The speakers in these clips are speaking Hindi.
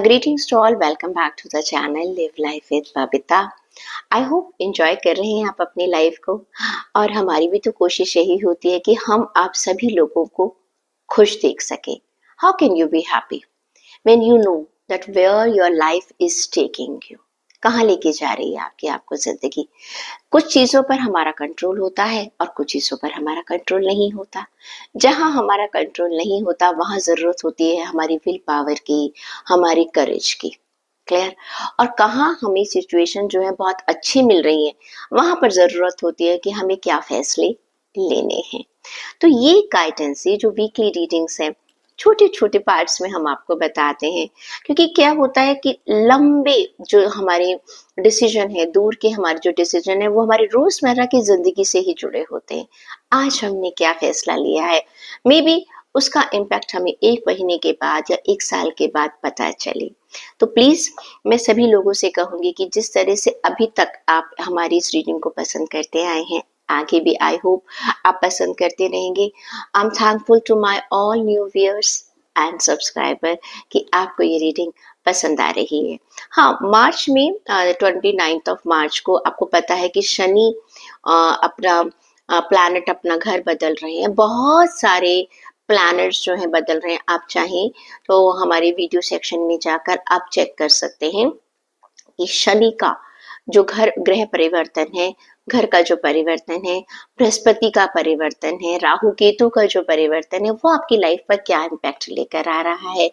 Greetings to all, welcome back to the channel Live Life with Babita। I hope enjoy कर रहे हैं आप अपनी लाइफ को, और हमारी भी तो कोशिश यही होती है कि हम आप सभी लोगों को खुश देख सके। How can you be happy when you know that where your life is taking you? कहाँ लेके जा रही है आपको जिंदगी? कुछ चीजों पर हमारा कंट्रोल होता है और कुछ चीजों पर हमारा कंट्रोल नहीं होता। जहाँ हमारा कंट्रोल नहीं होता वहां जरूरत होती है हमारी विल पावर की, हमारी करेज की। क्लियर? और कहाँ हमें सिचुएशन जो है बहुत अच्छी मिल रही है, वहां पर जरूरत होती है कि हमें क्या फैसले लेने हैं। तो ये गाइडेंस, ये जो वीकली रीडिंग्स है, छोटे छोटे पार्ट्स में हम आपको बताते हैं। क्योंकि क्या होता है कि लंबे जो हमारे डिसीजन है, दूर के हमारे जो डिसीजन है, वो हमारे रोजमर्रा की जिंदगी से ही जुड़े होते हैं। आज हमने क्या फैसला लिया है, मे बी उसका इम्पैक्ट हमें 1 महीने के बाद या 1 साल के बाद पता चले। तो प्लीज मैं सभी लोगों से कहूंगी कि जिस तरह से अभी तक आप हमारी इस रीडिंग को पसंद करते आए हैं, आगे भी आई होप आप पसंद करते रहेंगे। I am thankful to my all new viewers and subscriber कि आपको ये रीडिंग पसंद आ रही है। हाँ, मार्च में 29 मार्च को आपको पता है कि शनि अपना प्लैनेट अपना घर बदल रहे हैं। बहुत सारे प्लैनेट्स जो हैं बदल रहे हैं। आप चाहें तो हमारे वीडियो सेक्शन में जाकर आप चेक कर सकते हैं कि शनि का जो ग्रह परिवर्तन है, घर का जो परिवर्तन है, बृहस्पति का परिवर्तन है, राहु केतु का जो परिवर्तन है, वो आपकी लाइफ पर क्या इम्पैक्ट लेकर आ रहा है।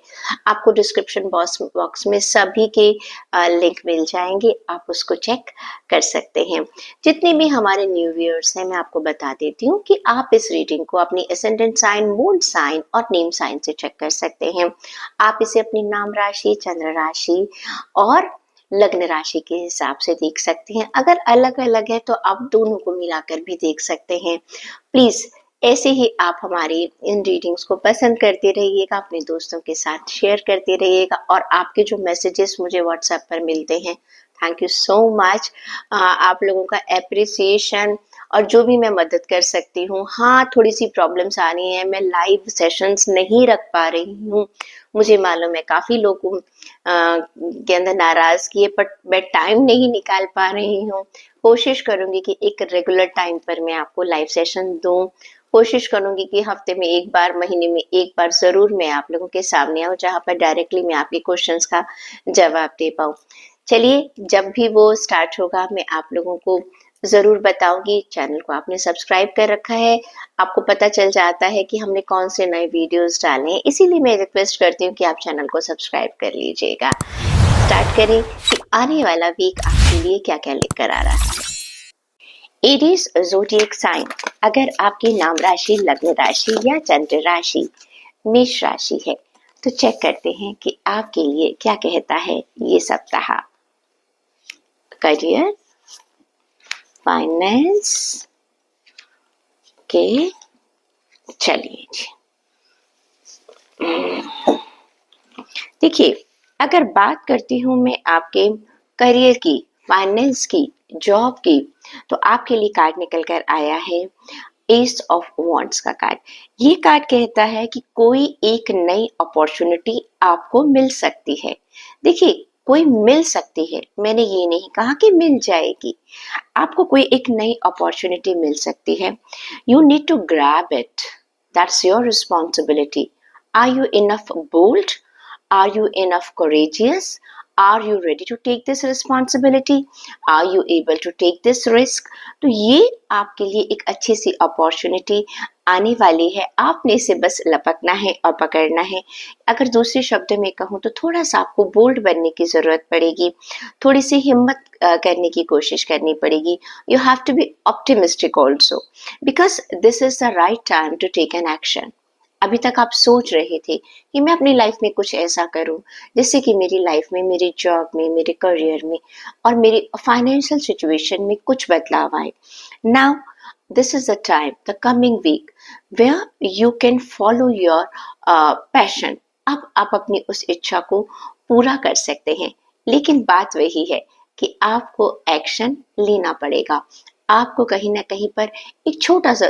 आपको डिस्क्रिप्शन बॉक्स में सभी के लिंक मिल जाएंगे, आप उसको चेक कर सकते हैं। जितने भी हमारे न्यू व्यूअर्स हैं, मैं आपको बता देती हूँ कि आप इस रीडिंग को अपनी एसेंडेंट साइन, मून साइन और नेम साइन से चेक कर सकते हैं। आप इसे अपनी नाम राशि, चंद्र राशि और लग्न राशि के हिसाब से देख सकते हैं। अगर अलग अलग है तो आप दोनों को मिलाकर भी देख सकते हैं। प्लीज ऐसे ही आप हमारी इन रीडिंग्स को पसंद करते रहिएगा, अपने दोस्तों के साथ शेयर करते रहिएगा, और आपके जो मैसेजेस मुझे व्हाट्सएप पर मिलते हैं, थैंक यू सो मच। आप लोगों का एप्रिसिएशन, और जो भी मैं मदद कर सकती हूँ। हाँ, थोड़ी सी प्रॉब्लम्स आ रही हैं, मैं लाइव सेशंस नहीं रख पा रही हूँ। मुझे मालूम है काफ़ी लोगों के अंदर नाराज़गी है, बट मैं टाइम नहीं निकाल पा रही हूँ। कोशिश करूँगी कि एक रेगुलर टाइम पर मैं आपको लाइव सेशन दूँ। कोशिश करूँगी कि हफ्ते में 1 बार, महीने में 1 बार ज़रूर मैं आप लोगों के सामने आऊँ, जहाँ पर डायरेक्टली मैं आपके क्वेश्चंस का जवाब दे पाऊँ। चलिए, जब भी वो स्टार्ट होगा मैं आप लोगों को ज़रूर बताऊंगी। चैनल को आपने सब्सक्राइब कर रखा है, आपको पता चल जाता है कि हमने कौन से नए वीडियोस डाले हैं, इसीलिए मैं रिक्वेस्ट करती हूँ कि आप चैनल को सब्सक्राइब कर लीजिएगा। स्टार्ट करें कि आने वाला वीक आपके लिए क्या क्या लेकर आ रहा है। एरीज ज़ोडिएक साइन, अगर आपकी नाम राशि, लग्न राशि या चंद्र राशि मेष राशि है तो चेक करते हैं कि आपके लिए क्या कहता है ये सप्ताह। करियर, फाइनेंस के, चलिए जी। देखिए, अगर बात करती हूँ मैं आपके करियर की, फाइनेंस की, जॉब की, तो आपके लिए कार्ड निकल कर आया है एस ऑफ वॉन्ड्स का कार्ड। ये कार्ड कहता है कि कोई एक नई अपॉर्चुनिटी आपको मिल सकती है। देखिए, कोई मिल सकती है, मैंने ये नहीं कहा कि मिल जाएगी। आपको कोई एक नई अपॉर्चुनिटी मिल सकती है। You need to grab it, that's your responsibility. Are you enough bold? Are you enough courageous? Are you ready to take this responsibility? Are you able to take this risk? तो ये आपके लिए एक अच्छी सी अपॉर्चुनिटी आने वाली है। आपने इसे बस लपकना है और पकड़ना है। अगर दूसरे शब्द में कहूँ तो थोड़ा सा आपको बोल्ड बनने की ज़रूरत पड़ेगी, थोड़ी सी हिम्मत करने की कोशिश करनी पड़ेगी। You have to be optimistic also, because this is the right time to take an action. अभी तक आप सोच रहे थे कि मैं अपनी लाइफ में कुछ ऐसा करूं जिससे कि मेरी लाइफ में, मेरी जॉब में, मेरे करियर में और मेरी फाइनेंशियल सिचुएशन में कुछ बदलाव आए। Now this is the time, the coming week, where you can follow your passion. अब आप अपनी उस इच्छा को पूरा कर सकते हैं, लेकिन बात वही है कि आपको एक्शन लेना पड़ेगा। आपको कहीं न कहीं पर एक छोटा-सा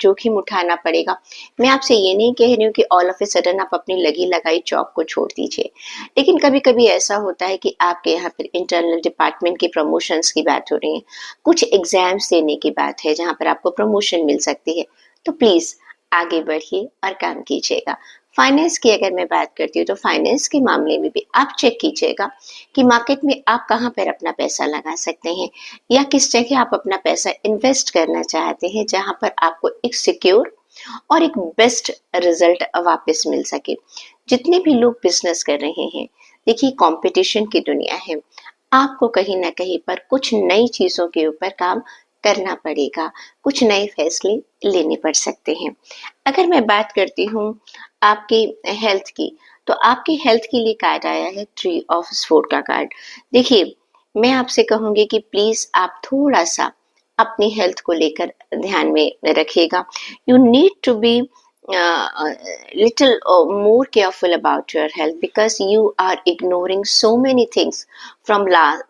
जोखिम उठाना पड़ेगा। मैं आपसे ये नहीं कह रही हूँ कि ऑल ऑफ अ सडन आप अपनी लगी-लगाई जॉब को छोड़ दीजिए। लेकिन कभी-कभी ऐसा होता है कि आपके यहाँ पर इंटरनल डिपार्टमेंट के प्रमोशंस की बात हो रही है, कुछ एग्ज़ाम्स देने की बात है जहाँ पर आपको प्रमोशन मिल सकती है, तो प्लीज़ आगे बढ़िए और काम कीजिएगा। फाइनेंस की अगर मैं बात करती हूँ, तो फाइनेंस के मामले में भी आप चेक कीजिएगा कि मार्केट में आप कहाँ पर अपना पैसा लगा सकते हैं या किस जगह आप अपना पैसा इन्वेस्ट करना चाहते हैं, जहाँ पर आपको एक सिक्योर और एक बेस्ट रिजल्ट वापस मिल सके। जितने भी लोग बिजनेस कर रहे हैं, देखिए कंपटीशन की दुनिया है, आपको कहीं न कहीं पर कुछ नई चीज़ों के ऊपर काम करना पड़ेगा, कुछ नए फैसले लेने पड़ सकते हैं। अगर मैं बात करती हूँ आपकी हेल्थ की, तो आपकी हेल्थ के लिए कार्ड आया है ट्री ऑफ स्वॉर्ड का कार्ड। देखिए, मैं आपसे कहूँगी कि प्लीज़ आप थोड़ा-सा अपनी हेल्थ को लेकर ध्यान में रखिएगा। You need to be little more careful about your health because you are ignoring so many things from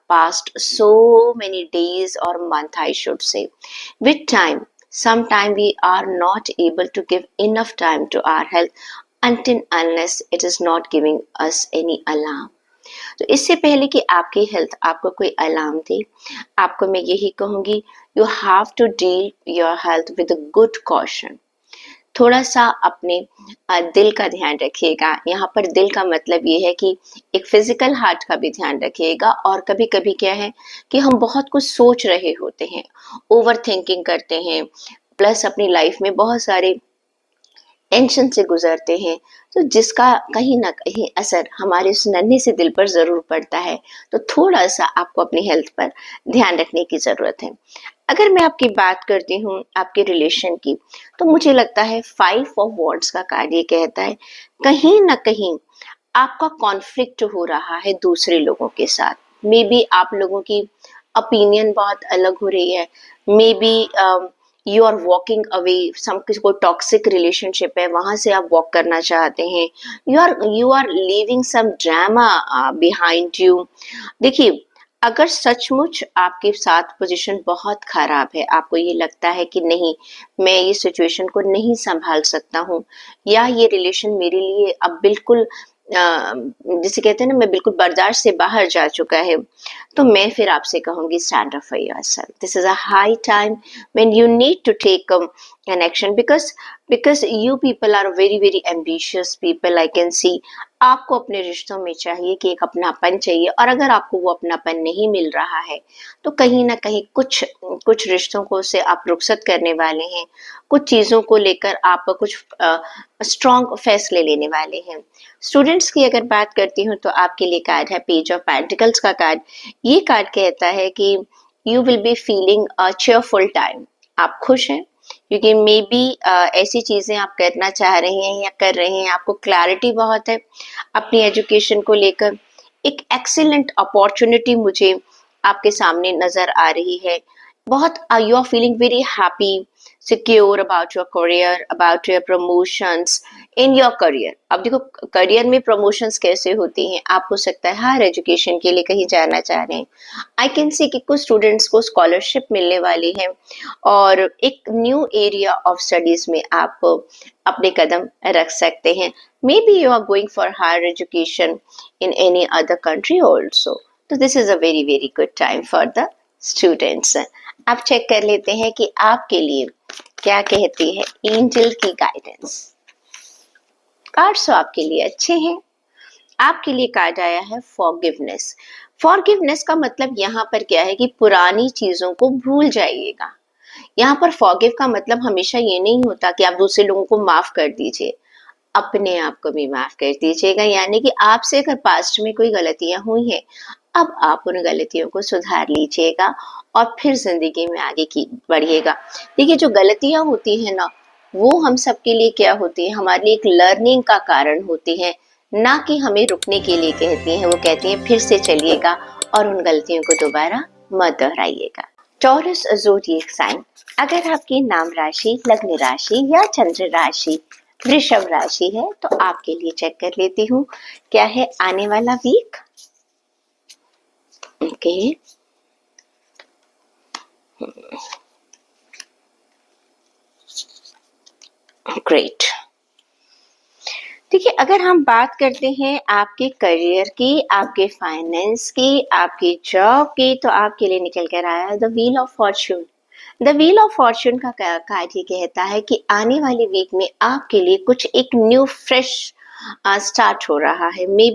past so many days or month, I should say. With time, sometime we are not able to give enough time to our health until unless it is not giving us any alarm. तो इससे पहले कि आपकी हेल्थ आपको कोई अलार्म दे, आपको मैं यही कहूँगी, you have to deal your health with good caution. थोड़ा-सा अपने दिल का ध्यान रखिएगा। यहाँ पर दिल का मतलब ये है कि एक फिज़िकल हार्ट का भी ध्यान रखिएगा। और कभी-कभी क्या है कि हम बहुत कुछ सोच रहे होते हैं, ओवरथिंकिंग करते हैं, प्लस अपनी लाइफ में बहुत सारे टेंशन से गुजरते हैं, तो जिसका कहीं न कहीं असर हमारे उस नन्हे से दिल पर ज़रूर पड़ता है। तो थोड़ा-सा आपको अपनी हेल्थ पर ध्यान रखने की ज़रूरत है। अगर मैं आपकी बात करती हूँ आपके रिलेशन की, तो मुझे लगता है 5 ऑफ वॉन्ड्स का कार्ड ये कहता है, कहीं न कहीं आपका कॉन्फ्लिक्ट हो रहा है दूसरे लोगों के साथ। मेबी आप लोगों की ओपिनियन बहुत अलग हो रही है। Maybe you are walking away, some किसी को टॉक्सिक रिलेशनशिप है, वहां से आप वॉक करना चाहते हैं। You are leaving some drama behind you. देखिए, अगर सचमुच आपके साथ पोजीशन बहुत खराब है, आपको ये लगता है कि नहीं, मैं ये सिचुएशन को नहीं संभाल सकता हूँ, या ये रिलेशन मेरे लिए अब बिल्कुल जिसे कहते हैं ना, मैं बिल्कुल बर्दाश्त से बाहर जा चुका है, तो मैं फिर आपसे कहूँगी, stand up for yourself. This is a high time when you need to take an action because you people are very very ambitious people, I can see। आपको अपने रिश्तों में चाहिए कि एक अपनापन चाहिए, और अगर आपको वो अपनापन नहीं मिल रहा है, तो कहीं ना कहीं कुछ कुछ रिश्तों को से आप रुखसत करने वाले हैं, कुछ चीज़ों को लेकर आप कुछ स्ट्रॉन्ग फैसले लेने वाले हैं। स्टूडेंट्स की अगर बात करती हूँ, तो आपके लिए कार्ड है पेज ऑफ पेंटिकल्स का कार्ड। ये कार्ड कहता है कि you will be feeling a cheerful time. आप खुश हैं क्योंकि मे बी ऐसी चीज़ें आप करना चाह रहे हैं या कर रहे हैं, आपको क्लैरिटी बहुत है अपनी एजुकेशन को लेकर। एक एक्सीलेंट अपॉर्चुनिटी मुझे आपके सामने नज़र आ रही है। बहुत you are feeling very happy, secure about your career, about your promotions in your career. अब देखो, करियर में प्रमोशंस कैसे होती हैं, आप हो सकता है हायर एजुकेशन के लिए कहीं जाना चाह रहे हैं। आई कैन सी कि कुछ स्टूडेंट्स को स्कॉलरशिप मिलने वाली है, और एक न्यू एरिया ऑफ स्टडीज में आप अपने कदम रख सकते हैं। Maybe you are going for higher education in any other country also. तो this is a very very good time for the students. आप चेक कर लेते हैं कि आपके लिए क्या कहती है एंजल की गाइडेंस। कार्ड्स तो आपके लिए अच्छे हैं। आपके लिए कार्ड आया है फॉरगिवनेस। फॉरगिवनेस का मतलब यहाँ पर क्या है कि पुरानी चीजों को भूल जाइएगा। यहाँ पर फॉरगिव का मतलब हमेशा ये नहीं होता कि आप दूसरे लोगों को माफ कर दीजिए, अपने आप को भी माफ कर दीजिएगा। यानी कि आपसे अगर पास्ट में कोई गलतियां हुई हैं, अब आप उन गलतियों को सुधार लीजिएगा और फिर जिंदगी में आगे की बढ़िएगा। देखिए, जो गलतियां होती है ना, वो हम सबके लिए क्या होती है, हमारे लिए एक लर्निंग का कारण होती है, ना कि हमें रुकने के लिए कहती हैं। वो कहती हैं फिर से चलिएगा और उन गलतियों को दोबारा मत दोहराइएगा। Taurus zodiac sign. अगर आपकी नाम राशि, लग्न राशि या चंद्र राशि वृषभ राशि है, तो आपके लिए चेक कर लेती हूँ क्या है आने वाला वीक। Okay, great. देखिए, अगर हम बात करते हैं आपके करियर की, आपके फाइनेंस की, आपकी जॉब की, तो आपके लिए निकल कर आया the wheel of Fortune. The wheel of Fortune का कार्य कहता है कि आने वाले वीक में आपके लिए कुछ एक न्यू फ्रेश स्टार्ट हो रहा है। May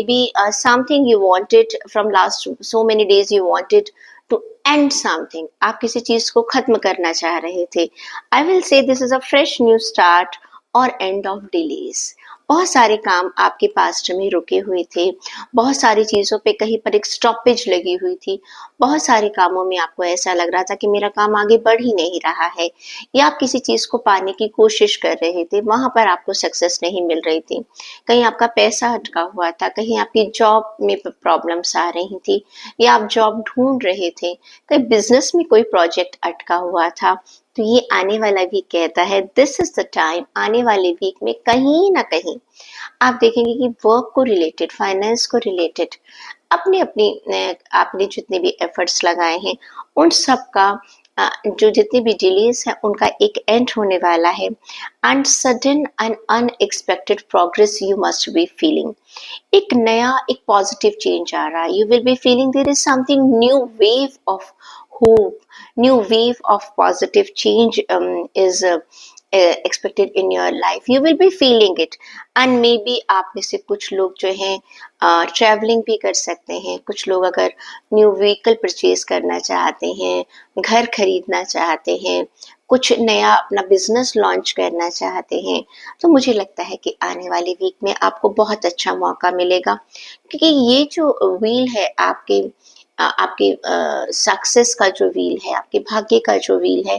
be something you wanted from last so many days, you wanted to end something, आप किसी चीज को खत्म करना चाह रहे थे। I will say this is a fresh new start और एंड ऑफ डिलेज। बहुत सारे काम आपके पास्ट में रुके हुए थे, बहुत सारी चीज़ों पे कहीं पर एक स्टॉपेज लगी हुई थी, बहुत सारे कामों में आपको ऐसा लग रहा था कि मेरा काम आगे बढ़ ही नहीं रहा है, या आप किसी चीज़ को पाने की कोशिश कर रहे थे, वहाँ पर आपको सक्सेस नहीं मिल रही थी, कहीं आपका पैसा अटका हुआ था, कहीं आपकी जॉब में प्रॉब्लम्स आ रही थी, या आप जॉब ढूंढ रहे थे, कहीं बिजनेस में कोई प्रोजेक्ट अटका हुआ था। तो ये आने वाला वीक कहता है दिस इज द टाइम, आने वाले वीक में कहीं ना कहीं आप देखेंगे कि वर्क को रिलेटेड, फाइनेंस को रिलेटेड, अपने अपनी आपने जितने भी एफर्ट्स लगाए हैं उन सब का जो जितने भी डिलेज हैं उनका एक एंड होने वाला है। And sudden and unexpected progress you must be feeling, एक नया एक पॉजिटिव चेंज आ रहा है। You will be feeling there is something new wave of hope, new wave of positive change expected in your life. You will be feeling it. And maybe आप में से कुछ लोग जो हैं ट्रैवलिंग भी कर सकते हैं, कुछ लोग अगर न्यू व्हीकल परचेज करना चाहते हैं, घर खरीदना चाहते हैं, कुछ नया अपना बिजनेस लॉन्च करना चाहते हैं, तो मुझे लगता है कि आने वाले वीक में आपको बहुत अच्छा मौका मिलेगा, क्योंकि ये जो व्हील है आपके सक्सेस का जो व्हील है, आपके भाग्य का जो व्हील है,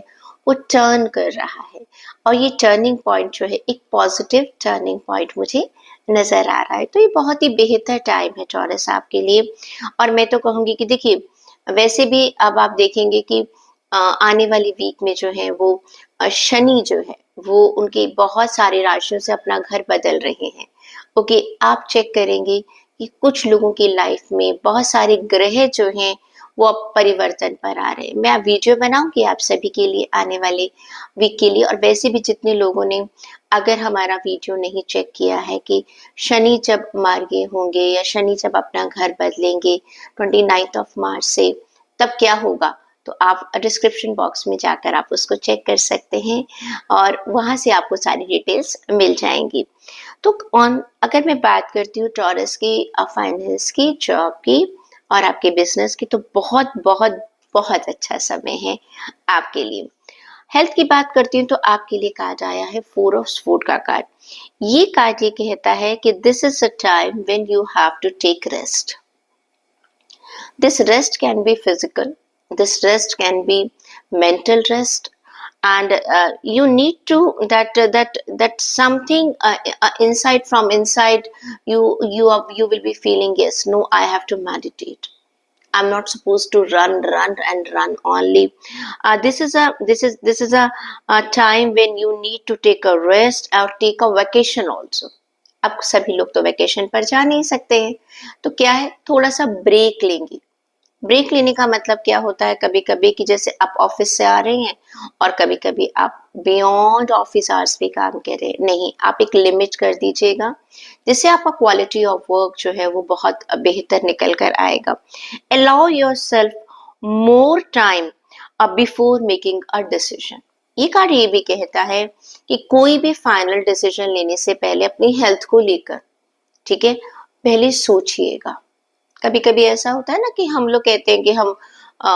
वो टर्न कर रहा है। और ये टर्निंग पॉइंट जो है एक पॉजिटिव टर्निंग पॉइंट मुझे नजर आ रहा है। तो ये बहुत ही बेहतर टाइम है टॉरस आपके लिए। और मैं तो कहूँगी कि देखिए, वैसे भी अब आप देखेंगे कि आने वाली वीक में जो है वो शनि जो है वो उनके बहुत सारे राशियों से अपना घर बदल रहे हैं। ओके, आप चेक करेंगे कि कुछ लोगों की लाइफ में बहुत सारे ग्रह जो हैं वो अब परिवर्तन पर आ रहे हैं। मैं वीडियो बनाऊंगी आप सभी के लिए आने वाले वीक के लिए। और वैसे भी जितने लोगों ने अगर हमारा वीडियो नहीं चेक किया है कि शनि जब मार्गे होंगे या शनि जब अपना घर बदलेंगे 29 ऑफ मार्च से, तब क्या होगा, तो आप डिस्क्रिप्शन बॉक्स में जाकर आप उसको चेक कर सकते हैं और वहां से आपको सारी डिटेल्स मिल जाएंगी। तो अगर मैं बात करती हूँ टॉरस की फाइनेंस की, जॉब की और आपके बिजनेस की, तो बहुत बहुत बहुत अच्छा समय है आपके लिए। हेल्थ की बात करती हूँ तो आपके लिए कार्ड आया है 4 ऑफ स्वॉर्ड का कार्ड। ये कार्ड ये कहता है कि this is a time when you have to take rest. This rest can be physical, this rest can be mental rest, and you need to that something inside, from inside you will be feeling, yes, no, I have to meditate. I'm not supposed to run only. This is a time when you need to take a rest or take a vacation also. अब सभी लोग तो वैकेशन पर जा नहीं सकते हैं, तो क्या है, थोड़ा सा ब्रेक लेंगे। ब्रेक लेने का मतलब क्या होता है, कभी कभी कि जैसे आप ऑफिस से आ रहे हैं और कभी कभी आप बियॉन्ड ऑफिस आवर्स पे काम कर रहे हैं, नहीं, आप एक लिमिट कर दीजिएगा, जिससे आपका क्वालिटी ऑफ वर्क जो है वो बहुत बेहतर निकल कर आएगा। Allow your self more time before making a decision. ये कार्ड ये भी कहता है कि कोई भी फाइनल डिसीजन लेने से पहले अपनी हेल्थ को लेकर, ठीक है, पहले सोचिएगा। कभी कभी ऐसा होता है ना कि हम लोग कहते हैं कि हम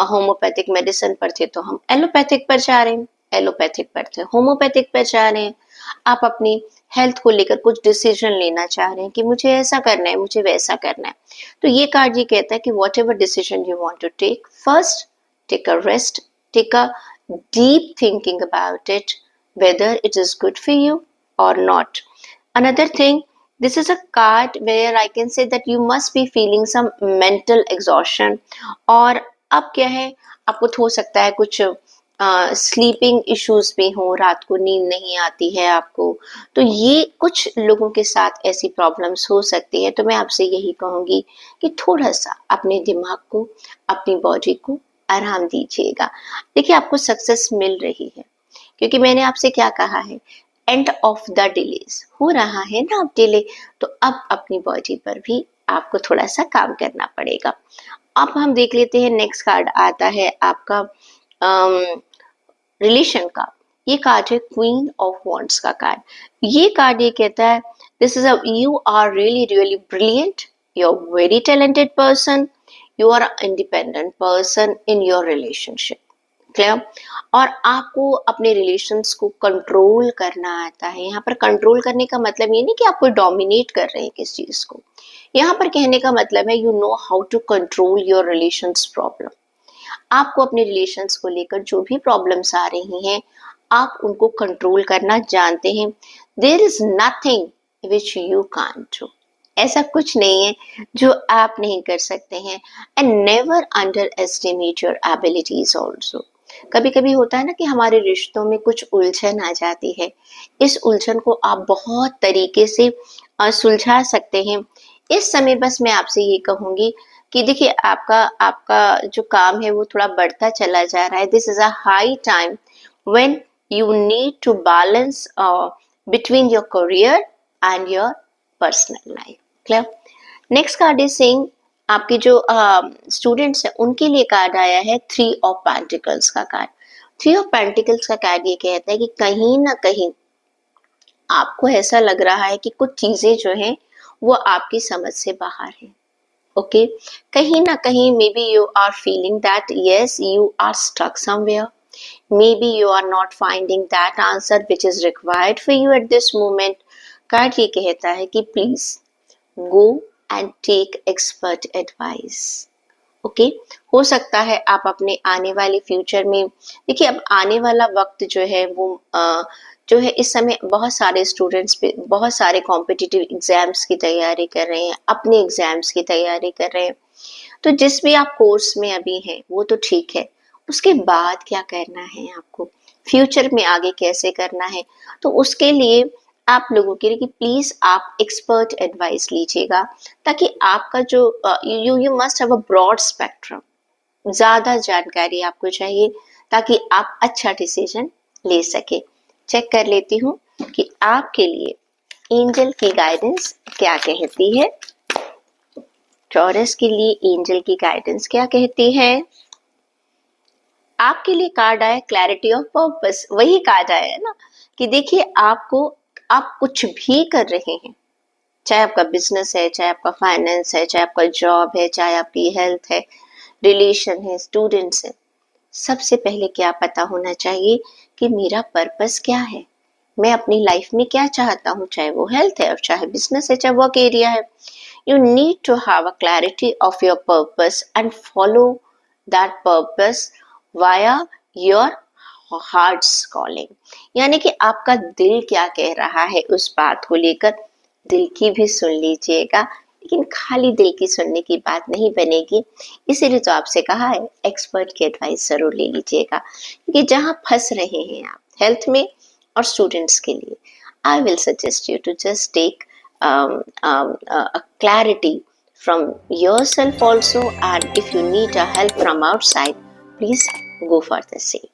होम्योपैथिक मेडिसिन पर थे तो हम एलोपैथिक पर जा रहे हैं, एलोपैथिक पर थे होम्योपैथिक पर जा रहे हैं। आप अपनी हेल्थ को लेकर कुछ डिसीजन लेना चाह रहे हैं कि मुझे ऐसा करना है, मुझे वैसा करना है, तो ये कार्ड ये कहता है कि whatever decision you want to take, first take a rest, take a deep thinking about it, whether it is good for you or not. Another thing, this is a card where I can say that you must be feeling some mental exhaustion, और अब क्या है, आपको हो सकता है कुछ स्लीपिंग इश्यूज भी हो, रात को नींद नहीं आती है आपको, तो ये कुछ लोगों के साथ ऐसी प्रॉब्लम्स हो सकती है। तो मैं आपसे यही कहूँगी कि थोड़ा सा अपने दिमाग को, अपनी बॉडी को आराम दीजिएगा। देखिए आपको सक्सेस मिल रही है, क्योंकि मैंने आपसे क्या कहा है, एंड ऑफ द डिलेज हो रहा है ना अब डिले, तो अब अपनी बॉडी पर भी आपको थोड़ा सा काम करना पड़ेगा। अब हम देख लेते हैं, नेक्स्ट कार्ड आता है आपका रिलेशन का। ये कार्ड है क्वीन ऑफ वॉन्ड्स का कार्ड। ये कार्ड ये कहता है, this is a you are really really brilliant, you are very talented person, you are independent person in your relationship. Clear? और आपको अपने रिलेशंस को कंट्रोल करना आता है। यहाँ पर कंट्रोल करने का मतलब ये नहीं कि आप कोई डोमिनेट कर रहे हैं किस चीज को। यहाँ पर कहने का मतलब है you know how to control your relations problem. आपको अपने रिलेशंस को लेकर जो भी प्रॉब्लम्स आ रही हैं, आप उनको कंट्रोल करना जानते हैं। There is nothing which you can't do. ऐसा कुछ नहीं है जो आप नहीं कर सकते हैं। And never under estimate your abilities also. कभी कभी होता है ना कि हमारे रिश्तों में कुछ उलझन आ जाती है। इस उलझन को आप बहुत तरीके से सुलझा सकते हैं। इस समय बस मैं आपसे ये कहूंगी कि देखिए आपका आपका जो काम है वो थोड़ा बढ़ता चला जा रहा है। This is a high time when you need to balance between your career and your personal life. Clear? Next card is saying, आपके जो स्टूडेंट्स हैं उनके लिए कार्ड आया है थ्री ऑफ पेंटिकल्स का कार्ड। थ्री ऑफ पेंटिकल्स का कार्ड ये कहता है कि कहीं ना कहीं आपको ऐसा लग रहा है कि कुछ चीजें जो हैं वो आपकी समझ से बाहर है। ओके, कहीं ना कहीं maybe you are feeling that yes you are stuck somewhere, maybe you are not finding that answer which is required for you at this moment. Card ये कहता है कि please go and take expert advice. Okay, हो सकता है आप अपने आने वाले फ्यूचर में, देखिए अब आने वाला वक्त जो है वो जो है इस समय बहुत सारे स्टूडेंट्स पे बहुत सारे कॉम्पिटिटिव एग्जाम्स की तैयारी कर रहे हैं, अपने एग्जाम्स की तैयारी कर रहे हैं। तो जिस भी आप कोर्स में अभी हैं वो तो ठीक है, उसके बाद क्या करना है आपको, फ्यूचर में आगे कैसे करना है, तो उसके लिए आप लोगों के लिए कि प्लीज आप एक्सपर्ट एडवाइस लीजिएगा, ताकि आपका जो you must have a broad spectrum, ज्यादा जानकारी आपको चाहिए ताकि आप अच्छा डिसीजन ले सके। चेक कर लेती हूँ कि आपके लिए एंजल की गाइडेंस क्या कहती है। टॉरस के लिए एंजल की गाइडेंस क्या कहती है? आपके लिए कार्ड आया क्लैरिटी ऑफ पर्पस। वही कार्ड आया है ना कि देखिए आपको, आप कुछ भी कर रहे हैं, चाहे आपका बिजनेस है, चाहे आपका फाइनेंस है, चाहे आपका जॉब है, चाहे आपकी हेल्थ है, रिलेशन है, स्टूडेंट्स है, सबसे पहले क्या पता होना चाहिए कि मेरा पर्पस क्या है, मैं अपनी लाइफ में क्या चाहता हूँ, चाहे वो हेल्थ है और चाहे बिजनेस है, चाहे वर्क एरिया है। You need to have a clarity of your purpose and follow that purpose via your heart's calling। यानी कि आपका दिल क्या कह रहा है उस बात को लेकर, दिल की भी सुन लीजिएगा, लेकिन खाली दिल की सुनने की बात नहीं बनेगी। इसीलिए तो आपसे कहा है एक्सपर्ट की एडवाइस जरूर ले लीजिएगा, क्योंकि जहाँ फंस रहे हैं आप हेल्थ में और स्टूडेंट्स के लिए, I will suggest you to just take a clarity from yourself also, and if you need a help from outside, please go for the same।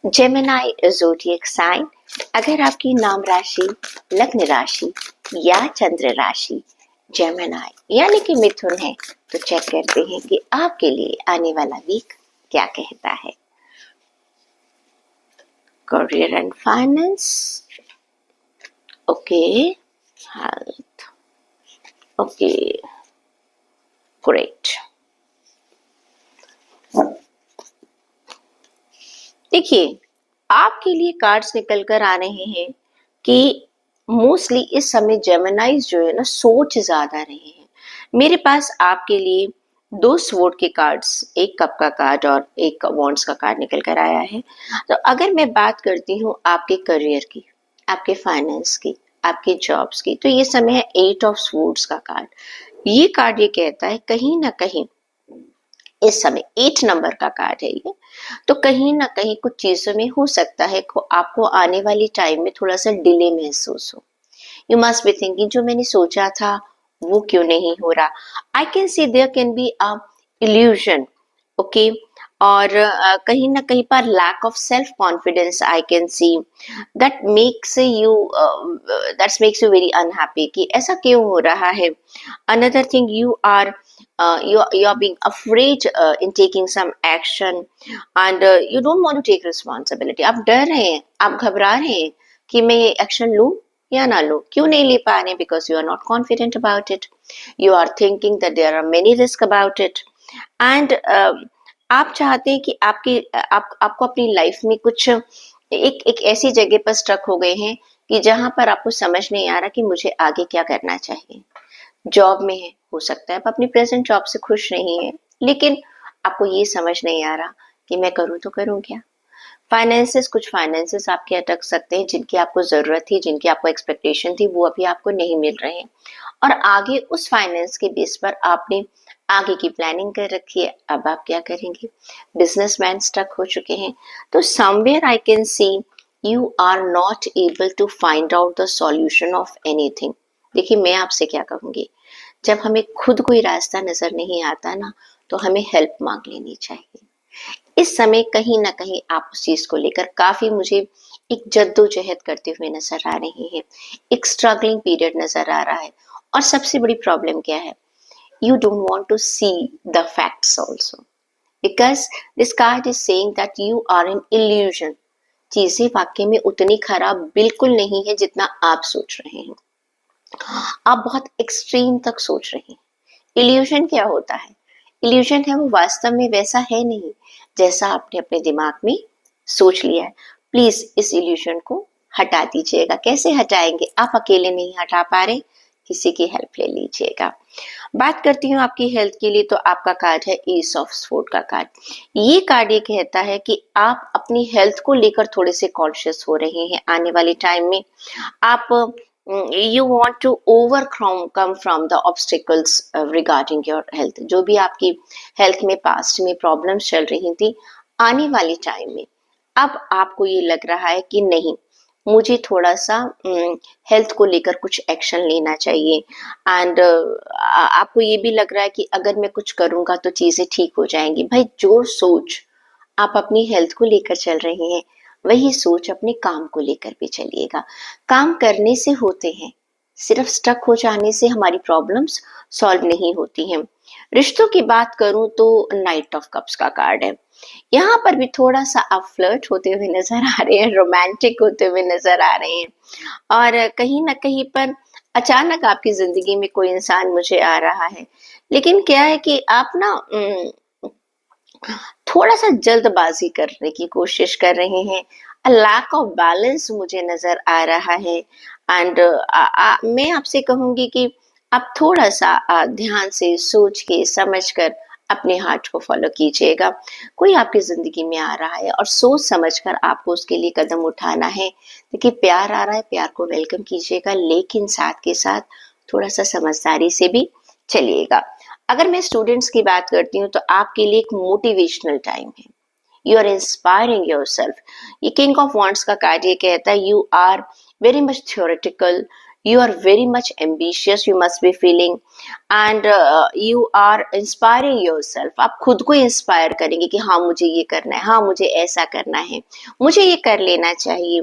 Gemini zodiac sign, अगर आपकी नाम राशि, लग्न राशि या चंद्र राशि जेमिनाई यानी कि मिथुन है, तो चेक करते हैं कि आपके लिए आने वाला वीक क्या कहता है। Career and finance, okay, health, okay, great. देखिए आपके लिए कार्ड्स निकल कर आ रहे हैं कि मोस्टली इस समय जेमिनाइज जो है ना सोच ज्यादा रहे हैं। मेरे पास आपके लिए दो स्वॉर्ड के कार्ड्स, एक कप का कार्ड और एक वॉन्ड्स का कार्ड निकल कर आया है। तो अगर मैं बात करती हूँ आपके करियर की, आपके फाइनेंस की, आपके जॉब्स की, तो ये समय है एट ऑफ स्वॉर्ड्स का कार्ड। ये कार्ड ये कहता है कहीं ना कहीं इस समय 8 नंबर का कार्ड है ये, तो कहीं ना कहीं कुछ चीजों में हो सकता है को आपको आने वाली टाइम में थोड़ा सा डिले महसूस हो। यू मस्ट बी थिंकिंग जो मैंने सोचा था वो क्यों नहीं हो रहा। I can see there can be a illusion, okay, और कहीं ना कहीं पर lack of self confidence I can see that makes you that makes you very unhappy कि ऐसा क्यों हो रहा है. Another thing, you are being afraid in taking some action, and you don't want to take responsibility. आप डर रहे हैं, आप घबरा रहे हैं कि मैं ये एक्शन लूं या ना लूं. क्यों नहीं ले पा रहे? Because you are not confident about it. You are thinking that there are many risk about it. And आप चाहते हैं कि आपको अपनी लाइफ में कुछ एक ऐसी जगह पर स्टक हो गए हैं कि जहां पर आपको समझ नहीं आ रहा कि मुझे आगे क्या करना चाहिए. जॉब में है, हो सकता है आप अपनी प्रेजेंट जॉब से खुश नहीं है, लेकिन आपको ये समझ नहीं आ रहा कि मैं करूं तो करूं क्या. कुछ फाइनेंसेस आपके अटक सकते हैं जिनकी आपको जरूरत थी, जिनकी आपको एक्सपेक्टेशन थी, वो अभी आपको नहीं मिल रहे हैं. और आगे उस फाइनेंस के बेस पर आपने आगे की प्लानिंग कर रखी है. अब आप क्या करेंगे? बिजनेसमैन स्टक हो चुके हैं. तो somewhere I can see you are not able to find out the solution of anything. देखिए, मैं आपसे क्या कहूंगी, जब हमें खुद कोई रास्ता नजर नहीं आता ना, तो हमें हेल्प मांग लेनी चाहिए. इस समय कहीं ना कहीं आप उस चीज को लेकर काफी मुझे एक जद्दोजहद करते हुए नजर आ रहे हैं. एक स्ट्रगलिंग पीरियड नजर आ रहा है. और सबसे बड़ी प्रॉब्लम क्या है? You don't want to see the facts also, because this card is saying that you are in illusion. चीजें वाकई में उतनी खराब बिल्कुल नहीं है जितना आप सोच रहे हैं. आप बहुत एक्सट्रीम तक सोच रहे हैं. इल्यूजन क्या होता है? इल्यूजन है वो वास्तव में वैसा है नहीं जैसा आपने अपने दिमाग में सोच लिया है. प्लीज इस इल्यूजन को हटा दीजिएगा. कैसे हटाएंगे? आप अकेले नहीं हटा पा रहे, किसी की हेल्प ले लीजिएगा. बात करती हूँ आपकी हेल्थ के लिए, तो आपका कार्ड है एस ऑफ स्वॉर्ड का कार्ड. ये कार्ड ये कहता है कि आप अपनी हेल्थ को लेकर थोड़े से कॉन्शियस हो रहे हैं. आने वाले टाइम में आप you want to overcome from the obstacles regarding your health. जो भी आपकी हेल्थ में पास्ट में प्रॉब्लम्स चल रही थी, आने वाले टाइम में अब आपको ये लग रहा है कि नहीं, मुझे थोड़ा सा हेल्थ को लेकर कुछ एक्शन लेना चाहिए. एंड आपको ये भी लग रहा है कि अगर मैं कुछ करूंगा तो चीजें ठीक हो जाएंगी. भाई, जो सोच आप अपनी हेल्थ को लेकर चल रहे हैं, वही सोच अपने काम को लेकर भी चलिएगा. काम करने से होते हैं, सिर्फ स्टक हो जाने से हमारी प्रॉब्लम्स सॉल्व नहीं होती हैं. रिश्तों की बात करूं तो नाइट ऑफ कप्स का कार्ड है. यहाँ पर भी थोड़ा सा आप फ्लर्ट होते हुए नजर आ रहे हैं, रोमांटिक होते हुए नजर आ रहे हैं. और कहीं ना कहीं पर अचानक आपकी जिंदगी में कोई इंसान मुझे आ रहा है. लेकिन क्या है कि आप ना थोड़ा सा जल्दबाजी करने की कोशिश कर रहे हैं. लैक ऑफ बैलेंस मुझे नजर आ रहा है. एंड मैं आपसे कहूंगी कि आप थोड़ा सा ध्यान से सोच के समझ कर अपने हार्ट को फॉलो कीजिएगा. कोई आपकी जिंदगी में आ रहा है और सोच समझ कर आपको उसके लिए कदम उठाना है. देखिए, प्यार आ रहा है, प्यार को वेलकम कीजिएगा, लेकिन साथ के साथ थोड़ा सा समझदारी से भी चलिएगा. अगर मैं स्टूडेंट्स की बात करती हूँ तो आपके लिए एक मोटिवेशनल टाइम है. You are inspiring yourself. ये किंग ऑफ वॉन्ड्स का कार्ड ये कहता है you are very much theoretical, you are very much ambitious, you must be feeling, and you are inspiring yourself. आप खुद को इंस्पायर करेंगे कि हाँ, मुझे ये करना है, हाँ, मुझे ऐसा करना है, मुझे ये कर लेना चाहिए.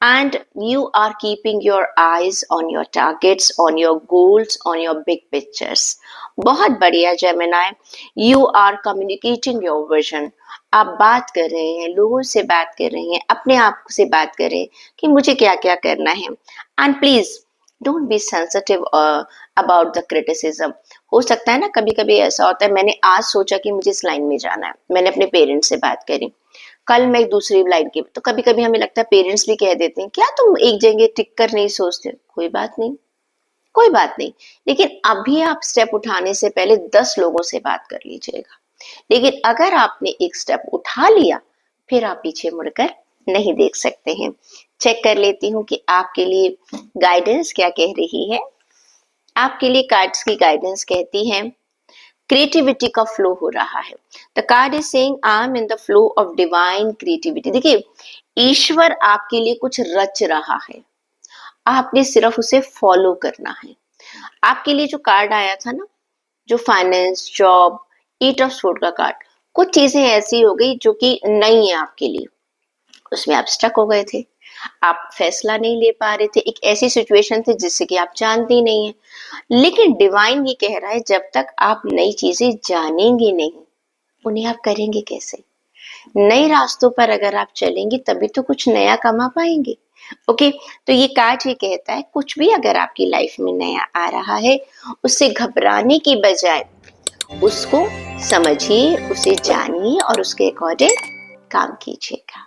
and you are keeping your eyes on your targets, on your goals, on your big pictures. बहुत बढ़िया Gemini. you are communicating your vision. आप बात कर रहे हैं, लोगों से बात कर रहे हैं, अपने आप से बात कर रहे हैं कि मुझे क्या क्या करना है. And please don't be sensitive about the criticism. हो सकता है ना, कभी कभी ऐसा होता है, मैंने आज सोचा कि मुझे इस लाइन में जाना है, मैंने अपने पेरेंट्स से बात करी, कल मैं एक दूसरी लाइन की. तो कभी कभी हमें लगता है, पेरेंट्स भी कह देते हैं क्या तुम एक जगह टिक कर नहीं सोचते. कोई बात नहीं, कोई बात नहीं, लेकिन अभी आप स्टेप उठाने से पहले 10 लोगों से बात कर लीजिएगा. लेकिन अगर आपने एक स्टेप उठा लिया, फिर आप पीछे मुड़कर नहीं देख सकते हैं. चेक कर लेती हूँ कि आपके लिए गाइडेंस क्या कह रही है. आपके लिए कार्ड्स की गाइडेंस कहती है क्रिएटिविटी का फ्लो हो रहा है. The card is saying I am in the flow of divine creativity. देखिए, ईश्वर आपके लिए कुछ रच रहा है, आपने सिर्फ उसे फॉलो करना है. आपके लिए जो कार्ड आया था ना, जो finance, job, eight of sword का कार्ड, कुछ चीजें ऐसी हो गई जो कि नई है आपके लिए, उसमें आप स्टक हो गए थे, आप फैसला नहीं ले पा रहे थे, एक ऐसी सिचुएशन थी जिससे कि आप जानते ही नहीं है। लेकिन डिवाइन ये कह रहा है जब तक आप नई चीजें जानेंगे नहीं, उन्हें आप करेंगे कैसे? नए रास्तों पर अगर आप चलेंगे तभी तो कुछ नया कमा पाएंगे। ओके, तो ये कार्ड ये कहता है कुछ भी अगर आपकी लाइफ में नया आ रहा है, उससे घबराने की बजाय उसको समझिए, उसे जानिए और उसके अकॉर्डिंग काम कीजिएगा।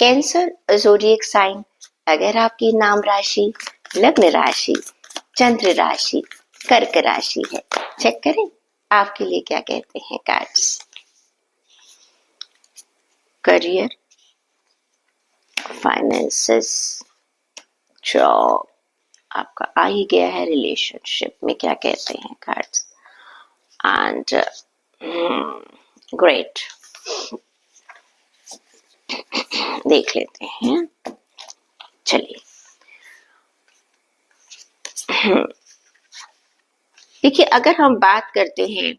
कैंसर ज़ोडिएक साइन, अगर आपकी नाम राशि, लग्न राशि, चंद्र राशि, कर्क राशि है, चेक करें आपके लिए क्या कहते हैं कार्ड्स। करियर, फाइनेंसेस, जॉब, आपका आ ही गया है, रिलेशनशिप में क्या कहते हैं कार्ड्स। एंड ग्रेट, देख लेते हैं, चलिए। देखिए, अगर हम बात करते हैं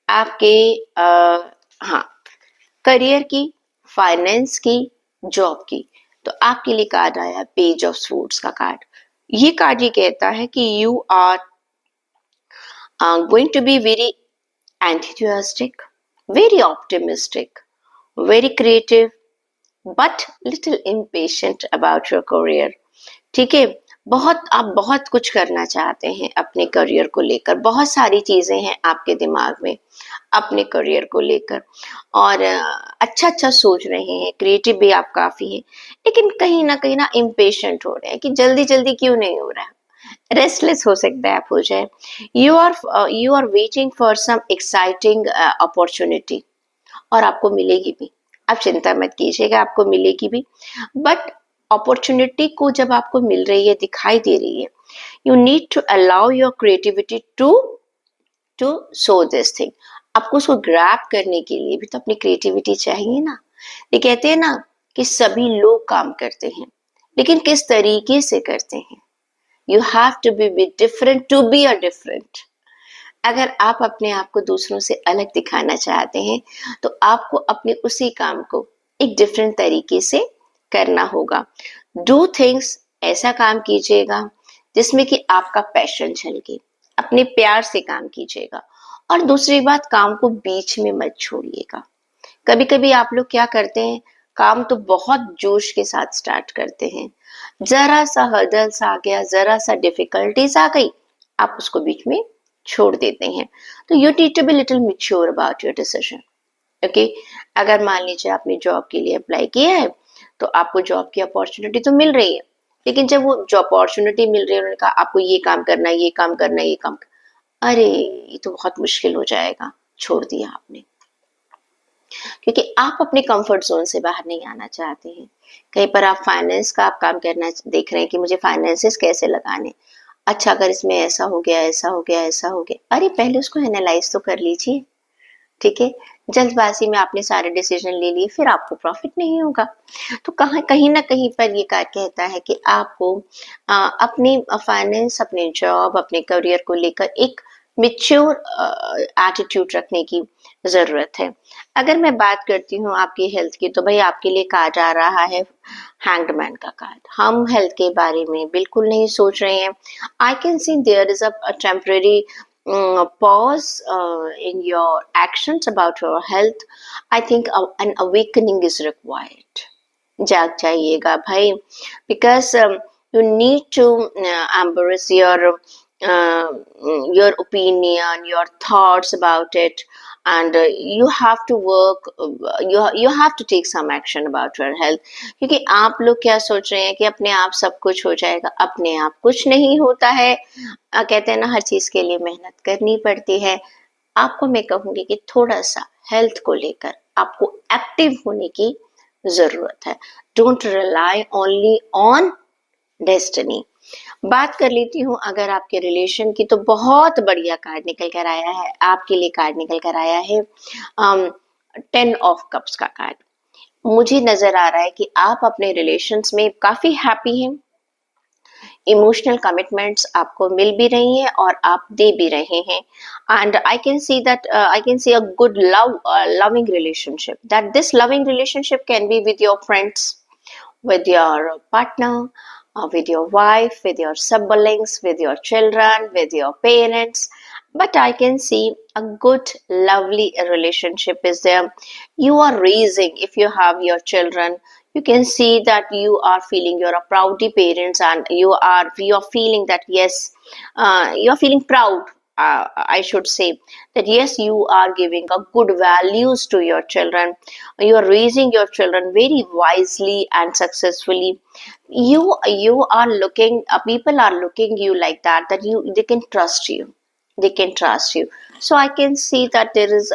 आपके हाँ, करियर की, फाइनेंस की, जॉब की, तो आपके लिए कार्ड आया पेज ऑफ स्वॉर्ड्स का कार्ड। ये कार्ड ये कहता है कि you are going to be very enthusiastic, very optimistic, very creative, but little impatient about your career. ठीक है, आप बहुत कुछ करना चाहते हैं अपने करियर को लेकर, बहुत सारी चीजें हैं आपके दिमाग में अपने करियर को लेकर, और अच्छा अच्छा सोच रहे हैं, क्रिएटिव भी आप काफी हैं, लेकिन कहीं ना इम्पेशेंट हो रहे हैं कि जल्दी जल्दी क्यों नहीं हो रहा, रेस्टलेस हो सकता है आप हो जाए। You are waiting for some exciting opportunity, और आपको मिलेगी भी, आप चिंता मत कीजिएगा, आपको मिलेगी भी। बट अपॉर्चुनिटी को जब आपको मिल रही है, दिखाई दे रही है, you need to allow your creativity to show this thing. आपको उसको ग्रैब करने के लिए भी तो अपनी क्रिएटिविटी चाहिए ना। ये कहते हैं ना कि सभी लोग काम करते हैं, लेकिन किस तरीके से करते हैं। You have to be different to be a different. अगर आप अपने आप को दूसरों से अलग दिखाना चाहते हैं, तो आपको अपने उसी काम को एक डिफरेंट तरीके से करना होगा। डू थिंग्स, ऐसा काम कीजिएगा जिसमें कि आपका पैशन झलके, अपने प्यार से काम कीजिएगा। और दूसरी बात, काम को बीच में मत छोड़िएगा। कभी कभी आप लोग क्या करते हैं, काम तो बहुत जोश के साथ स्टार्ट करते हैं, जरा सा हर्डल्स आ गया, जरा सा डिफिकल्टीज आ गई, आप उसको बीच में छोड़ देते हैं। तो you need to be little mature about your decision. Okay, अगर मान लीजिए आपने जॉब के लिए अप्लाई किया है, तो आपको जॉब की अपॉर्चुनिटी तो मिल रही है, लेकिन जब वो जो अपॉर्चुनिटी मिल रही है, उन्होंने कहा आपको ये काम करना है, ये काम करना है, ये काम अरे ये तो बहुत मुश्किल हो जाएगा, छोड़ दिया आपने, क्योंकि आप अपने कंफर्ट जोन से बाहर नहीं आना चाहते हैं। कहीं पर आप फाइनेंस का आप काम करना देख रहे हैं कि मुझे फाइनेंसेस कैसे लगाने, अच्छा अगर इसमें ऐसा हो गया, ऐसा हो गया, ऐसा हो गया, अरे पहले उसको एनालाइज तो कर लीजिए। ठीक है, जल्दबाजी में आपने सारे डिसीजन ले लिए, फिर आपको प्रॉफिट नहीं होगा। तो कहाँ कहीं ना कहीं पर ये कार्ड कहता है कि आपको अपने फाइनेंस, अपने जॉब, अपने करियर को लेकर एक मेच्योर एटीट्यूड रखने की जरूरत है। अगर मैं बात करती हूँ आपकी हेल्थ की, तो भाई आपके लिए कार्ड आ रहा है हैंगमैन का कार्ड। हम हेल्थ के बारे में बिल्कुल नहीं सोच रहे हैं। I can see there is a temporary pause in your actions about your health. I think an awakening is required. जाग जाइएगा भाई, because you need to embrace uh, your opinion, your thoughts about it, and you have to work, you have to take some action about your health. क्योंकि आप लोग क्या सोच रहे हैं कि अपने आप सब कुछ हो जाएगा, अपने आप कुछ नहीं होता है। कहते हैं ना, हर चीज के लिए मेहनत करनी पड़ती है। आपको मैं कहूंगी कि थोड़ा सा हेल्थ को लेकर आपको एक्टिव होने की जरूरत है। Don't rely only on destiny. बात कर लेती हूँ अगर आपके रिलेशन की, तो बहुत बढ़िया कार्ड निकल कर आया है आपके लिए। कार्ड निकल कर आया है 10 ऑफ कप्स का कार्ड। मुझे नजर आ रहा है कि आप अपने रिलेशंस में काफी हैप्पी हैं, इमोशनल कमिटमेंट्स आपको मिल भी रही हैं और आप दे भी रहे हैं. And I can see that I can see a good loving relationship, that this loving relationship can be with your friends, with your partner, with your wife, with your siblings, with your children, with your parents. But I can see a good, lovely relationship is there. You are raising, if you have your children, you can see that you are feeling you're a proudy parents, and you are feeling that yes, you are feeling proud. I should say that yes, you are giving a good values to your children. You are raising your children very wisely and successfully. You are looking. People are looking you like that. That they can trust you. They can trust you. So I can see that there is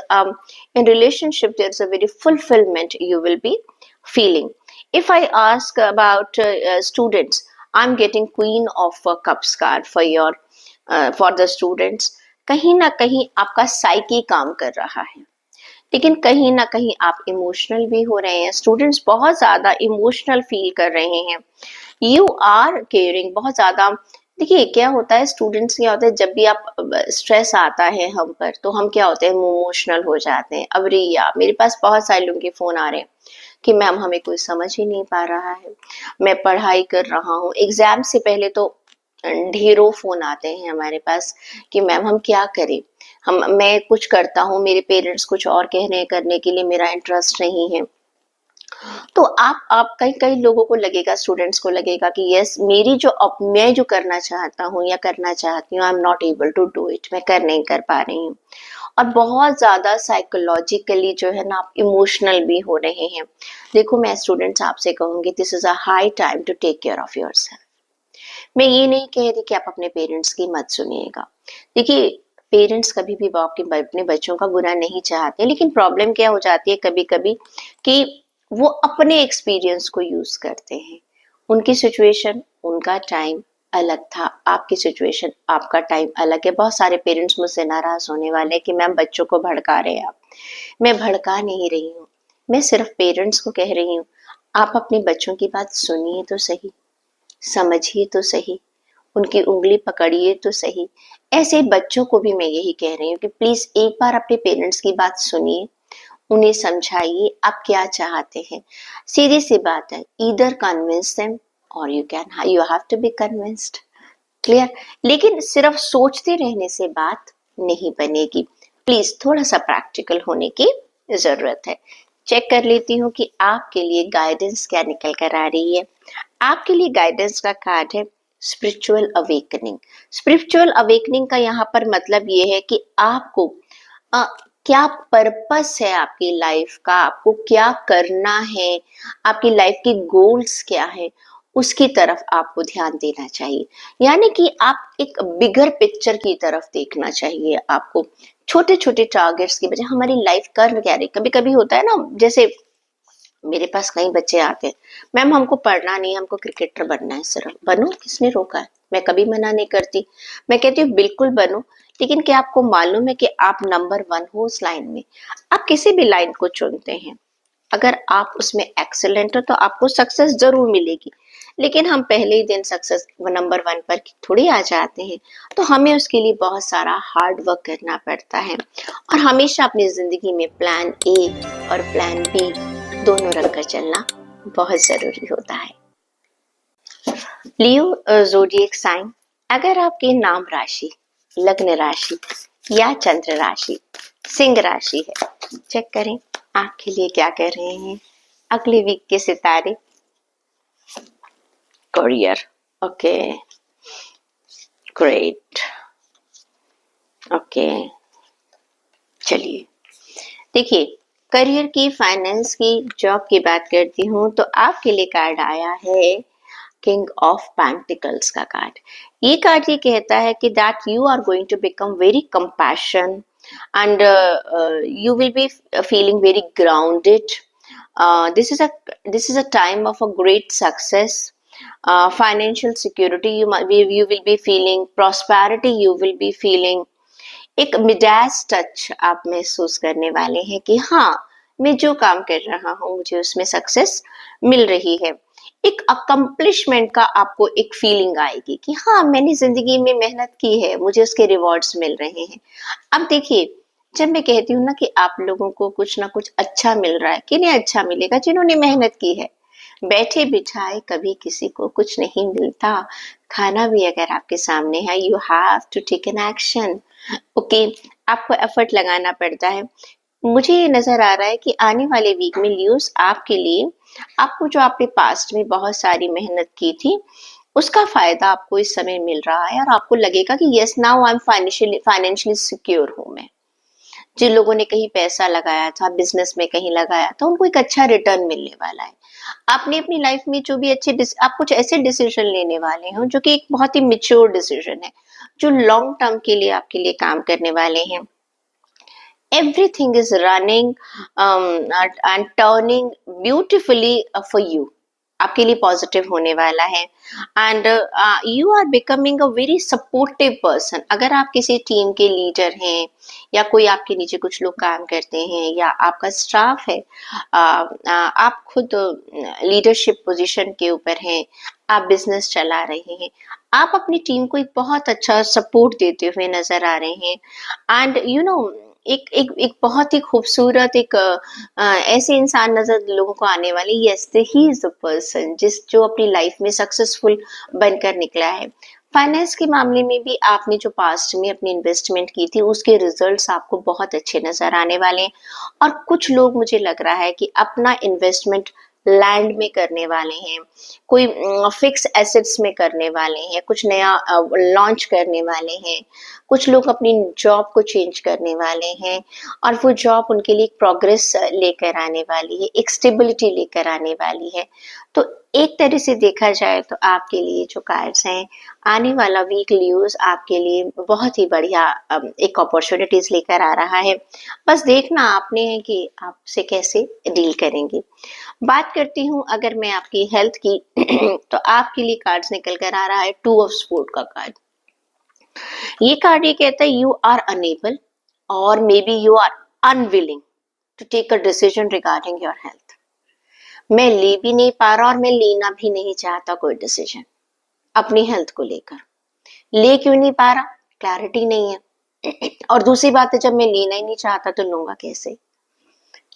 in relationship there is a very fulfillment you will be feeling. If I ask about students, I'm getting Queen of Cups card for the students. कहीं ना कहीं आपका साइकी काम कर रहा है, लेकिन कहीं ना कहीं आप इमोशनल भी हो रहे हैं. स्टूडेंट्स बहुत ज्यादा इमोशनल फील कर रहे हैं. यू आर केयरिंग बहुत ज्यादा. देखिए क्या होता है, स्टूडेंट्स क्या होता है, जब भी आप स्ट्रेस आता है हम पर तो हम क्या होते हैं, इमोशनल हो जाते हैं. अब रिया मेरे पास बहुत सारे लोगों के फोन आ रहे हैं कि मैम हमें कोई समझ ही नहीं पा रहा है, मैं पढ़ाई कर रहा हूँ. एग्जाम से पहले तो ढेरों फोन आते हैं हमारे पास कि मैम हम क्या करें, मैं कुछ करता हूँ, मेरे पेरेंट्स कुछ और कह रहे हैं करने के लिए, मेरा इंटरेस्ट नहीं है. तो आप कई कई लोगों को लगेगा, स्टूडेंट्स को लगेगा कि यस मेरी जो अब मैं जो करना चाहता हूँ या करना चाहती हूँ, I am not able to do it, मैं कर नहीं कर पा रही हूँ. और बहुत ज्यादा साइकोलॉजिकली जो है ना आप इमोशनल भी हो रहे हैं. देखो मैं स्टूडेंट्स आपसे कहूंगी, this is a high time to take care of yourself. मैं ये नहीं कह रही कि आप अपने पेरेंट्स की मत सुनिएगा. देखिए पेरेंट्स कभी भी अपने बच्चों का बुरा नहीं चाहते, लेकिन प्रॉब्लम क्या हो जाती है कभी कभी कि वो अपने एक्सपीरियंस को यूज करते हैं. उनकी सिचुएशन, उनका टाइम अलग था, आपकी सिचुएशन, आपका टाइम अलग है. बहुत सारे पेरेंट्स मुझसे नाराज होने वाले हैं कि मैम बच्चों को भड़का रहे हैं आप. मैं भड़का नहीं रही हूँ, मैं सिर्फ पेरेंट्स को कह रही हूँ आप अपने बच्चों की बात सुनिए तो सही, समझिए तो सही, उनकी उंगली पकड़िए तो सही. ऐसे बच्चों को भी मैं यही कह रही हूँ कि प्लीज एक बार अपने पेरेंट्स की बात सुनिए, उन्हें समझाइए आप क्या चाहते हैं. सीधी सी बात है, ईदर कन्विंस देम और you have to be convinced. Clear. लेकिन सिर्फ सोचते रहने से बात नहीं बनेगी. प्लीज थोड़ा सा प्रैक्टिकल होने की जरूरत है. चेक कर लेती हूँ कि आपके लिए गाइडेंस क्या निकल कर आ रही है. आपके लिए गाइडेंस का कार्ड है स्पिरिचुअल अवेकनिंग. स्पिरिचुअल अवेकनिंग का यहाँ पर मतलब ये है कि आपको क्या पर्पस है आपकी लाइफ का, आपको क्या करना है, आपकी लाइफ की गोल्स क्या है, उसकी तरफ आपको ध्यान देना चाहिए. यानी कि आप एक बिगर पिक्चर की तरफ देखना चाहिए आपको. छोटे छोटे टारगेट्स की बजाय हमारी लाइफ कर क्या रही. कभी कभी होता है ना, जैसे मेरे पास कई बच्चे आते हैं, मैम हमको पढ़ना नहीं, हमको क्रिकेटर बनना है. सिर्फ बनो, किसने रोका है. मैं कभी मना नहीं करती, मैं कहती हूँ बिल्कुल बनो. लेकिन क्या आपको मालूम है कि आप नंबर 1 हो उस लाइन में. आप किसी भी लाइन को चुनते हैं, अगर आप उसमें एक्सेलेंट हो तो आपको सक्सेस जरूर मिलेगी. लेकिन हम पहले ही दिन सक्सेस नंबर 1 पर थोड़ी आ जाते हैं. तो हमें उसके लिए बहुत सारा हार्ड वर्क करना पड़ता है. और हमेशा अपनी जिंदगी में प्लान ए और प्लान बी दोनों रखकर चलना बहुत जरूरी होता है. लियो ज़ोडिएक साइन. अगर आपकी नाम राशि, लग्न राशि या चंद्र राशि सिंह राशि है, चेक करें आपके लिए क्या कह रहे हैं अगले वीक के सितारे. Career, okay, great, okay. चलिए देखिए, करियर की, फाइनेंस की, जॉब की बात करती हूँ तो आपके लिए कार्ड आया है किंग ऑफ पेंटिकल्स का कार्ड. ये कार्ड ये कहता है कि that you are going to become very compassion and you will be feeling very grounded. This is a time of a great success, financial security. You will be feeling prosperity. You will be feeling एक मिडास टच आप महसूस करने वाले हैं कि हाँ मैं जो काम कर रहा हूँ मुझे उसमें सक्सेस मिल रही है. एक अकम्प्लिशमेंट का आपको एक फीलिंग आएगी कि हाँ, मैंने जिंदगी में मेहनत की है, मुझे उसके रिवॉर्ड्स मिल रहे हैं। अब देखिए, जब मैं कहती हूँ ना कि आप लोगों को कुछ ना कुछ अच्छा मिल रहा है, किन्हें अच्छा मिलेगा? जिन्होंने मेहनत की है। बैठे बिठाए कभी किसी को कुछ नहीं मिलता। खाना भी अगर आपके सामने है, you have to take an action. Okay, आपको एफर्ट लगाना पड़ता है। मुझे ये नज़र आ रहा है कि आने वाले वीक में लियोज़ आपके लिए, आपको जो आपने पास्ट में बहुत सारी मेहनत की थी, उसका फ़ायदा आपको इस समय मिल रहा है और आपको लगेगा कि yes, now I am financially secure हूँ मैं। जिन लोगों ने कहीं पैसा लगाया था, बिज़नेस में कहीं लगाया था, उनको एक अच्छा रिटर्न मिलने वाला है। आपने अपनी लाइफ़ में जो भी आप कुछ ऐसे डिसीज़न लेने वाले हो जो कि एक बहुत ही मैच्योर डिसीज़न है, जो लॉन्ग टर्म के लिए आपके लिए काम करने वाले हैं। Everything is running and turning beautifully for you. आपके लिए पॉजिटिव होने वाला है and you are becoming a very supportive person. अगर आप किसी टीम के लीडर हैं या कोई आपके नीचे कुछ लोग काम करते हैं या आपका स्टाफ है, आप खुद लीडरशिप पोजीशन के ऊपर हैं, आप बिजनेस चला रहे हैं, आप अपनी टीम को एक बहुत अच्छा सपोर्ट देते हुए नजर आ रहे हैं एंड यू नो एक एक एक बहुत ही खूबसूरत एक ऐसे इंसान नजर लोगों को आने वाले, yes he is the person जो अपनी लाइफ में सक्सेसफुल बनकर निकला है। फाइनेंस के मामले में भी आपने जो पास्ट में अपनी इन्वेस्टमेंट की थी उसके रिजल्ट्स आपको बहुत अच्छे नजर आने वाले हैं और कुछ लोग, मुझे लग रहा है कि अपना इन्वेस्टमेंट लैंड में करने वाले हैं, कोई फिक्स एसेट्स में करने वाले हैं, कुछ नया लॉन्च करने वाले हैं, कुछ लोग अपनी जॉब को चेंज करने वाले हैं और वो जॉब उनके लिए एक प्रोग्रेस लेकर आने वाली है, एक स्टेबिलिटी लेकर आने वाली है। तो एक तरह से देखा जाए तो आपके लिए जो कार्ड्स हैं, आने वाला वीक लियोज़ आपके लिए बहुत ही बढ़िया एक अपॉर्चुनिटीज़ लेकर आ रहा है। बस देखना आपने है कि आप उसे कैसे डील करेंगे। बात करती हूँ अगर मैं आपकी हेल्थ की तो आपके लिए कार्ड्स निकल कर आ रहा है टू ऑफ स्वॉर्ड का कार्ड। ये कार्ड ये कहता है यू आर अनेबल और maybe you are unwilling to take a decision regarding your health. मैं ले भी नहीं पा रहा और मैं लेना भी नहीं चाहता कोई डिसीजन अपनी हेल्थ को लेकर। ले क्यों नहीं पा रहा? क्लैरिटी नहीं है। और दूसरी बात है, जब मैं लेना ही नहीं चाहता तो लूंगा कैसे?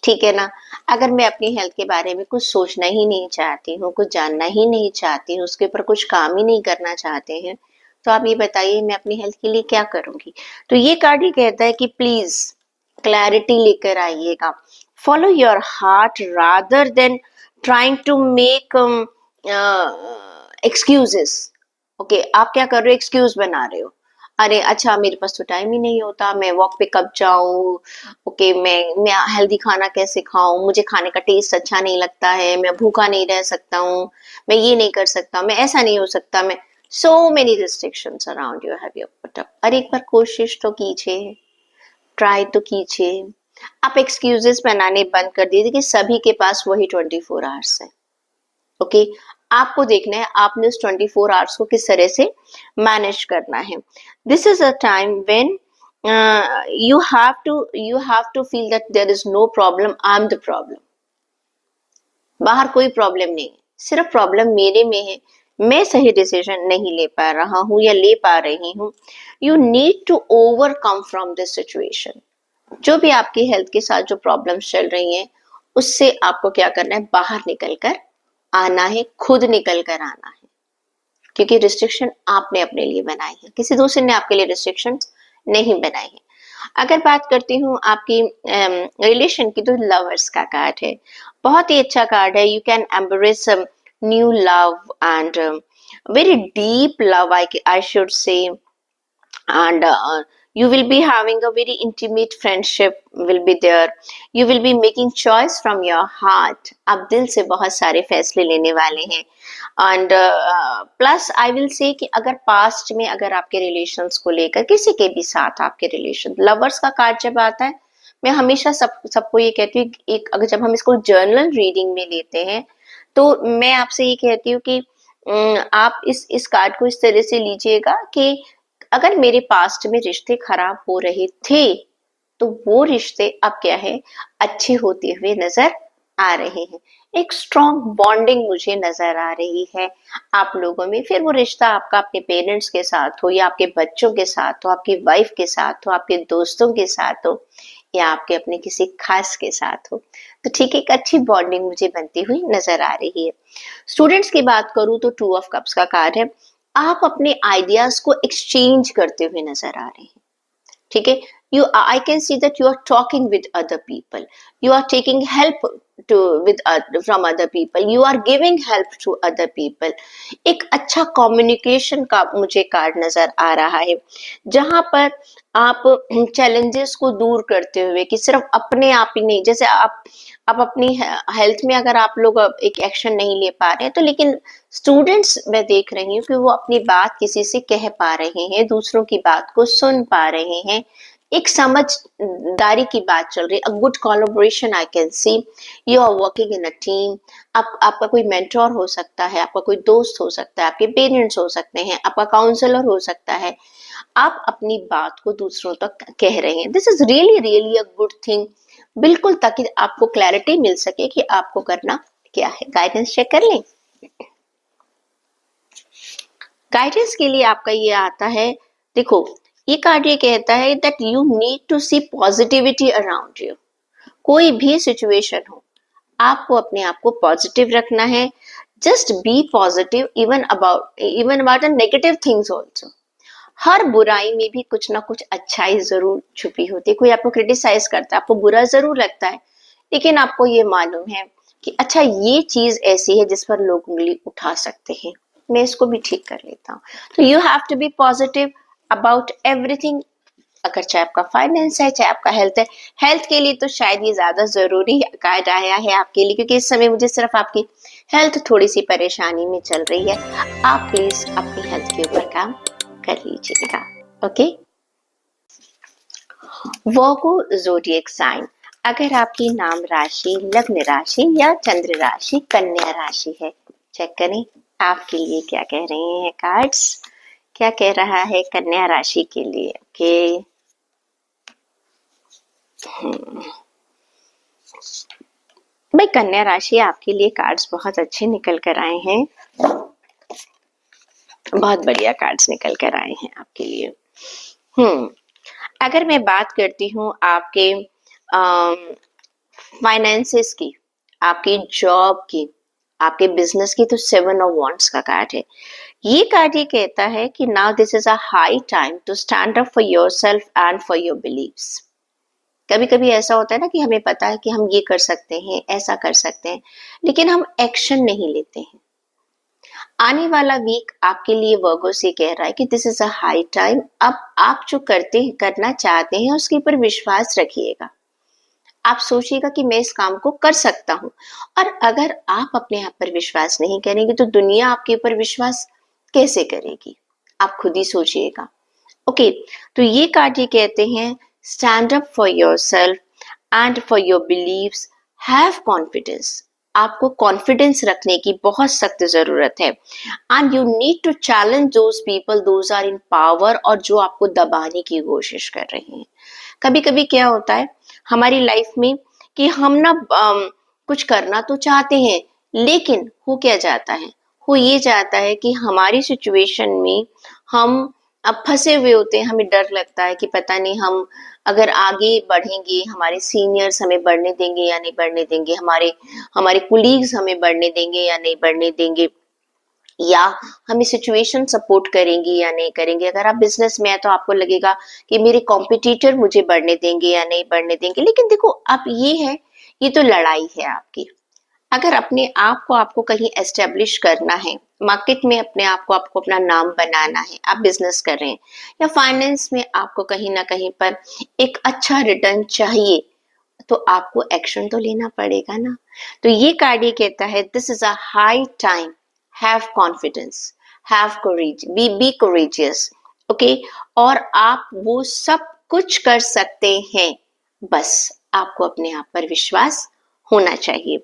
ठीक है ना? अगर मैं अपनी हेल्थ के बारे में कुछ सोचना ही नहीं चाहती हूँ, कुछ जानना ही नहीं चाहती हूँ, उसके ऊपर कुछ काम ही नहीं करना चाहते हैं, तो आप ये बताइए मैं अपनी हेल्थ के लिए क्या करूँगी? तो ये कार्ड ये कहता है कि प्लीज़ क्लैरिटी लेकर आइएगा। Follow your heart rather than trying to make excuses. Okay, आप क्या कर रहे हो? एक्सक्यूज बना रहे हो। अरे अच्छा, मेरे पास तो टाइम ही नहीं होता, मैं वॉक पे कब जाऊं? ओके, मैं हेल्दी खाना कैसे खाऊं? मुझे खाने का टेस्ट अच्छा नहीं लगता है, मैं भूखा नहीं रह सकता हूँ, मैं ये नहीं कर सकता, मैं ऐसा नहीं हो सकता, मैं so many restrictions around you have your put up. अरे एक बार कोशिश तो कीजिए, ट्राई तो कीजिए। आप एक्सक्यूजेस बनाने बंद कर दीजिए कि सभी के पास वही 24 आवर्स है। ओके, आपको देखना है आपने उस 24 आवर्स को किस तरह से मैनेज करना है। This is a time when you have to feel that there is no problem, I'm the problem। बाहर कोई प्रॉब्लम नहीं है, सिर्फ प्रॉब्लम मेरे में है, मैं सही डिसीजन नहीं ले पा रहा हूँ या ले पा रही हूँ। You need to overcome from this situation. जो भी आपकी हेल्थ के साथ जो प्रॉब्लम्स चल रही हैं, उससे आपको क्या करना है? बाहर निकल कर आना है, खुद निकल कर आना है, क्योंकि रिस्ट्रिक्शन आपने अपने लिए बनाई है, किसी दूसरे ने आपके लिए रिस्ट्रिक्शन नहीं बनाई है। अगर बात करती हूँ आपकी रिलेशन की, तो लवर्स का कार्ड है, बहुत ही अच्छा कार्ड है। You can embrace new love and very deep love, I should say, and you will be having a very intimate friendship will be there। you will be making choice from your heart। आप दिल से बहुत सारे फैसले लेने वाले हैं एंड प्लस आई विल से कि अगर पास्ट में अगर आपके रिलेशंस को लेकर किसी के भी साथ आपके रिलेशन, लवर्स का कार्ड जब आता है, मैं हमेशा सबको ये कहती हूँ, एक अगर जब हम इसको जर्नल रीडिंग में लेते हैं तो मैं आपसे ये कहती हूँ कि आप इस कार्ड को इस तरह से लीजिएगा कि अगर मेरे पास्ट में रिश्ते खराब हो रहे थे तो वो रिश्ते अब क्या है, अच्छे होते हुए नजर आ रहे हैं, एक स्ट्रॉन्ग बॉन्डिंग मुझे नजर आ रही है आप लोगों में। फिर वो रिश्ता आपका अपने पेरेंट्स के साथ हो, या आपके बच्चों के साथ हो, आपकी वाइफ के साथ हो, आपके दोस्तों के साथ हो, या आपके अपने किसी खास के साथ हो, तो ठीक है, एक अच्छी बॉन्डिंग मुझे बनती हुई नजर आ रही है। स्टूडेंट्स की बात करूं तो टू ऑफ कप्स का कार्ड है, आप अपने आइडियाज को एक्सचेंज करते हुए नजर आ रहे हैं। ठीक है, you I can see that you are talking with other people, you are taking help to with from other people, you are giving help to other people। एक अच्छा कम्युनिकेशन का मुझे कार्ड नजर आ रहा है, जहां पर आप चैलेंजेस को दूर करते हुए, कि सिर्फ अपने आप ही नहीं, जैसे आप अपनी हेल्थ में अगर आप लोग एक एक्शन नहीं ले पा रहे हैं, तो लेकिन स्टूडेंट्स मैं देख रही हूँ कि वो अपनी बात किसी से कह पा रहे हैं, दूसरों की बात को सुन पा रहे हैं, एक समझदारी की बात चल रही है, a good collaboration I can see, you are working in a team. आपका कोई मेंटोर हो सकता है, आपका कोई दोस्त हो सकता है, आपके पेरेंट्स हो सकते हैं, आपका काउंसलर हो सकता है, आप अपनी बात को दूसरों तक कह रहे हैं। This is really really a good thing, बिल्कुल, ताकि आपको क्लैरिटी मिल सके कि आपको करना क्या है। गाइडेंस चेक कर लें। गाइडेंस के लिए आपका ये आता है, देखो, ये कार्ड ये कहता है that you need to see positivity around you. कोई भी सिचुएशन हो, आपको अपने आप को पॉजिटिव रखना है। Just be positive even about negative things also. हर बुराई में भी कुछ ना कुछ अच्छाई जरूर छुपी होती है। कोई आपको क्रिटिसाइज करता है, आपको बुरा जरूर लगता है, लेकिन आपको ये मालूम है कि अच्छा, ये चीज ऐसी है जिस पर लोग उंगली उठा सकते हैं, मैं इसको भी ठीक कर लेता हूँ। तो you have to be positive about everything. अगर चाहे आपका फाइनेंस है, चाहे आपका हेल्थ है, हेल्थ के लिए तो शायद ये ज्यादा जरूरी कार्ड आया है आपके लिए, क्योंकि इस समय मुझे सिर्फ आपकी हेल्थ थोड़ी सी परेशानी में चल रही है। आप प्लीज अपनी हेल्थ के ऊपर काम कर लीजिएगा। ओके, वर्गो ज़ोडिएक साइन, अगर आपकी नाम राशि, लग्न राशि या चंद्र राशि कन्या राशि है, चेक करें आपके लिए क्या कह रहे हैं कार्ड्स। क्या कह रहा है कन्या राशि के लिए? ओके, भाई कन्या राशि आपके लिए कार्ड्स बहुत अच्छे निकल कर आए हैं, बहुत बढ़िया कार्ड्स निकल कर आए हैं आपके लिए। अगर मैं बात करती हूँ आपके फाइनेंसेस की, आपकी जॉब की, आपके बिजनेस की, तो 7 ऑफ वॉन्ड्स का कार्ड है। ये कार्ड ये कहता है कि now this is a high time to stand up for yourself and for your believes. कभी कभी ऐसा होता है ना कि हमें पता है कि हम ये कर सकते हैं, ऐसा कर सकते हैं, लेकिन हम एक्शन नहीं लेते हैं। आने वाला वीक आपके लिए वर्गो से कह रहा है कि this is a high time. अब आप जो करना चाहते हैं उसके ऊपर विश्वास रखिएगा। आप सोचिएगा कि मैं इस काम को कर सकता हूँ, और अगर आप अपने आप पर विश्वास नहीं करेंगे तो दुनिया आपके ऊपर विश्वास कैसे करेगी? आप खुद ही सोचिएगा। ओके, तो ये कार्ड ये कहते हैं stand up for yourself and for your believes, have confidence. आपको कॉन्फिडेंस रखने की बहुत सख्त जरूरत है, and you need to challenge those people those are in power, और जो आपको दबाने की कोशिश कर रहे हैं। कभी कभी क्या होता है हमारी लाइफ में कि हम ना कुछ करना तो चाहते हैं, लेकिन हो क्या जाता है, हो ये जाता है कि हमारी सिचुएशन में हम अब फंसे हुए होते हैं। हमें डर लगता है कि पता नहीं हम अगर आगे बढ़ेंगे, हमारे सीनियर्स हमें बढ़ने देंगे या नहीं बढ़ने देंगे, हमारे हमारे कुलीग्स हमें बढ़ने देंगे या नहीं बढ़ने देंगे, या हमें सिचुएशन सपोर्ट करेंगी या नहीं करेंगे। अगर आप बिजनेस में है तो आपको लगेगा कि मेरे कॉम्पिटिटर मुझे बढ़ने देंगे या नहीं बढ़ने देंगे, लेकिन देखो अब ये है, ये तो लड़ाई है आपकी। अगर अपने आप को आपको कहीं एस्टेब्लिश करना है, मार्केट में अपने आप को आपको अपना नाम बनाना है, आप बिजनेस कर रहे हैं, या फाइनेंस में आपको कहीं ना कहीं पर एक अच्छा रिटर्न चाहिए, तो आपको एक्शन तो लेना पड़ेगा ना। तो ये कार्ड ये कहता है this is a high time, have confidence, have courage, be courageous. Okay, और आप वो सब कुछ कर सकते हैं, बस आपको अपने आप पर विश्वास होना चाहिए।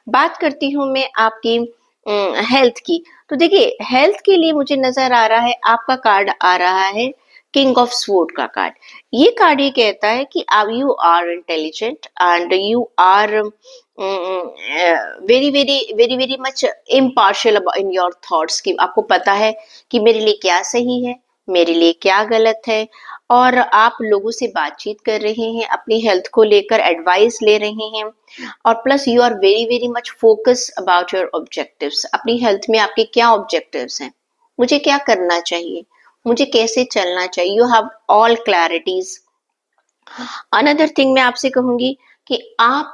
बात करती हूँ मैं आपकी हेल्थ की, तो देखिए हेल्थ के लिए मुझे नजर आ रहा है, आपका कार्ड आ रहा है किंग ऑफ स्वॉर्ड का कार्ड। ये कार्ड ये कहता है कि अब you are intelligent and you are very very very very much impartial in your thoughts, कि आपको पता है कि मेरे लिए क्या सही है, मेरे लिए क्या गलत है। और आप लोगों से बातचीत कर रहे हैं, अपनी हेल्थ को लेकर एडवाइस ले रहे हैं, और plus you are very very much focus about your objectives. अपनी हेल्थ में आपके क्या ऑब्जेक्टिव्स हैं, मुझे क्या करना चाहिए, मुझे कैसे चलना चाहिए, you have all clarities. Another thing मैं आपसे कहूंगी कि आप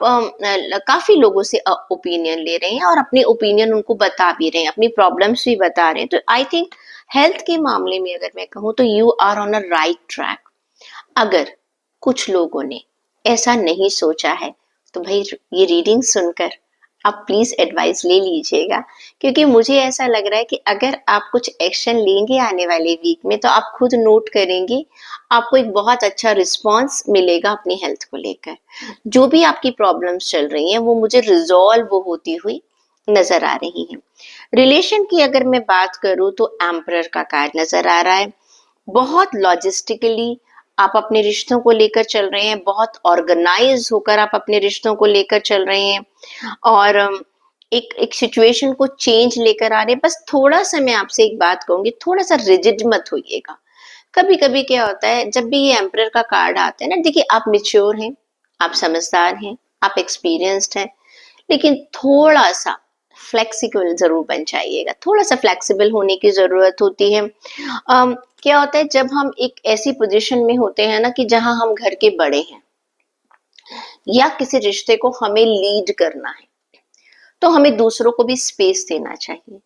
काफी लोगों से ओपिनियन ले रहे हैं और अपने ओपिनियन उनको बता भी रहे हैं, अपनी प्रॉब्लम्स भी बता रहे हैं। तो आई थिंक हेल्थ के मामले में अगर मैं कहूँ तो you are on a right track. अगर कुछ लोगों ने ऐसा नहीं सोचा है तो भाई ये रीडिंग सुनकर आप प्लीज एडवाइस ले लीजिएगा, क्योंकि मुझे ऐसा लग रहा है कि अगर आप कुछ एक्शन लेंगे आने वाले वीक में तो आप खुद नोट करेंगे, आपको एक बहुत अच्छा रिस्पॉन्स मिलेगा अपनी हेल्थ को लेकर। जो भी आपकी प्रॉब्लम्स चल रही हैं वो मुझे रिजॉल्व होती हुई नजर आ रही हैं। रिलेशन की अगर मैं बात करूं तो एम्परर का कार्ड नजर आ रहा है। बहुत लॉजिस्टिकली आप अपने रिश्तों को लेकर चल रहे हैं, बहुत ऑर्गेनाइज होकर आप अपने रिश्तों को लेकर चल रहे हैं, और एक एक सिचुएशन को चेंज लेकर आ रहे हैं। बस थोड़ा सा मैं आपसे एक बात कहूंगी, थोड़ा सा रिजिड मत होइएगा। कभी कभी क्या होता है जब भी ये एम्परर का कार्ड आता है ना, देखिए आप मेच्योर हैं, आप समझदार हैं, आप एक्सपीरियंस्ड हैं, लेकिन थोड़ा सा फ्लेक्सिबल जरूर बन जाइएगा, थोड़ा सा फ्लेक्सिबल होने की जरूरत होती है। क्या होता है जब हम एक ऐसी पोजीशन में होते हैं ना कि जहां हम घर के बड़े हैं या किसी रिश्ते को हमें लीड करना है, तो हमें दूसरों को भी स्पेस देना चाहिए,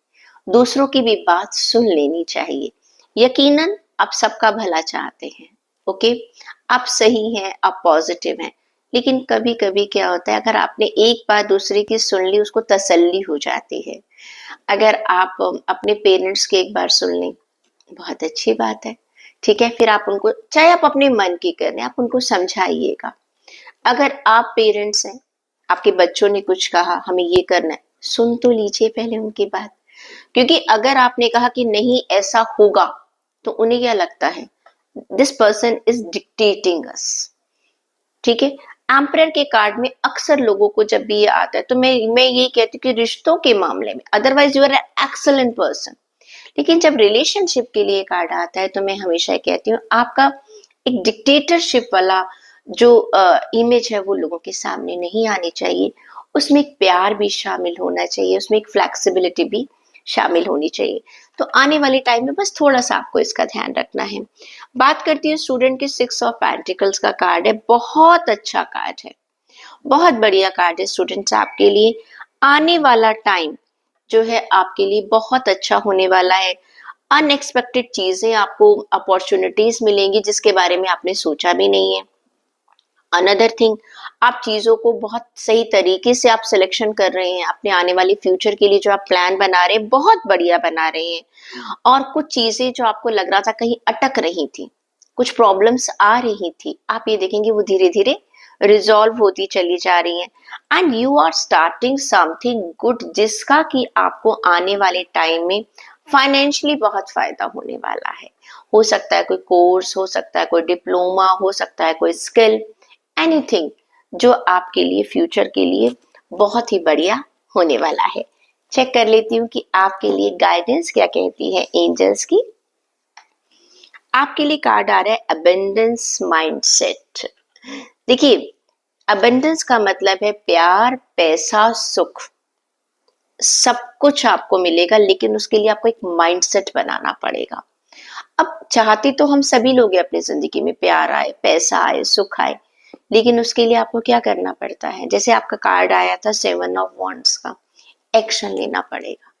दूसरों की भी बात सुन लेनी चाहिए। यकीनन आप सबका भला चाहते हैं, ओके, आप सही हैं, आप पॉजिटिव हैं, लेकिन कभी कभी क्या होता है अगर आपने एक बार दूसरे की सुन ली उसको तसल्ली हो जाती है। अगर आप अपने पेरेंट्स की एक बार सुन लें बहुत अच्छी बात है, ठीक है, फिर आप उनको, चाहे आप अपने मन की करें, आप उनको समझाइएगा। अगर आप पेरेंट्स हैं, आपके बच्चों ने कुछ कहा हमें ये करना है, सुन तो लीजिए पहले उनकी बात, क्योंकि अगर आपने कहा कि नहीं ऐसा होगा तो उन्हें क्या लगता है, दिस पर्सन इज डिक्टेटिंग अस, ठीक है। एम्परर के कार्ड में अक्सर लोगों को जब भी ये आता है तो मैं ये कहती हूँ कि रिश्तों के मामले में otherwise you are excellent person, लेकिन जब रिलेशनशिप के लिए कार्ड आता है तो मैं हमेशा कहती हूँ आपका एक डिक्टेटरशिप वाला जो इमेज है वो लोगों के सामने नहीं आनी चाहिए। उसमें एक प्यार भी शामिल होना चाहिए, उसमें एक फ्लेक्सिबिलिटी भी शामिल होनी चाहिए। तो आने वाले टाइम में बस थोड़ा सा आपको इसका ध्यान रखना है। बात करती हूँ स्टूडेंट की, 6 ऑफ पेंटिकल्स का कार्ड है, बहुत अच्छा कार्ड है, बहुत बढ़िया कार्ड है स्टूडेंट्स आपके लिए। आने वाला टाइम जो है आपके लिए बहुत अच्छा होने वाला है। अनएक्सपेक्टेड चीजें आपको, अपॉर्चुनिटीज मिलेंगी जिसके बारे में आपने सोचा भी नहीं है। अनदर थिंग, आप चीजों को बहुत सही तरीके से आप सिलेक्शन कर रहे हैं, अपने आने वाले फ्यूचर के लिए जो आप प्लान बना रहे हैं बहुत बढ़िया बना रहे हैं। और कुछ चीजें जो आपको लग रहा था कहीं अटक रही थी, कुछ प्रॉब्लम्स आ रही थी, आप ये देखेंगे वो धीरे धीरे रिजॉल्व होती चली जा रही हैं। And you are starting something good, जिसका कि आपको आने वाले टाइम में फाइनेंशियली बहुत फायदा होने वाला है। हो सकता है कोई कोर्स, हो सकता है कोई डिप्लोमा, हो सकता है कोई स्किल, एनीथिंग जो आपके लिए फ्यूचर के लिए बहुत ही बढ़िया होने वाला है। चेक कर लेती हूँ कि आपके लिए गाइडेंस क्या कहती है एंजल्स की। आपके लिए कार्ड आ रहा है अबंडेंस माइंडसेट। देखिए, अबंडेंस का मतलब है प्यार, पैसा, सुख, सब कुछ आपको मिलेगा, लेकिन उसके लिए आपको एक माइंडसेट बनाना पड़ेगा। अब चाहते तो हम सभी लोग हैं अपनी जिंदगी में प्यार आए, पैसा आए, सुख आए, लेकिन उसके लिए आपको क्या करना पड़ता है, जैसे आपका कार्ड आया था 7 ऑफ वॉन्ड्स का, एक्शन लेना पड़ेगा,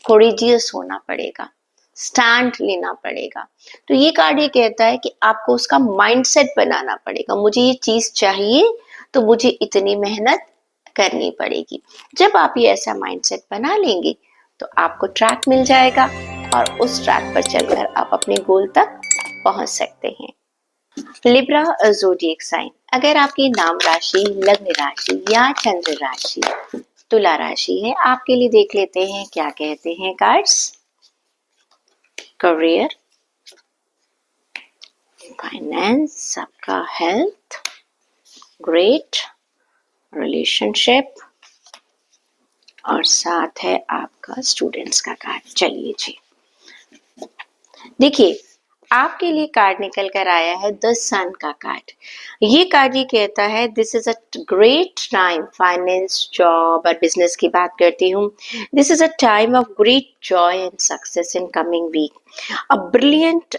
कोरेजियस होना पड़ेगा, स्टैंड लेना पड़ेगा। तो ये कार्ड ये कहता है कि आपको उसका माइंडसेट बनाना पड़ेगा, मुझे ये चीज चाहिए तो मुझे इतनी मेहनत करनी पड़ेगी। जब आप ये ऐसा माइंडसेट बना लेंगे तो आपको ट्रैक मिल जाएगा और उस ट्रैक पर चलकर आप अपने गोल तक पहुंच सकते हैं। लिब्रा ज़ोडिएक साइन, अगर आपकी नाम राशि, लग्न राशि या चंद्र राशि तुला राशि है, आपके लिए देख लेते हैं क्या कहते हैं कार्ड्स। करियर, फाइनेंस, आपका हेल्थ, ग्रेट, रिलेशनशिप और साथ है आपका स्टूडेंट्स का कार्ड। चलिए जी, देखिए आपके लिए कार्ड निकल कर आया है द सन का कार्ड। ये कार्ड ये कहता है this is a great time, finance, job और बिजनेस की बात करती हूँ। This is a time of great joy and success in coming week, a brilliant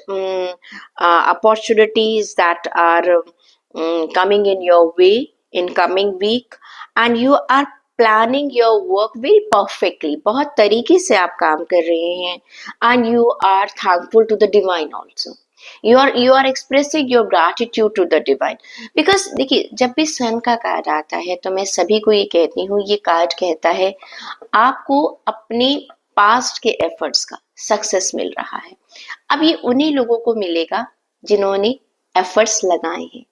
opportunities that are coming in your way in coming week, and you are planning your work very perfectly, बहुत तरीके से आप काम कर रहे हैं, and you are thankful to the divine also. You are expressing your gratitude to the divine, because देखिए जब भी सन का कार्ड आता है तो मैं सभी को ये कहती हूँ, ये कार्ड कहता है आपको अपने पास्ट के एफर्ट्स का सक्सेस मिल रहा है। अब ये उन्हीं लोगों को मिलेगा जिन्होंने एफर्ट्स लगाए हैं।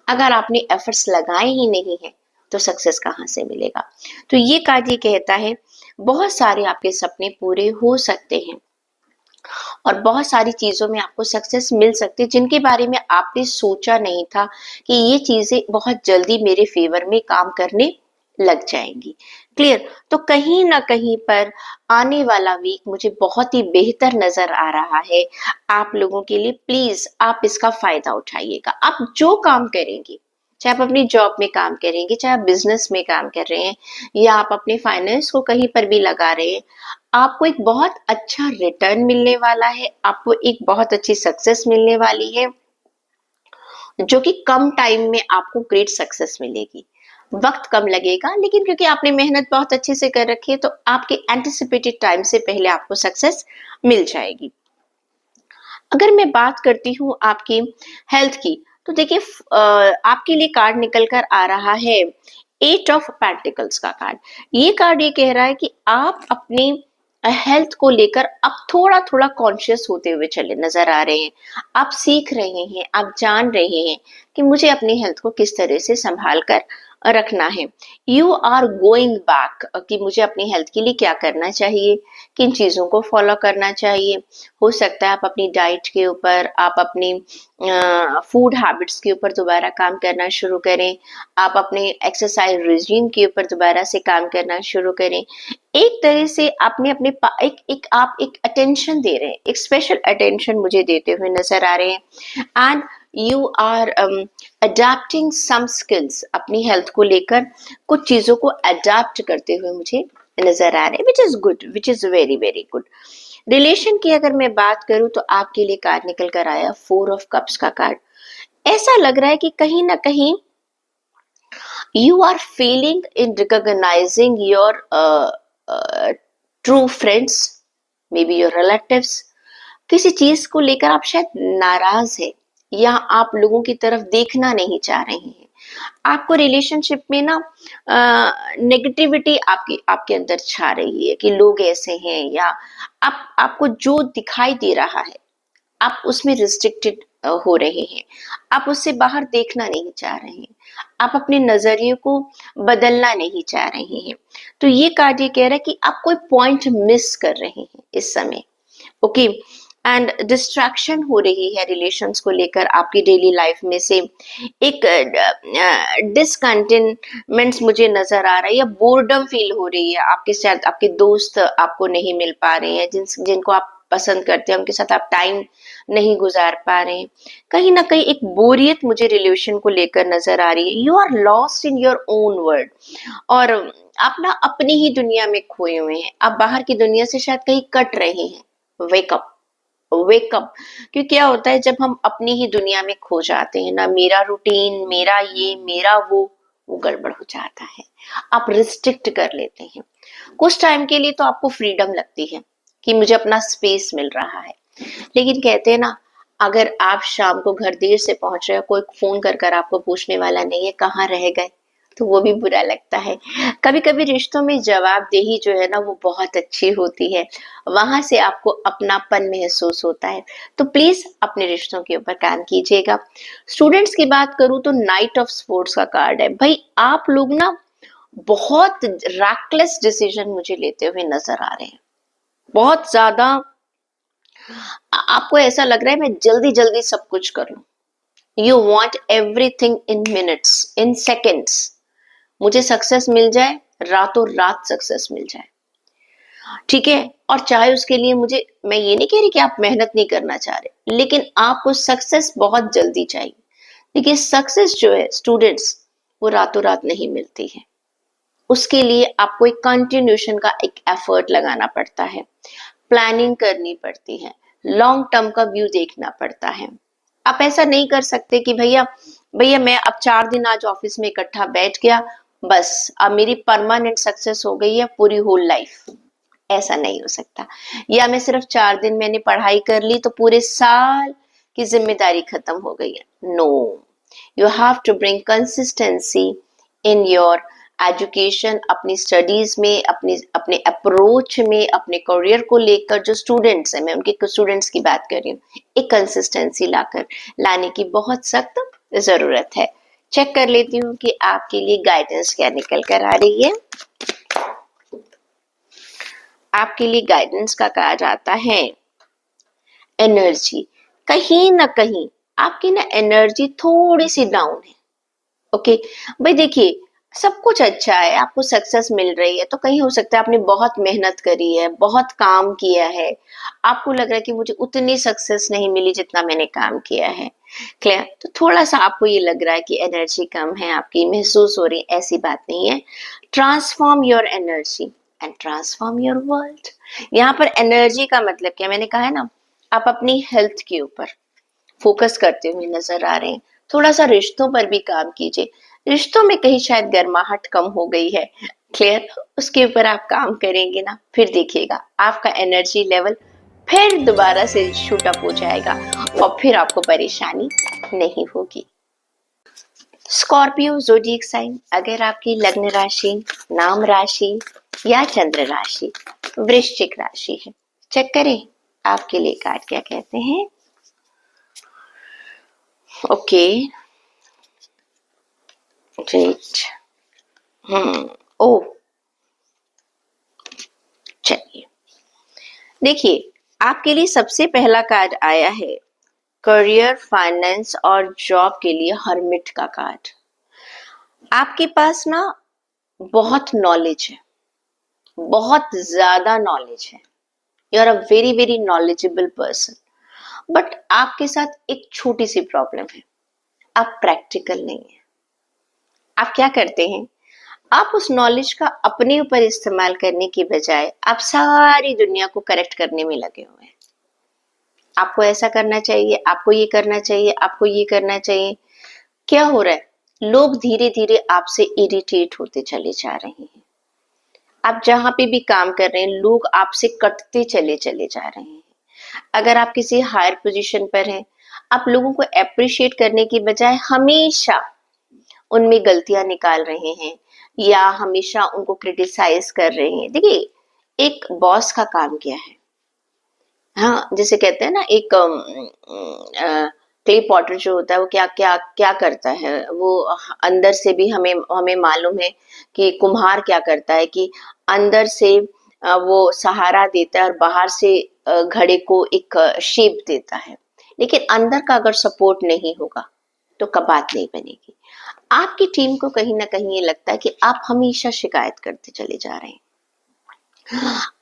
अगर आपने एफर्ट्स लगाए ही नहीं है तो सक्सेस कहाँ से मिलेगा। तो ये कार्ड ये कहता है बहुत सारे आपके सपने पूरे हो सकते हैं और बहुत सारी चीजों में आपको सक्सेस मिल सकती है जिनके बारे में आपने सोचा नहीं था कि ये चीजें बहुत जल्दी मेरे फेवर में काम करने लग जाएंगी। क्लियर। तो कहीं ना कहीं पर आने वाला वीक मुझे बहुत ही बेहतर नजर आ रहा है आप लोगों के लिए। प्लीज आप इसका फायदा उठाइएगा। आप जो काम करेंगे, चाहे आप अपनी जॉब में काम करेंगे, चाहे आप बिजनेस में काम कर रहे हैं या आप अपने फाइनेंस को कहीं पर भी लगा रहे हैं, आपको एक बहुत अच्छा रिटर्न मिलने वाला है, आपको एक बहुत अच्छी सक्सेस मिलने वाली है जो कि कम टाइम में आपको ग्रेट सक्सेस मिलेगी। वक्त कम लगेगा लेकिन क्योंकि आपने मेहनत बहुत अच्छे से कर रखी है तो आपके एंटिसिपेटेड टाइम से पहले आपको सक्सेस मिल जाएगी। अगर मैं बात करती हूँ आपकी हेल्थ की, तो देखिए आपके लिए कार्ड निकल कर आ रहा है 8 ऑफ पेंटिकल्स का कार्ड। ये कार्ड ये कह रहा है कि आप अपनी हेल्थ को लेकर अब थोड़ा थोड़ा कॉन्शियस होते हुए चले नजर आ रहे हैं। आप सीख रहे हैं, आप जान रहे हैं कि मुझे अपनी हेल्थ को किस तरह से संभाल कर रखना है। यू आर गोइंग बैक कि मुझे अपनी हेल्थ के लिए क्या करना चाहिए, किन चीजों को फॉलो करना चाहिए। हो सकता है आप अपनी डाइट के ऊपर, आप अपनी फूड हैबिट्स के ऊपर दोबारा काम करना शुरू करें, आप अपने एक्सरसाइज रिजीम के ऊपर दोबारा से काम करना शुरू करें। एक तरह से आपने अपने आप एक अटेंशन दे रहे हैं, एक स्पेशल अटेंशन मुझे देते हुए नजर आ रहे हैं। And you are adapting some skills, अपनी हेल्थ को लेकर कुछ चीजों को अडेप्ट करते हुए मुझे नजर आ रहे हैं, which is good, which is very very good. Relation की अगर मैं बात करूं तो आपके लिए कार्ड निकल कर आया 4 ऑफ कप्स का कार्ड। ऐसा लग रहा है कि कहीं ना कहीं you are failing in recognizing your true friends, maybe your relatives। किसी चीज को लेकर आप शायद नाराज है या आप लोगों की तरफ देखना नहीं चाह रहे हैं। आपको रिलेशनशिप में ना नेगेटिविटी आपके अंदर छा रही है कि लोग ऐसे हैं, या आपको जो दिखाई दे रहा है आप उसमें रिस्ट्रिक्टेड हो रहे हैं, आप उससे बाहर देखना नहीं चाह रहे हैं, आप अपने नजरिए को बदलना नहीं चाह रहे हैं। तो ये कार्ड ये कह रहा है कि आप कोई पॉइंट मिस कर रहे हैं इस समय। ओके। एंड डिस्ट्रैक्शन हो रही है रिलेशंस को लेकर आपकी डेली लाइफ में से। एक डिसकंटेनमेंट्स मुझे नजर आ रहा है या बोर्डम फील हो रही है आपके साथ। आपके दोस्त आपको नहीं मिल पा रहे हैं, जिनको आप पसंद करते हैं, उनके साथ आप टाइम नहीं गुजार पा रहे हैं। कहीं ना कहीं एक बोरियत मुझे रिलेशन को लेकर नजर आ रही है। You are lost in your own world, और आप ना अपनी ही दुनिया में खोए हुए हैं। आप बाहर की दुनिया से शायद कहीं कट रहे हैं। Wake up, wake up. क्योंकि क्या होता है जब हम अपनी ही दुनिया में खो जाते हैं ना, मेरा रूटीन, मेरा ये, मेरा वो गड़बड़ हो जाता है। आप रिस्ट्रिक्ट कर लेते हैं। कुछ टाइम के लिए तो आपको फ्रीडम लगती है कि मुझे अपना स्पेस मिल रहा है, लेकिन कहते हैं ना, अगर आप शाम को घर देर से पहुंच रहे हो, कोई फोन कर आपको पूछने वाला नहीं है कहाँ रह गए, तो वो भी बुरा लगता है। कभी कभी रिश्तों में जवाबदेही जो है ना वो बहुत अच्छी होती है, वहां से आपको अपनापन महसूस होता है। तो प्लीज अपने रिश्तों के ऊपर काम कीजिएगा। स्टूडेंट्स की बात करूं तो नाइट ऑफ स्पोर्ट्स का कार्ड है। भाई आप लोग ना बहुत रैकलेस डिसीजन मुझे लेते हुए नजर आ रहे हैं। बहुत ज्यादा आपको ऐसा लग रहा है मैं जल्दी जल्दी सब कुछ करूं। You want everything in minutes, in seconds. मुझे सक्सेस मिल जाए, रातों रात सक्सेस मिल जाए, ठीक है। और चाहे उसके लिए मुझे, मैं ये नहीं कह रही कि आप मेहनत नहीं करना चाह रहे, लेकिन आपको सक्सेस बहुत जल्दी चाहिए। देखिए सक्सेस जो है स्टूडेंट्स, वो रातों रात नहीं मिलती है। उसके लिए आपको एक कंटिन्यूशन का एक एफर्ट लगाना पड़ता है, प्लानिंग करनी पड़ती है, लॉन्ग टर्म का व्यू देखना पड़ता है। आप ऐसा नहीं कर सकते कि भैया भैया मैं अब 4 दिन आज ऑफिस में इकट्ठा बैठ गया, बस अब मेरी परमानेंट सक्सेस हो गई है पूरी होल लाइफ। ऐसा नहीं हो सकता। या मैं सिर्फ 4 दिन मैंने पढ़ाई कर ली तो पूरे साल की जिम्मेदारी खत्म हो गई है। No, you have to bring consistency in your education, अपनी स्टडीज में, अपने अप्रोच में, अपने करियर को लेकर। जो स्टूडेंट्स हैं, मैं उनके स्टूडेंट्स की बात कर रही हूँ, एक कंसिस्टेंसी लाने की बहुत सख्त जरूरत है। चेक कर लेती हूँ कि आपके लिए गाइडेंस क्या निकल कर आ रही है। आपके लिए गाइडेंस का कार्ड आता है एनर्जी। कहीं ना कहीं आपकी ना एनर्जी थोड़ी सी डाउन है। ओके भाई, देखिए सब कुछ अच्छा है, आपको सक्सेस मिल रही है, तो कहीं हो सकता है आपने बहुत मेहनत करी है, बहुत काम किया है, आपको लग रहा है कि मुझे उतनी सक्सेस नहीं मिली जितना मैंने काम किया है। क्लियर? तो थोड़ा सा आपको ये लग रहा है कि एनर्जी कम है आपकी, महसूस हो रही है, ऐसी बात नहीं है। Transform your energy and transform your world. यहाँ पर एनर्जी का मतलब क्या, मैंने कहा है ना, आप अपनी हेल्थ के ऊपर फोकस करते हुए नजर आ रहे हैं। थोड़ा सा रिश्तों पर भी काम कीजिए, रिश्तों में कहीं शायद गर्माहट कम हो गई है। क्लियर? उसके ऊपर आप काम करेंगे ना, फिर देखिएगा आपका एनर्जी लेवल फिर दोबारा से शूट अप हो जाएगा और फिर आपको परेशानी नहीं होगी। स्कॉर्पियो ज़ोडिएक साइन, अगर आपकी लग्न राशि, नाम राशि या चंद्र राशि वृश्चिक राशि है, चेक करें आपके लिए कार्ड क्या कहते हैं। Okay, great. ओ, चलिए देखिए, आपके लिए सबसे पहला कार्ड आया है करियर, फाइनेंस और जॉब के लिए हर्मिट का कार्ड। आपके पास ना बहुत नॉलेज है, बहुत ज्यादा नॉलेज है, you are a very very knowledgeable person, but आपके साथ एक छोटी सी प्रॉब्लम है, आप प्रैक्टिकल नहीं है। आप क्या करते हैं, आप उस नॉलेज का अपने ऊपर इस्तेमाल करने की बजाय आप सारी दुनिया को करेक्ट करने में लगे हुए हैं। आपको ऐसा करना चाहिए, आपको ये करना चाहिए, आपको ये करना चाहिए। क्या हो रहा है, लोग धीरे धीरे आपसे इरिटेट होते चले जा रहे हैं। आप जहां पे भी काम कर रहे हैं, लोग आपसे कटते चले चले जा रहे हैं। अगर आप किसी हायर पोजीशन पर हैं, आप लोगों को अप्रिशिएट करने की बजाय हमेशा उनमें गलतियां निकाल रहे हैं या हमेशा उनको क्रिटिसाइज कर रहे हैं। देखिए, एक बॉस का काम क्या है, हाँ जैसे कहते हैं ना, एक क्ले पॉटर जो होता है वो क्या क्या क्या करता है, वो अंदर से भी हमें हमें मालूम है कि कुम्हार क्या करता है कि अंदर से वो सहारा देता है और बाहर से घड़े को एक शेप देता है, लेकिन अंदर का अगर सपोर्ट नहीं होगा तो कबात नहीं बनेगी। आपकी टीम को कहीं ना कहीं ये लगता है कि आप हमेशा शिकायत करते चले जा रहे हैं।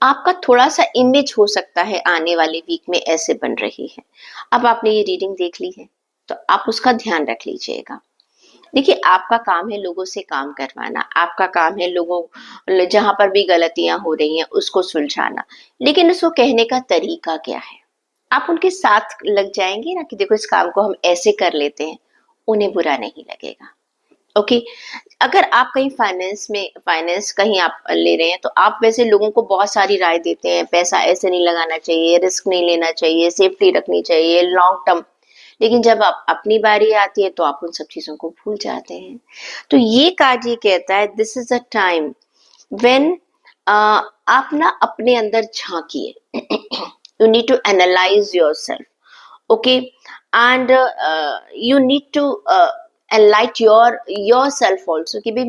आपका थोड़ा सा इमेज हो सकता है आने वाले वीक में ऐसे बन रही है। अब आपने ये रीडिंग देख ली है तो आप उसका ध्यान रख लीजिएगा। देखिए, आपका काम है लोगों से काम करवाना, आपका काम है लोगों जहां पर भी गलतियां हो रही हैं उसको सुलझाना, लेकिन उसको कहने का तरीका क्या है। आप उनके साथ लग जाएंगे ना कि देखो इस काम को हम ऐसे कर लेते हैं, उन्हें बुरा नहीं लगेगा। ओके, अगर आप कहीं फाइनेंस कहीं आप ले रहे हैं तो आप वैसे लोगों को बहुत सारी राय देते हैं, पैसा ऐसे नहीं लगाना चाहिए, रिस्क नहीं लेना चाहिए, सेफ्टी रखनी चाहिए, लॉन्ग टर्म, लेकिन जब आप अपनी बारी आती है तो आप उन सब चीजों को भूल जाते हैं। तो ये कार्ड ये कहता है this is a time when आप ना अपने अंदर झांकिए, you need to analyse yourself. Okay, and you need to enlight yourself also कि भाई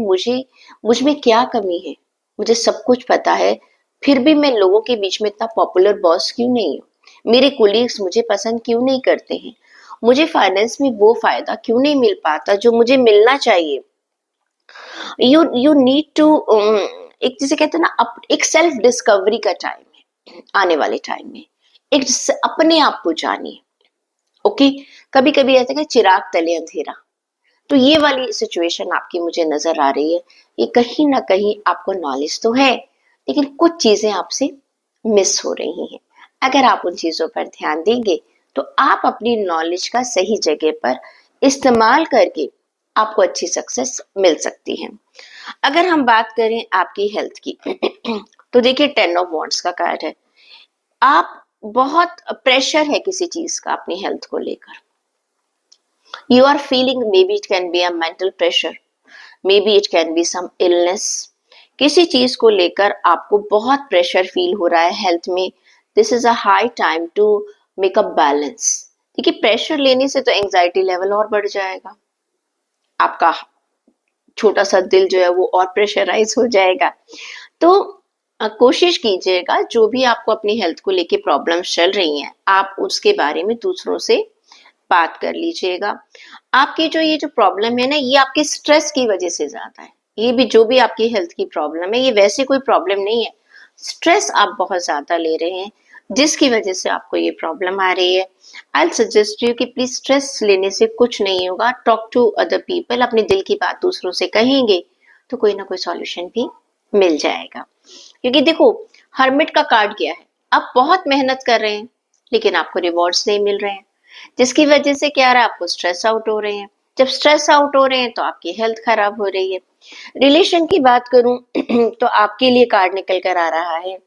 मुझ में क्या कमी है। मुझे सब कुछ पता है, फिर भी मैं लोगों के बीच में इतना पॉपुलर बॉस क्यों नहीं हूँ, मेरे कोलीग्स मुझे पसंद क्यों नहीं करते हैं। मुझे फाइनेंस में वो फायदा क्यों नहीं मिल पाता जो मुझे मिलना चाहिए। यू यू नीड टू एक जिसे कहते हैं ना, एक सेल्फ डिस्कवरी का टाइम है आने वाले टाइम में। अपने आप को जानिए। ओके, कभी कभी ऐसा कि चिराग तले अंधेरा, तो ये वाली सिचुएशन आपकी मुझे नजर आ रही है। ये कहीं ना कहीं आपको नॉलेज तो है, लेकिन कुछ चीजें आपसे मिस हो रही हैं। अगर आप उन चीजों पर ध्यान देंगे तो आप अपनी नॉलेज का सही जगह पर इस्तेमाल करके आपको अच्छी सक्सेस मिल सकती है। अगर हम बात करें आपकी हेल्थ की तो देखिए 10 ऑफ वॉन्ड्स का कार्ड है। आप बहुत प्रेशर है किसी चीज का अपनी हेल्थ को लेकर। You are feeling, maybe it can be a mental pressure, maybe it can be some illness। किसी चीज को लेकर आपको बहुत प्रेशर फील हो रहा है हेल्थ में। This is a high time to make a balance. देखिए प्रेशर लेने से तो एंजाइटी लेवल और बढ़ जाएगा, आपका छोटा सा दिल जो है वो और प्रेशराइज हो जाएगा। तो कोशिश कीजिएगा जो भी आपको अपनी हेल्थ को लेके प्रॉब्लम्स चल रही हैं, आप उसके बारे में दूसरों से बात कर लीजिएगा। आपकी जो ये जो प्रॉब्लम है ना, ये आपके स्ट्रेस की वजह से ज्यादा है। ये भी जो भी आपकी हेल्थ की प्रॉब्लम है, ये वैसे कोई प्रॉब्लम नहीं है। स्ट्रेस आप बहुत ज्यादा ले रहे हैं, जिसकी वजह से आपको ये प्रॉब्लम आ रही है। आई सजेस्ट यू कि प्लीज स्ट्रेस लेने से कुछ नहीं होगा। टॉक टू अदर पीपल, अपने दिल की बात दूसरों से कहेंगे तो कोई ना कोई सॉल्यूशन भी मिल जाएगा। क्योंकि देखो, हर्मिट का कार्ड क्या है, आप बहुत मेहनत कर रहे हैं लेकिन आपको रिवॉर्ड्स नहीं मिल रहे हैं, जिसकी वजह से क्या रहा है, आपको स्ट्रेस आउट हो रहे हैं। जब स्ट्रेस आउट हो रहे हैं तो आपकी हेल्थ खराब हो रही है। रिलेशन की बात करूं तो आपके लिए कार्ड निकल कर आ रहा है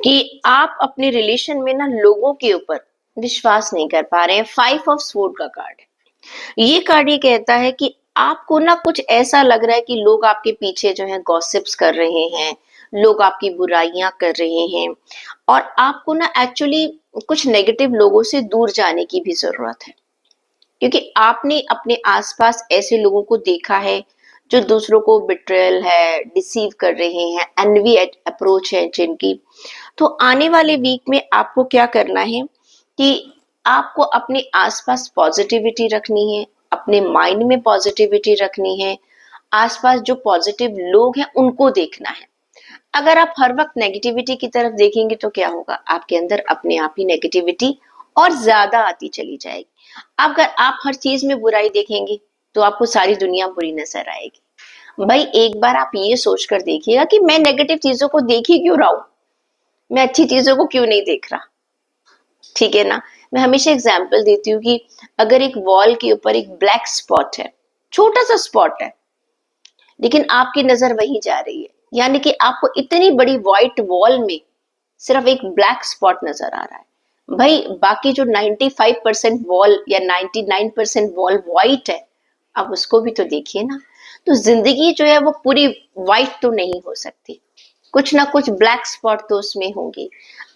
कि आप अपने रिलेशन में ना लोगों के ऊपर विश्वास नहीं कर पा रहे हैं। 5 ऑफ स्वॉर्ड का कार्ड है। ये कार्ड ये कहता है कि आपको ना कुछ ऐसा लग रहा है कि लोग आपके पीछे जो है गॉसिप्स कर रहे हैं, लोग आपकी बुराइयां कर रहे हैं, और आपको ना एक्चुअली कुछ नेगेटिव लोगों से दूर जाने की भी जरूरत है। क्योंकि आपने अपने आसपास ऐसे लोगों को देखा है जो दूसरों को बिट्रेयल है, डिसीव कर रहे हैं, एनवी अप्रोच है जिनकी। तो आने वाले वीक में आपको क्या करना है कि आपको अपने आसपास पॉजिटिविटी रखनी है, अपने माइंड में पॉजिटिविटी रखनी है। आसपास जो पॉजिटिव लोग हैं उनको देखना है। अगर आप हर वक्त नेगेटिविटी की तरफ देखेंगे तो क्या होगा, आपके अंदर अपने आप ही नेगेटिविटी और ज्यादा आती चली जाएगी। अगर आप हर चीज में बुराई देखेंगे तो आपको सारी दुनिया बुरी नजर आएगी। भाई एक बार आप ये सोच कर देखिएगा कि मैं नेगेटिव चीजों को देख ही क्यों रहा हूं, मैं अच्छी चीजों को क्यों नहीं देख रहा। ठीक है ना। मैं हमेशा एग्जाम्पल देती हूँ कि अगर एक वॉल के ऊपर एक ब्लैक स्पॉट है, छोटा सा स्पॉट है, लेकिन आपकी नजर वही जा रही है, यानी कि आपको इतनी बड़ी व्हाइट वॉल में सिर्फ एक ब्लैक स्पॉट नजर आ रहा है। भाई बाकी जो 95% वॉल या 99% वॉल व्हाइट है, आप उसको भी तो देखिए ना। तो जिंदगी जो है वो पूरी व्हाइट तो नहीं हो सकती, कुछ ना कुछ ब्लैक स्पॉट तो उसमें होंगे।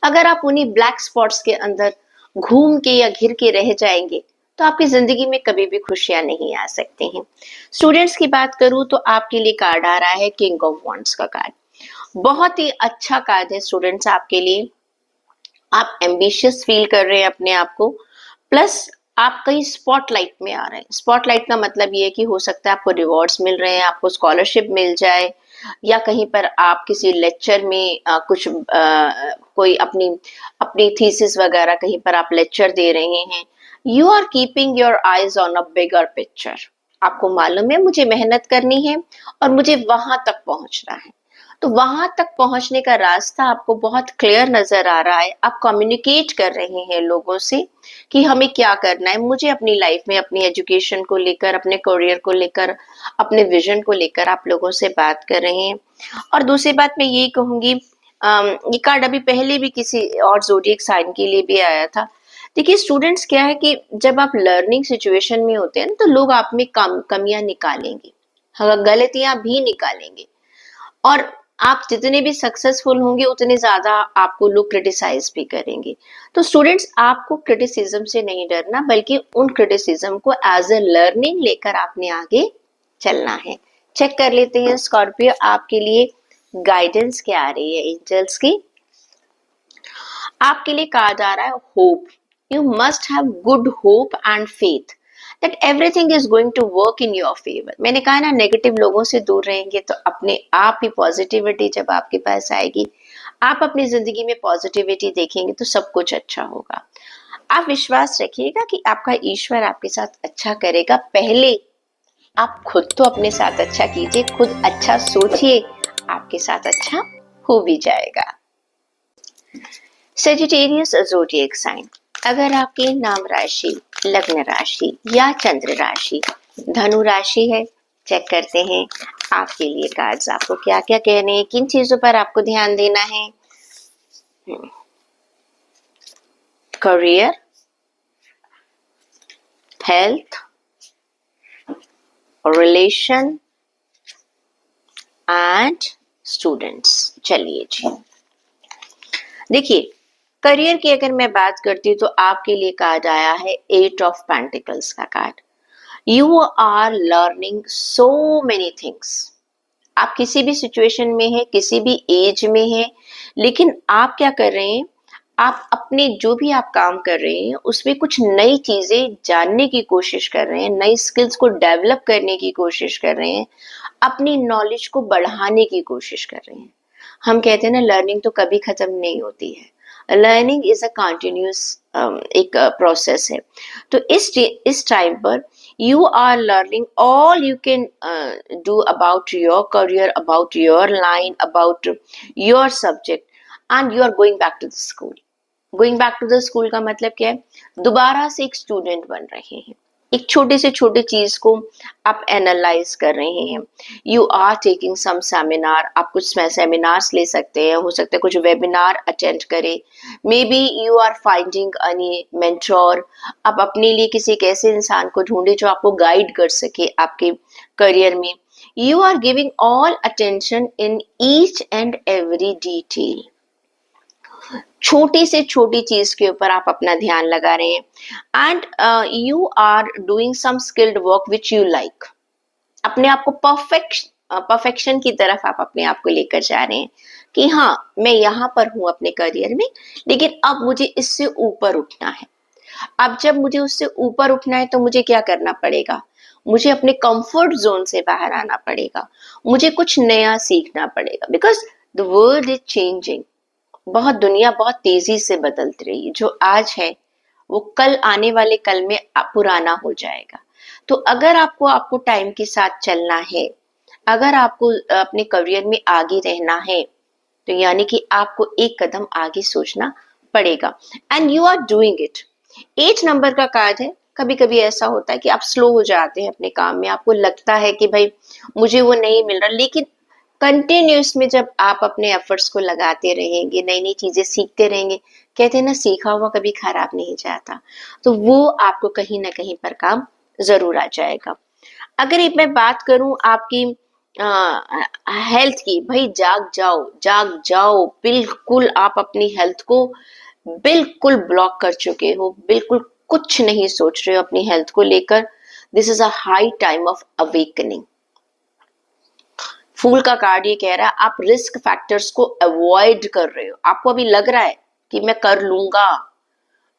अगर आप उन्हीं ब्लैक स्पॉट्स के अंदर घूम के या घिर के रह जाएंगे तो आपकी जिंदगी में कभी भी खुशियां नहीं आ सकती हैं। स्टूडेंट्स की बात करूं तो आपके लिए कार्ड आ रहा है किंग ऑफ वॉन्ड्स का कार्ड। बहुत ही अच्छा कार्ड है स्टूडेंट्स आपके लिए। आप एम्बिशियस फील कर रहे हैं अपने आप को, प्लस आप कहीं स्पॉटलाइट में आ रहे हैं। स्पॉटलाइट का मतलब ये है कि हो सकता है आपको रिवॉर्ड्स मिल रहे हैं, आपको स्कॉलरशिप मिल जाए, या कहीं पर आप किसी लेक्चर में कोई अपनी अपनी थीसिस वगैरह कहीं पर आप लेक्चर दे रहे हैं। You are keeping your eyes on a bigger picture. आपको मालूम है मुझे मेहनत करनी है और मुझे वहां तक पहुंचना है। तो वहां तक पहुंचने का रास्ता आपको बहुत क्लियर नजर आ रहा है। आप कम्युनिकेट कर रहे हैं लोगों से कि हमें क्या करना है। मुझे अपनी लाइफ में अपनी एजुकेशन को लेकर, अपने करियर को लेकर, अपने विजन को लेकर आप लोगों से बात कर रहे हैं। और दूसरी बात मैं यही कहूंगी, ये कार्ड अभी पहले भी किसी और ज़ोडिएक साइन के लिए भी आया था। देखिए स्टूडेंट्स, क्या है कि जब आप लर्निंग सिचुएशन में होते हैं तो लोग आप में कमियां निकालेंगे, गलतियां भी निकालेंगे, और आप जितने भी सक्सेसफुल होंगे उतने ज्यादा आपको लोग क्रिटिसाइज भी करेंगे। तो स्टूडेंट्स, आपको क्रिटिसिज्म से नहीं डरना, बल्कि उन क्रिटिसिज्म को एज ए लर्निंग लेकर आपने आगे चलना है। चेक कर लेते हैं स्कॉर्पियो, आपके लिए गाइडेंस क्या आ रही है एंजल्स की। आपके लिए कार्ड आ रहा है hope. You must have good hope and faith that everything is going to work in your favor. मैंने कहा ना, नेगेटिव लोगों से दूर रहेंगे तो अपने आप ही पॉजिटिविटी जब आपके पास आएगी, आप अपनी जिंदगी में पॉजिटिविटी देखेंगे तो सब कुछ अच्छा होगा। आप विश्वास रखिएगा कि आपका ईश्वर आपके साथ अच्छा करेगा। पहले आप खुद तो अपने साथ अच्छा कीजिए, खुद अच्छा सोचिए, आपके साथ अच्छा हो भी जाएगा। सेजिटेरियस ज़ोडिएक साइन, अगर आपकी नाम राशि, लग्न राशि या चंद्र राशि धनु राशि है, चेक करते हैं आपके लिए कार्ड्स आपको क्या क्या कहने हैं, किन चीजों पर आपको ध्यान देना है। Career, health, relation and students. चलिए जी, देखिए करियर की अगर मैं बात करती हूँ तो आपके लिए कार्ड आया है 8 ऑफ पेंटिकल्स का card. You are learning so many things. आप किसी भी सिचुएशन में है, किसी भी एज में है, लेकिन आप क्या कर रहे हैं, आप अपने जो भी आप काम कर रहे हैं उसमें कुछ नई चीजें जानने की कोशिश कर रहे हैं, नई स्किल्स को डेवलप करने की कोशिश कर रहे हैं, अपनी नॉलेज को बढ़ाने की कोशिश कर रहे हैं। हम कहते हैं ना, लर्निंग तो कभी खत्म नहीं होती है। लर्निंग इज अ कंटिन्यूस एक प्रोसेस है। तो इस टाइम पर you are learning all you can do about your career, about your line, about your subject, and you are going back to the school. Going back to the school का मतलब क्या है, दोबारा से एक स्टूडेंट बन रहे हैं, एक छोटे से छोटे चीज को आप एनालाइज कर रहे हैं। You are taking some seminar, आप कुछ सेमिनार्स ले सकते हैं, हो सकता है कुछ वेबिनार अटेंड करें। Maybe you are finding any mentor, आप अपने लिए किसी एक ऐसे इंसान को ढूंढे जो आपको गाइड कर सके आपके करियर में। You are giving all attention in each and every detail. छोटी से छोटी चीज के ऊपर आप अपना ध्यान लगा रहे हैं। And you are doing some skilled work which you like. अपने आप को परफेक्शन की तरफ आप अपने आप को लेकर जा रहे हैं कि हाँ, मैं यहाँ पर हूँ अपने करियर में, लेकिन अब मुझे इससे ऊपर उठना है। अब जब मुझे उससे ऊपर उठना है तो मुझे क्या करना पड़ेगा, मुझे अपने कंफर्ट जोन से बाहर आना पड़ेगा, मुझे कुछ नया सीखना पड़ेगा। Because the world is changing. दुनिया बहुत तेजी से बदलती रही है। जो आज है वो कल आने वाले कल में पुराना हो जाएगा। तो अगर आपको टाइम के साथ चलना है, अगर आपको अपने करियर में आगे रहना है, तो यानी कि आपको एक कदम आगे सोचना पड़ेगा। And you are doing it. 8 number का कार्ड है। कभी कभी ऐसा होता है कि आप स्लो हो जाते हैं अपने काम में, आपको लगता है कि भाई मुझे वो नहीं मिल रहा, लेकिन कंटिन्यूस में जब आप अपने एफर्ट्स को लगाते रहेंगे, नई नई चीजें सीखते रहेंगे, कहते हैं ना, सीखा हुआ कभी खराब नहीं जाता, तो वो आपको कहीं ना कहीं पर काम जरूर आ जाएगा। अगर एक मैं बात करूं आपकी हेल्थ की, भाई जाग जाओ, जाग जाओ। बिल्कुल आप अपनी हेल्थ को बिल्कुल ब्लॉक कर चुके हो, बिल्कुल कुछ नहीं सोच रहे हो अपनी हेल्थ को लेकर। This is a high time of awakening. Fool का कार्ड ये कह रहा है आप रिस्क फैक्टर्स को अवॉइड कर रहे हो। आपको अभी लग रहा है कि मैं कर लूंगा,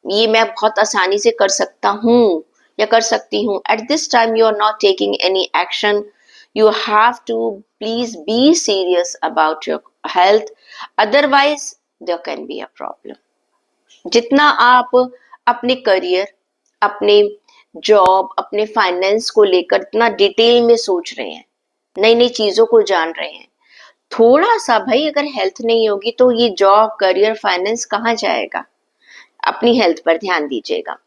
ये मैं बहुत आसानी से कर सकता हूँ या कर सकती हूँ। At this time you are not taking any action. You have to please be serious about your health, otherwise there can be a problem. जितना आप अपने करियर, अपने जॉब, अपने फाइनेंस को लेकर इतना डिटेल में सोच रहे हैं, नई नई चीजों को जान रहे हैं, थोड़ा सा भाई अगर हेल्थ नहीं होगी तो ये जॉब, करियर, फाइनेंस कहाँ जाएगा। अपनी हेल्थ पर ध्यान दीजिएगा।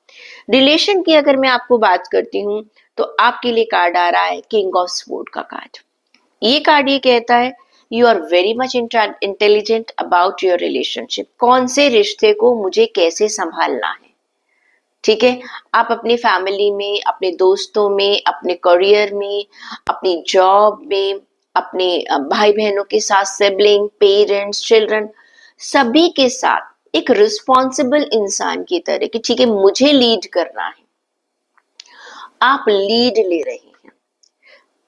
रिलेशन की अगर मैं आपको बात करती हूँ तो आपके लिए कार्ड आ रहा है किंग ऑफ स्वॉर्ड का कार्ड। ये कार्ड ये कहता है you are very much intelligent about your relationship. कौन से रिश्ते को मुझे कैसे संभालना है, ठीक है। आप अपनी फैमिली में, अपने दोस्तों में, अपने करियर में, अपनी जॉब में, अपने भाई बहनों के साथ, सिबलिंग, पेरेंट्स, चिल्ड्रन, सभी के साथ एक रिस्पॉन्सिबल इंसान की तरह कि ठीक है मुझे लीड करना है, आप लीड ले रहे हैं।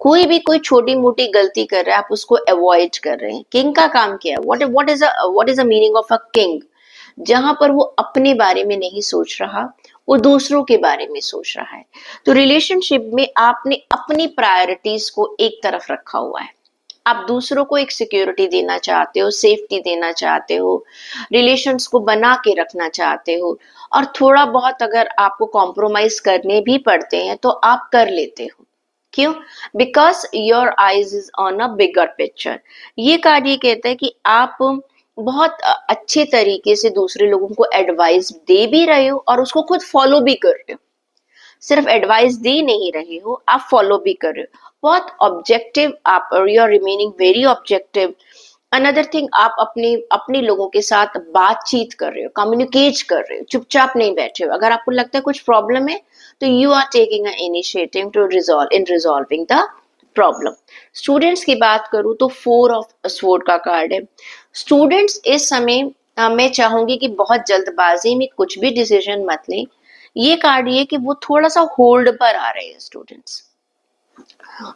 कोई भी कोई छोटी मोटी गलती कर रहा है, आप उसको अवॉइड कर रहे हैं। किंग का काम क्या है, what is the meaning of a king. जहां पर वो अपने बारे में नहीं सोच रहा, वो दूसरों के बारे में सोच रहा है। तो रिलेशनशिप में आपने अपनी प्रायोरिटीज को एक तरफ रखा हुआ है। आप दूसरों को एक सिक्योरिटी देना चाहते हो, सेफ्टी देना चाहते हो, रिलेशंस को बना के रखना चाहते हो, और थोड़ा बहुत अगर आपको कॉम्प्रोमाइज करने भी पड़ते हैं तो आप कर लेते हो। क्यों? Because your eyes is on a bigger picture. ये कार्ड ये कहता है कि आप बहुत अच्छे तरीके से दूसरे लोगों को एडवाइस दे भी रहे हो और उसको खुद फॉलो भी कर रहे हो। सिर्फ एडवाइस दे नहीं रहे हो, आप फॉलो भी कर रहे हो। बहुत ऑब्जेक्टिव आप, you are remaining very objective. Another thing, आप अपने अपने लोगों के साथ बातचीत कर रहे हो, कम्युनिकेट कर रहे हो, चुपचाप नहीं बैठे हो। अगर आपको लगता है कुछ प्रॉब्लम है तो you are taking a initiative to resolve in resolving the problem. Students की बात करूं तो 4 ऑफ स्वॉर्ड का कार्ड है। स्टूडेंट्स इस समय मैं चाहूंगी कि बहुत जल्दबाजी में कुछ भी डिसीजन मत लें। ये कार्ड ये कि वो थोड़ा सा होल्ड पर आ रहे हैं स्टूडेंट्स।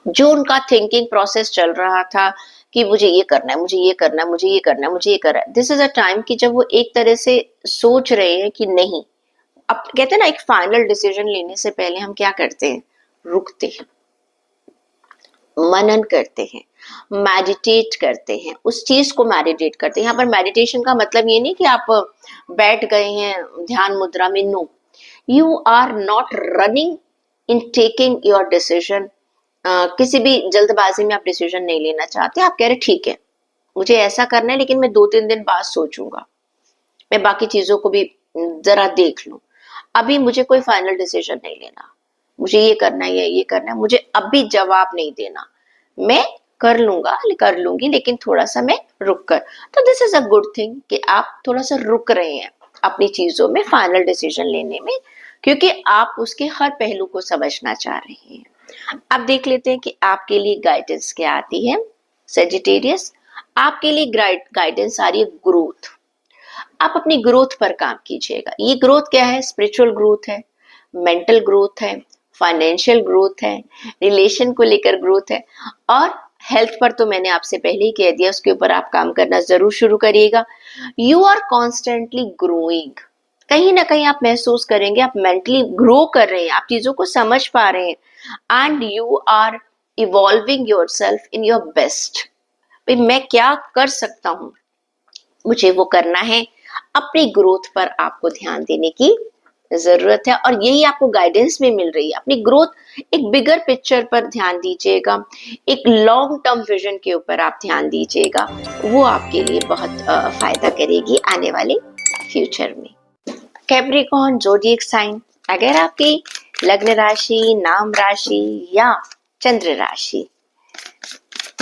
जो उनका थिंकिंग प्रोसेस चल रहा था कि मुझे ये करना है, मुझे ये करना है, मुझे ये करना है, मुझे ये करना है, दिस इज अ टाइम कि जब वो एक तरह से सोच रहे हैं कि नहीं। अब कहते हैं ना, एक फाइनल डिसीजन लेने से पहले हम क्या करते हैं? रुकते हैं, मनन करते हैं, मेडिटेट करते हैं, उस चीज को मेडिटेट करते हैं। यहाँ पर मेडिटेशन का मतलब ये नहीं कि आप बैठ गए हैं ध्यान मुद्रा में। No, you are not running in taking your decision. किसी भी जल्दबाजी में आप डिसीजन नहीं लेना चाहते। आप कह रहे ठीक है, मुझे ऐसा करना है, लेकिन मैं 2-3 दिन बाद सोचूंगा, मैं बाकी चीजों को भी जरा देख लूं। अभी मुझे कोई फाइनल डिसीजन नहीं लेना, मुझे ये करना है या ये करना है, मुझे अभी जवाब नहीं देना, मैं कर लूंगा, कर लूंगी, लेकिन थोड़ा सा मैं रुक कर। तो this is a good thing कि आप थोड़ा सा रुक रहे हैं अपनी चीजों में, फाइनल डिसीजन लेने में, क्योंकि आप उसके हर पहलू को समझना चाह रहे हैं। अब देख लेते हैं कि आपके लिए गाइडेंस क्या आती है। सेजिटेरियस, आपके लिए गाइडेंस आ रही है ग्रोथ। आप अपनी ग्रोथ पर काम कीजिएगा। ये ग्रोथ क्या है? स्पिरिचुअल ग्रोथ है, मेंटल ग्रोथ है, फाइनेंशियल ग्रोथ है, रिलेशन को लेकर ग्रोथ है, और हेल्थ पर तो मैंने आपसे पहले ही कह दिया, उसके ऊपर आप काम करना जरूर शुरू करिएगा। You are constantly growing. कहीं ना कहीं आप महसूस करेंगे आप मेंटली ग्रो कर रहे हैं, आप चीजों को समझ पा रहे हैं, and you are evolving yourself in your best. भाई मैं क्या कर सकता हूँ, मुझे वो करना है। अपनी ग्रोथ पर आपको ध्यान देने की जरूरत है, और यही आपको गाइडेंस में मिल रही है। अपनी ग्रोथ, एक बिगर पिक्चर पर ध्यान दीजिएगा, एक लॉन्ग टर्म विजन के ऊपर आप ध्यान दीजिएगा। वो आपके लिए बहुत फायदा करेगी आने वाले फ्यूचर में। कैप्रिकॉर्न ज़ोडिएक साइन, अगर आपकी लग्न राशि, नाम राशि या चंद्र राशि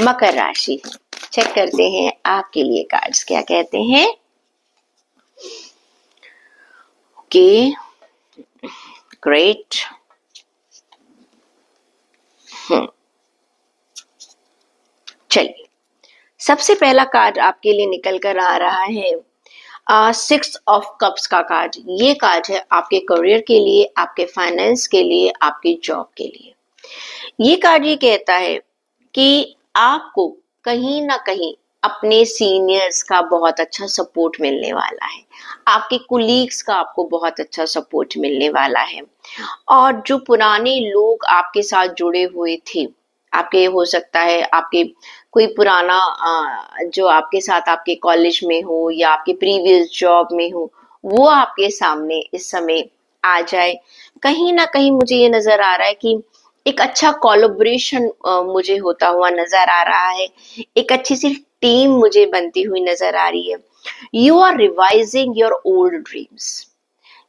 मकर राशि है, चेक करते हैं आपके लिए कार्ड्स क्या कहते हैं। Okay, great. चलिए, सबसे पहला कार्ड आपके लिए निकल कर आ रहा है 6 ऑफ कप्स का कार्ड। ये कार्ड है आपके करियर के लिए, आपके फाइनेंस के लिए, आपकी जॉब के लिए। ये कार्ड ये कहता है कि आपको कहीं ना कहीं अपने सीनियर्स का बहुत अच्छा सपोर्ट मिलने वाला है, आपके कुलीग्स का आपको बहुत अच्छा सपोर्ट मिलने वाला है, और जो पुराने लोग आपके साथ जुड़े हुए थे, आपके हो सकता है आपके कोई पुराना जो आपके साथ आपके कॉलेज में हो या आपके प्रीवियस जॉब में हो, वो आपके सामने इस समय आ जाए। कहीं ना कहीं मुझे ये नजर आ रहा है कि एक अच्छा कोलैबोरेशन मुझे होता हुआ नजर आ रहा है, एक अच्छी सी टीम मुझे बनती हुई नजर आ रही है। You are revising your old dreams.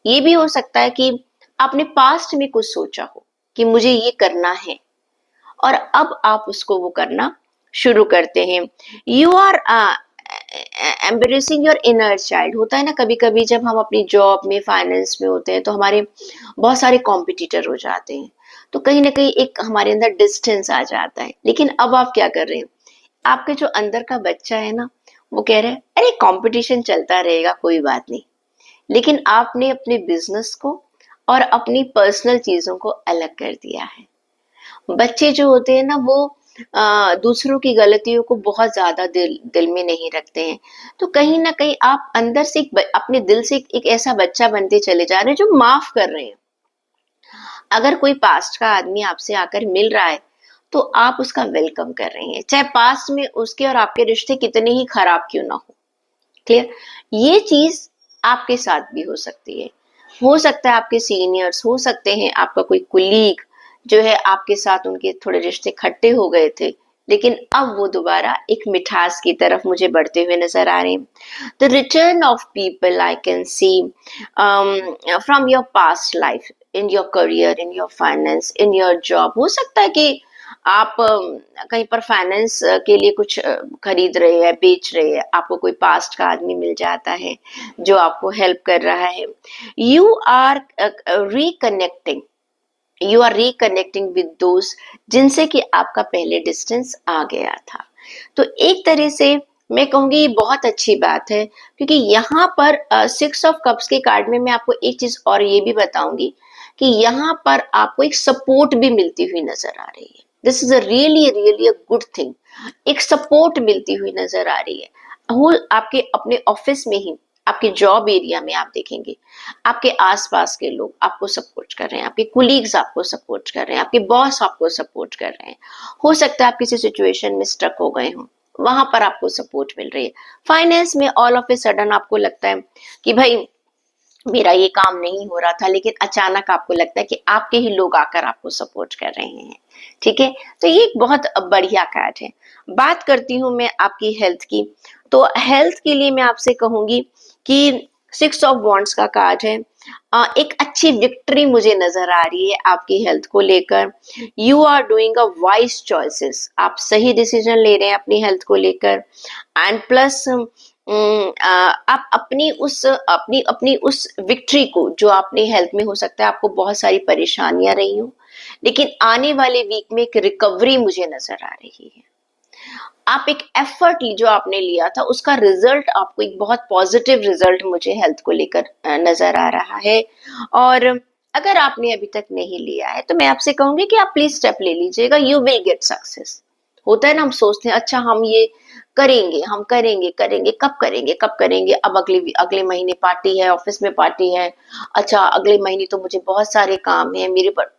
ये भी हो सकता है कि आपने पास्ट में कुछ सोचा हो कि मुझे ये करना है, और अब आप उसको वो करना शुरू करते हैं। You are embracing your inner child. होता है ना, कभी कभी जब हम अपनी जॉब में, फाइनेंस में होते हैं तो हमारे बहुत सारे कॉम्पिटिटर हो जाते हैं, तो कहीं ना कहीं एक हमारे अंदर डिस्टेंस आ जाता है। लेकिन अब आप क्या कर रहे हैं? आपके जो अंदर का बच्चा है ना, वो कह रहे हैं अरे कंपटीशन चलता रहेगा, कोई बात नहीं। लेकिन आपने अपने बिजनेस को और अपनी पर्सनल चीजों को अलग कर दिया है। बच्चे जो होते हैं ना, वो दूसरों की गलतियों को बहुत ज़्यादा दिल दिल में नहीं रखते हैं। तो कहीं न कहीं आप अंदर से अपने दिल से एक ऐसा बच्चा बनते चले जा रहे हैं जो माफ़ कर रहे हैं। अगर कोई पास्ट का आदमी आपसे आकर मिल रहा है, तो आप उसका वेलकम कर रही हैं, चाहे पास्ट में उसके और आपके रिश्ते कितने ही खराब क्यों ना हो। क्लियर? ये चीज़ आपके साथ भी हो सकती है। हो सकता है आपके सीनियर्स, हो सकते हैं आपका कोई कोलीग जो है आपके साथ उनके थोड़े रिश्ते खट्टे हो गए थे, लेकिन अब वो दोबारा एक मिठास की तरफ मुझे बढ़ते हुए नज़र आ रहे हैं। The return of people I can C from your past life, in your career, in your finance, in your job. हो सकता है कि आप कहीं पर फाइनेंस के लिए कुछ खरीद रहे हैं, बेच रहे हैं, आपको कोई पास्ट का आदमी मिल जाता है जो आपको हेल्प कर रहा है। You are reconnecting, you are reconnecting with दोस्त जिनसे कि आपका पहले डिस्टेंस आ गया था। तो एक तरह से मैं कहूंगी ये बहुत अच्छी बात है, क्योंकि यहाँ पर 6 ऑफ कप्स के कार्ड में मैं आपको एक चीज और ये भी बताऊंगी कि यहाँ पर आपको एक सपोर्ट भी मिलती हुई नजर आ रही है। This is a really really a good thing. एक सपोर्ट मिलती हुई नजर आ रही है। वो आपके अपने ऑफिस में ही, आपके जॉब एरिया में आप देखेंगे आपके आसपास के लोग आपको सपोर्ट कर रहे हैं, आपके कुलीग्स आपको सपोर्ट कर रहे हैं, आपके बॉस आपको सपोर्ट कर रहे हैं। हो सकता है आप किसी सिचुएशन में स्टक हो गए हो, वहां पर आपको सपोर्ट मिल रही है। फाइनेंस में ऑल ऑफ ए सडन आपको लगता है कि भाई मेरा ये काम नहीं हो रहा था, लेकिन अचानक आपको लगता है कि आपके ही लोग आकर आपको सपोर्ट कर रहे हैं। ठीक है, तो ये एक बहुत बढ़िया कार्ड है। बात करती हूँ मैं आपकी हेल्थ की। तो हेल्थ के लिए मैं आपसे कहूंगी कि 6 ऑफ वॉन्ड्स का कार्ड है। एक अच्छी विक्ट्री मुझे नजर आ रही है आपकी हेल्थ को लेकर। You are doing a wise choices, आप सही डिसीजन ले रहे हैं अपनी हेल्थ को लेकर। एंड प्लस आप अपनी अपनी उस विक्ट्री को, जो आपने हेल्थ में हो सकता है आपको बहुत सारी परेशानियां रही हो, लेकिन आने वाले वीक में एक रिकवरी मुझे नजर आ रही है। आप एक एफर्ट जो आपने लिया था उसका रिजल्ट, आपको एक बहुत पॉजिटिव रिजल्ट मुझे हेल्थ को लेकर नजर आ रहा है। और अगर आपने अभी तक नहीं लिया है तो मैं आपसे कहूंगी कि आप प्लीज स्टेप ले लीजिएगा, यू विल गेट सक्सेस। होता है ना, हम सोचते हैं अच्छा हम ये करेंगे, हम करेंगे करेंगे, कब करेंगे कब करेंगे, अब अगले अगले महीने पार्टी है, ऑफिस में पार्टी है, अच्छा अगले महीने तो मुझे बहुत सारे काम है मेरे पर,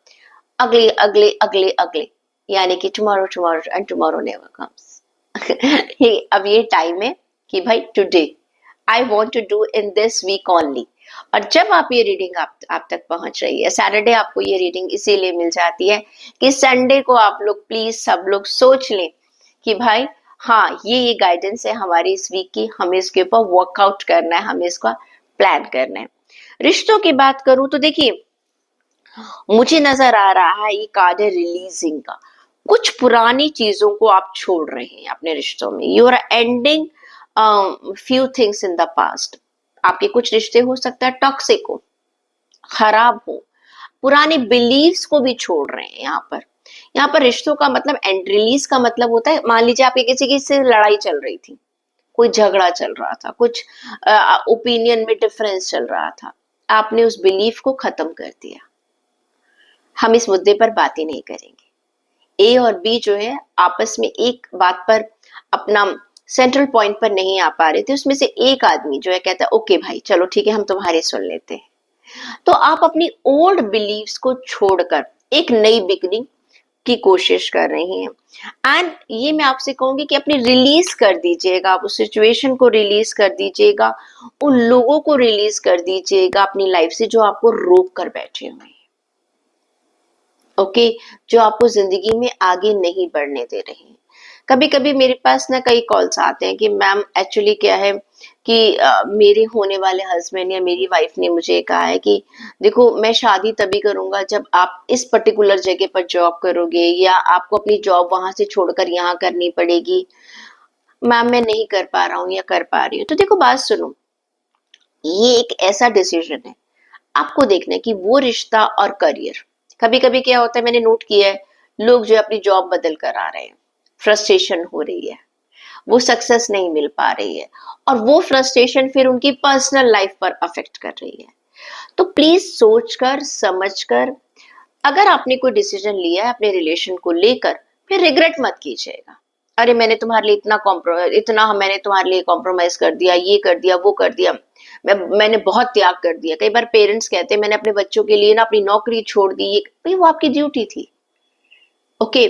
अगले अगले अगले अगले, यानी कि tomorrow tomorrow and tomorrow never comes. अब ये टाइम है कि भाई today I want to do in this week only. और जब आप ये रीडिंग आप तक पहुंच रही है, सैटरडे आपको ये रीडिंग इसीलिए मिल जाती है कि संडे को आप लोग प्लीज सब लोग सोच लें कि भाई हाँ ये गाइडेंस है हमारी इस वीक की, हमें इसके ऊपर वर्कआउट करना है, हमें इसका प्लान करना है। रिश्तों की बात करूं तो देखिए मुझे नजर आ रहा है ये कार्ड है रिलीजिंग का। कुछ पुरानी चीजों को आप छोड़ रहे हैं अपने रिश्तों में। You are ending few things in the past. आपके कुछ रिश्ते हो सकता है टॉक्सिक हो, खराब हो, पुराने बिलीव्स को भी छोड़ रहे हैं यहाँ पर। यहाँ पर रिश्तों का मतलब एंड रिलीज का मतलब होता है, मान लीजिए आपके किसी की से लड़ाई चल रही थी, कोई झगड़ा चल रहा था, कुछ ओपिनियन में डिफरेंस चल रहा था, आपने उस बिलीफ को खत्म कर दिया। हम इस मुद्दे पर बात ही नहीं करेंगे। ए और बी जो है आपस में एक बात पर अपना सेंट्रल पॉइंट पर नहीं आ पा रहे थे, उसमें से एक आदमी जो है कहता है ओके भाई चलो ठीक है हम तुम्हारी सुन लेते हैं। तो आप अपनी ओल्ड बिलीव्स को छोड़कर एक नई बिगनिंग की कोशिश कर रही हैं। एंड ये मैं आपसे कहूंगी कि अपनी रिलीज कर दीजिएगा, आप उस सिचुएशन को रिलीज कर दीजिएगा, उन लोगों को रिलीज कर दीजिएगा अपनी लाइफ से जो आपको रोक कर बैठे हुए हैं। ओके, जो आपको जिंदगी में आगे नहीं बढ़ने दे रहे हैं। कभी कभी मेरे पास ना कई कॉल्स आते हैं कि मैम एक्चुअली क्या है कि मेरे होने वाले हस्बैंड या मेरी वाइफ ने मुझे कहा है कि देखो मैं शादी तभी करूंगा जब आप इस पर्टिकुलर जगह पर जॉब करोगे, या आपको अपनी जॉब वहां से छोड़कर यहाँ करनी पड़ेगी। मैम मैं नहीं कर पा रहा हूँ या कर पा रही हूँ। तो देखो बात सुनो, ये एक ऐसा डिसीजन है, आपको देखना है कि वो रिश्ता और करियर। कभी कभी क्या होता है, मैंने नोट किया है लोग जो अपनी जॉब बदल कर आ रहे हैं, फ्रस्ट्रेशन हो रही है, वो सक्सेस नहीं मिल पा रही है, और वो फ्रस्ट्रेशन फिर उनकी पर्सनल लाइफ पर अफेक्ट कर रही है। तो प्लीज सोचकर समझकर, अगर आपने कोई डिसीजन लिया है अपने रिलेशन को लेकर, फिर रिग्रेट मत कीजिएगा, अरे मैंने तुम्हारे लिए मैंने तुम्हारे लिए कॉम्प्रोमाइज कर दिया, ये कर दिया, वो कर दिया, मैंने बहुत त्याग कर दिया। कई बार पेरेंट्स कहते हैं मैंने अपने बच्चों के लिए ना अपनी नौकरी छोड़ दी, ये भाई वो आपकी ड्यूटी थी। ओके,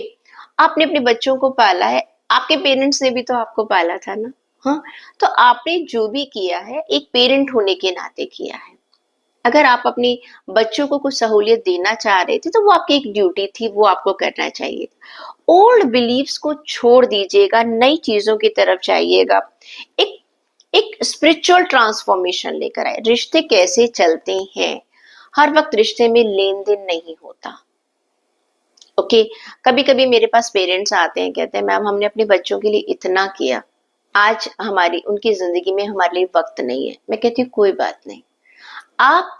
आपने अपने बच्चों को पाला है, आपके पेरेंट्स ने भी तो आपको पाला था ना। हाँ, तो आपने जो भी किया है एक पेरेंट होने के नाते किया है। अगर आप अपनी बच्चों को कुछ सहूलियत देना चाह रहे थे तो वो आपकी एक ड्यूटी थी, वो आपको करना चाहिए। ओल्ड बिलीव्स को छोड़ दीजिएगा, नई चीजों की तरफ जाइएगा। एक एक स्पिरिचुअल ट्रांसफॉर्मेशन लेकर आए। रिश्ते कैसे चलते हैं, हर वक्त रिश्ते में लेन देन नहीं होता। ओके, कभी कभी मेरे पास पेरेंट्स आते हैं, कहते हैं मैम हमने अपने बच्चों के लिए इतना किया, आज हमारी उनकी जिंदगी में हमारे लिए वक्त नहीं है। मैं कहती हूँ कोई बात नहीं, आप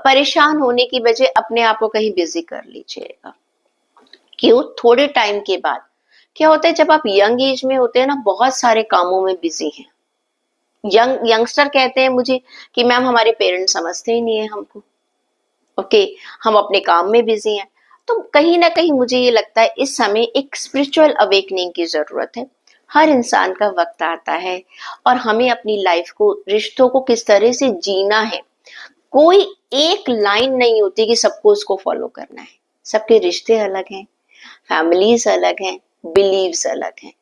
परेशान होने की बजाय अपने आप को कहीं बिजी कर लीजिएगा। क्यों, थोड़े टाइम के बाद क्या होता है, जब आप यंग एज में होते हैं ना, बहुत सारे कामों में बिजी हैं। यंगस्टर कहते हैं मुझे कि मैम हमारे पेरेंट्स समझते ही नहीं है हमको। ओके, हम अपने काम में बिजी हैं। तो कहीं ना कहीं मुझे ये लगता है इस समय एक स्पिरिचुअल अवेकनिंग की जरूरत है। हर इंसान का वक्त आता है और हमें अपनी लाइफ को, रिश्तों को किस तरह से जीना है। कोई एक लाइन नहीं होती कि सबको उसको फॉलो करना है। सबके रिश्ते अलग हैं, फैमिलीज अलग हैं, बिलीव्स अलग हैं।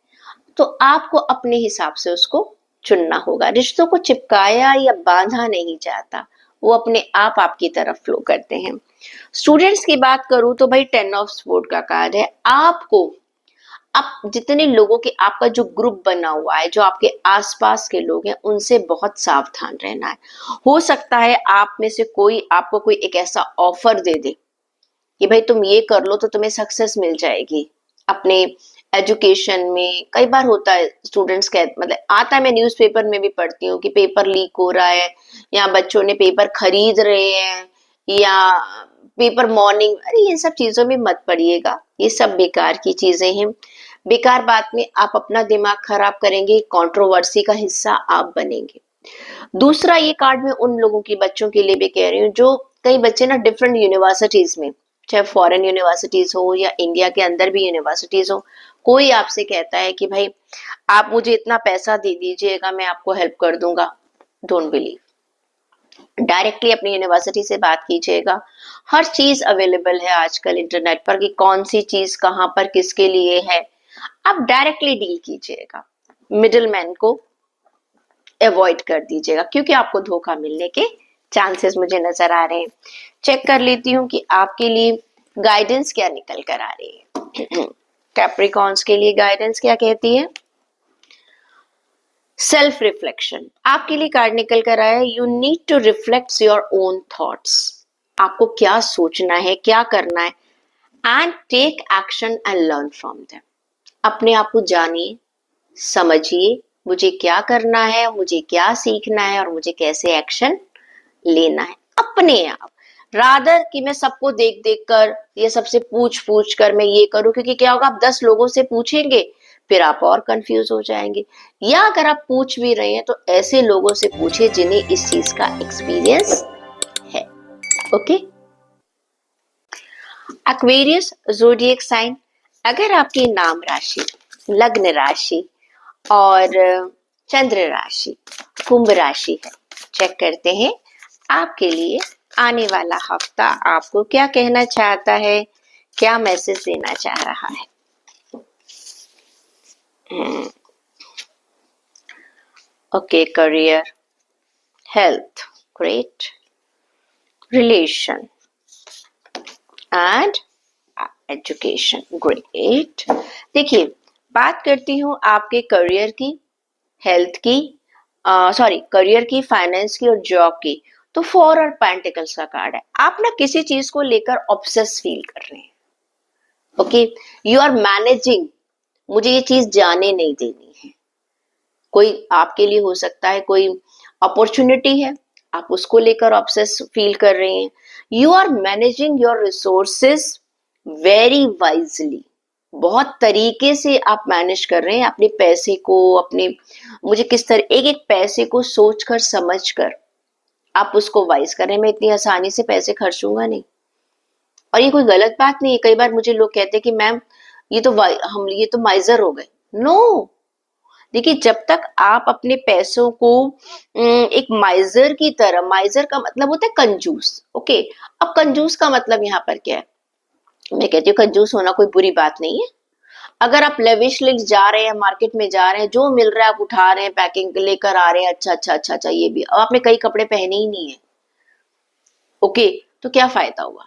तो आपको अपने हिसाब से उसको चुनना होगा। रिश्तों को चिपकाया या बांधा नहीं जाता, वो अपने आप आपकी तरफ फ्लो करते हैं। स्टूडेंट्स की बात करूं तो भाई 10 ऑफ स्वॉर्ड का कार्ड है। आपको, आप जितने लोगों के, आपका जो ग्रुप बना हुआ है, जो आपके आसपास के लोग हैं, उनसे बहुत सावधान रहना है। हो सकता है आप में से कोई आपको कोई एक ऐसा ऑफर दे दे कि भाई तुम ये कर लो तो तुम्हें सक्सेस मिल जाएगी अपने एजुकेशन में। कई बार होता है स्टूडेंट्स के, मतलब आता है, मैं न्यूज़पेपर में भी पढ़ती हूँ कि पेपर लीक हो रहा है, या बच्चों ने पेपर खरीद रहे हैं, या पेपर मॉर्निंग। अरे ये सब चीजों में मत पड़िएगा, ये सब बेकार की चीजें हैं। बेकार बात में आप अपना दिमाग खराब करेंगे, कंट्रोवर्सी का हिस्सा आप बनेंगे। दूसरा, ये कार्ड में उन लोगों की, बच्चों के लिए भी कह रही हूँ, जो कई बच्चे ना डिफरेंट यूनिवर्सिटीज में, चाहे फॉरेन यूनिवर्सिटीज हो या इंडिया के अंदर भी यूनिवर्सिटीज हो, कोई आपसे कहता है कि भाई आप मुझे इतना पैसा दे दीजिएगा मैं आपको हेल्प कर दूंगा। डोंट बिलीव, डायरेक्टली अपनी यूनिवर्सिटी से बात कीजिएगा। हर चीज अवेलेबल है आजकल इंटरनेट पर कि कौन सी चीज कहाँ पर किसके लिए है। आप डायरेक्टली डील कीजिएगा, मिडिल मैन को अवॉइड कर दीजिएगा, क्योंकि आपको धोखा मिलने के चांसेस मुझे नजर आ रहे हैं। चेक कर लेती हूँ कि आपके लिए गाइडेंस क्या निकल कर आ रही है। कैप्रिकॉन्स के लिए गाइडेंस क्या कहती है? Self reflection. आपके लिए कार्ड निकल कर आया है, you need to reflect your own thoughts. आपको क्या सोचना है, क्या करना है, and take action and learn from them. अपने आप को जानिए, समझिए, मुझे क्या करना है, मुझे क्या सीखना है, और मुझे कैसे एक्शन लेना है अपने आप। रादर कि मैं सबको देख देख कर या सबसे पूछ पूछ कर मैं ये करूं, क्योंकि क्या होगा, आप 10 लोगों से पूछेंगे फिर आप और कंफ्यूज हो जाएंगे। या अगर आप पूछ भी रहे हैं तो ऐसे लोगों से पूछिए जिन्हें इस चीज का एक्सपीरियंस है। Okay, Aquarius zodiac sign. अगर आपकी नाम राशि, लग्न राशि और चंद्र राशि कुंभ राशि है, चेक करते हैं आपके लिए आने वाला हफ्ता आपको क्या कहना चाहता है, क्या मैसेज देना चाह रहा है। Okay, career, health great, relation and education great. देखिए, बात करती हूँ आपके करियर की, हेल्थ की, सॉरी करियर की, फाइनेंस की और जॉब की। तो 4 और पेंटिकल्स का कार्ड है। आप ना किसी चीज को लेकर ऑब्सेस फील कर रहे हैं। ओके, यू आर मैनेजिंग, मुझे ये चीज जाने नहीं देनी है। कोई आपके लिए हो सकता है कोई अपॉर्चुनिटी है, आप उसको लेकर ऑब्सेस फील कर रहे हैं। You are managing your resources very wisely, बहुत तरीके से आप मैनेज कर रहे हैं अपने पैसे को, अपने, मुझे किस तरह एक एक पैसे को सोच कर समझ कर आप उसको वाइज कर रहे हैं। मैं इतनी आसानी से पैसे खर्चूंगा नहीं। और ये कोई गलत बात नहीं है। कई बार मुझे लोग कहते हैं कि मैम ये तो माइजर हो गए। नो, देखिए जब तक आप अपने पैसों को एक माइजर की तरह, माइजर का मतलब होता है कंजूस, ओके। अब कंजूस का मतलब यहाँ पर क्या है? मैं कहती हूँ कंजूस होना कोई बुरी बात नहीं है। अगर आप लेविशली जा रहे हैं, मार्केट में जा रहे हैं, जो मिल रहा है आप उठा रहे हैं, पैकिंग लेकर आ रहे हैं, अच्छा अच्छा अच्छा अच्छा, ये भी, अब आपने कई कपड़े पहने ही नहीं है, ओके, तो क्या फायदा हुआ?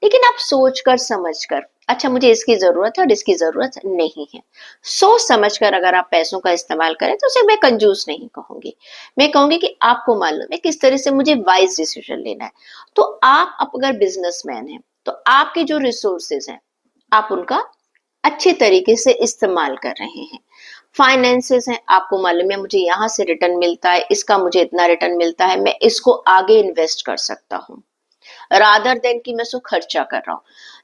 लेकिन आप सोच कर समझ कर, अच्छा मुझे इसकी जरूरत है और इसकी जरूरत नहीं है, सोच समझ कर अगर आप पैसों का इस्तेमाल करें तो उसे मैं कंजूस नहीं कहूंगी। मैं कहूंगी कि आपको मालूम है किस तरह से मुझे वाइज डिसीजन लेना है। तो आप अगर बिजनेसमैन हैं तो आपके जो रिसोर्सेज हैं आप उनका अच्छे तरीके से इस्तेमाल कर रहे हैं। फाइनेंसेस हैं, आपको मालूम है मुझे यहाँ से रिटर्न मिलता है, इसका मुझे इतना रिटर्न मिलता है, मैं इसको आगे इन्वेस्ट कर सकता हूँ, रादर देन कि मैं उसको खर्चा कर रहा हूँ।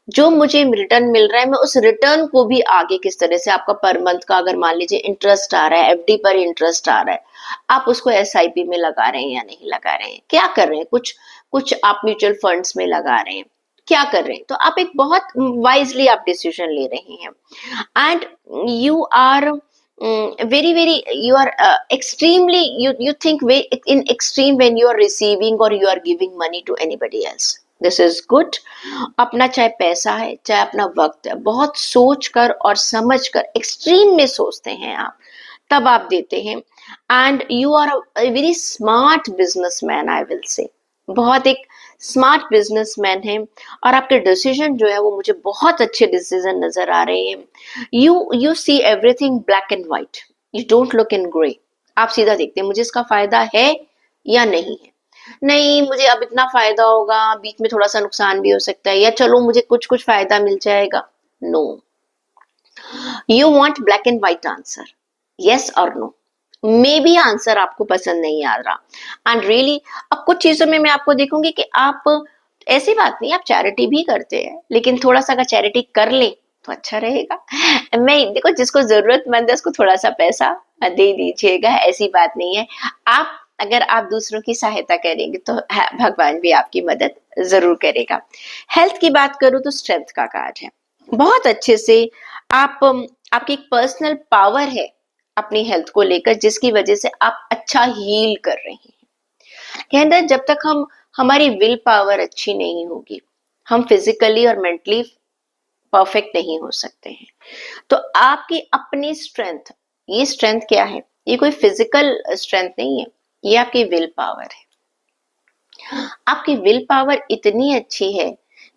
जो मुझे रिटर्न मिल रहा है मैं उस रिटर्न को भी आगे किस तरह से, आपका पर मंथ का अगर मान लीजिए इंटरेस्ट आ रहा है, एफडी पर इंटरेस्ट आ रहा है, आप उसको एसआईपी में लगा रहे हैं या नहीं लगा रहे हैं, क्या कर रहे हैं, कुछ कुछ आप म्यूचुअल फंड्स में लगा रहे हैं, क्या कर रहे हैं, तो आप एक बहुत वाइजली आप डिसीजन ले रहे हैं। And you are very very, you are extremely, you think way in extreme when you are receiving or you are giving money to anybody else. This is good. अपना चाहे पैसा है चाहे अपना वक्त है, बहुत सोच कर और समझ कर एक्सट्रीम में सोचते हैं आप, तब आप देते हैं। And you are a very smart businessman, I will say, बहुत एक स्मार्ट बिजनेसमैन है। और आपके डिसीजन जो है वो मुझे बहुत अच्छे डिसीजन नजर आ रहे हैं। You see everything black and white, you don't look in grey. आप सीधा देखते हैं मुझे इसका फायदा है या नहीं है, नहीं मुझे अब इतना फायदा होगा, बीच में थोड़ा सा नुकसान भी हो सकता है, या चलो मुझे कुछ कुछ फायदा मिल जाएगा। No, you want black and white answer, yes और नो। मे बी आंसर आपको पसंद नहीं आ रहा एंड रियली, अब कुछ चीजों में मैं आपको देखूंगी कि आप, ऐसी बात नहीं आप चैरिटी भी करते हैं, लेकिन थोड़ा सा अगर चैरिटी कर ले तो अच्छा रहेगा। मैं देखो जिसको जरूरतमंद है उसको थोड़ा सा पैसा दे दीजिएगा, ऐसी बात नहीं है। आप अगर आप दूसरों की सहायता करेंगे तो भगवान भी आपकी मदद जरूर करेगा। हेल्थ की बात करूं तो स्ट्रेंथ का कार्ड है, बहुत अच्छे से आप, आपकी एक पर्सनल पावर है अपनी हेल्थ को लेकर, जिसकी वजह से आप अच्छा हील कर रहे हैं। कहते हैं जब तक हम, हमारी विल पावर अच्छी नहीं होगी, हम फिजिकली और मेंटली परफेक्ट नहीं हो सकते हैं। तो आपकी अपनी स्ट्रेंथ, ये स्ट्रेंथ क्या है, ये कोई फिजिकल स्ट्रेंथ नहीं है, ये आपकी विल पावर है। आपकी विल पावर इतनी अच्छी है